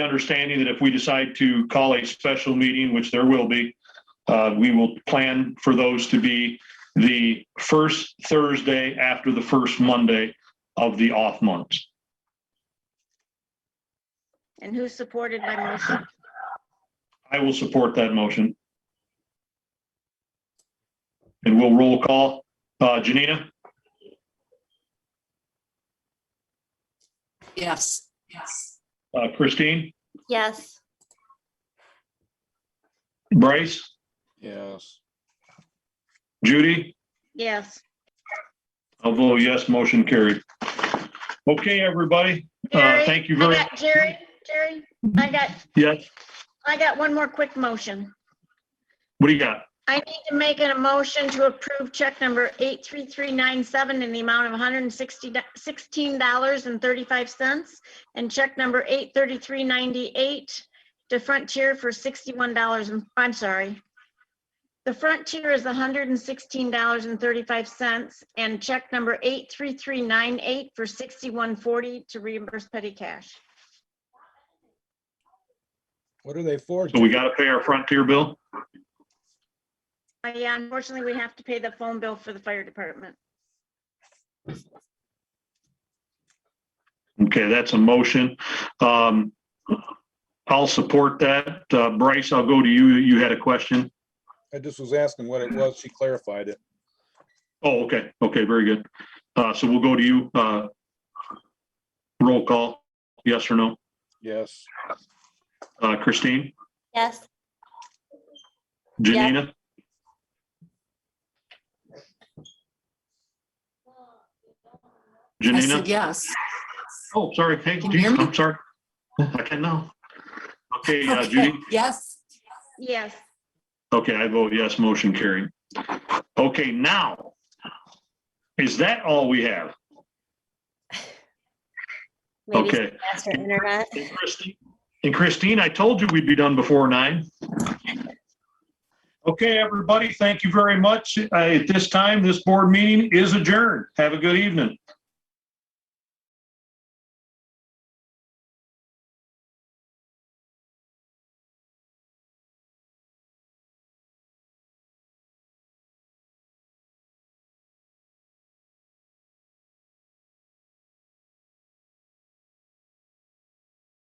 understanding that if we decide to call a special meeting, which there will be, we will plan for those to be the first Thursday after the first Monday of the off months. And who supported my motion? I will support that motion. And we'll roll call. Janina, Yes. Christine, Yes. Bryce, Yes. Judy, Yes. I'll vote yes, motion carried. Okay, everybody, Jerry, thank you very much. Jerry, Yes, I got one more quick motion. what do you got? I need to make a motion to approve check number 83397 in the amount of $116.35 and check number 83398 to Frontier for $61. I'm sorry. The Frontier is $116.35 and check number 83398 for $61.40 to reimburse petty cash. What are they for? So we got to pay our Frontier bill? Yeah, unfortunately, we have to pay the phone bill for the fire department. Okay, that's a motion. I'll support that. Bryce, I'll go to you. You had a question? I just was asking what it was. She clarified it. Oh, okay. Okay, very good. So we'll go to you. Roll call, yes or no? Yes. Christine? Yes. Janina? I Janina? said yes. Oh, sorry. Hey, Can you hear me? I'm sorry. I can now. Okay, Okay, Judy? yes. Yes. Okay, I vote yes, motion carried. Okay, now, is that all we have? Maybe some Okay. faster internet. And Christine, I told you we'd be done before 9. Okay, everybody, thank you very much. At this time, this board meeting is adjourned. Have a good evening.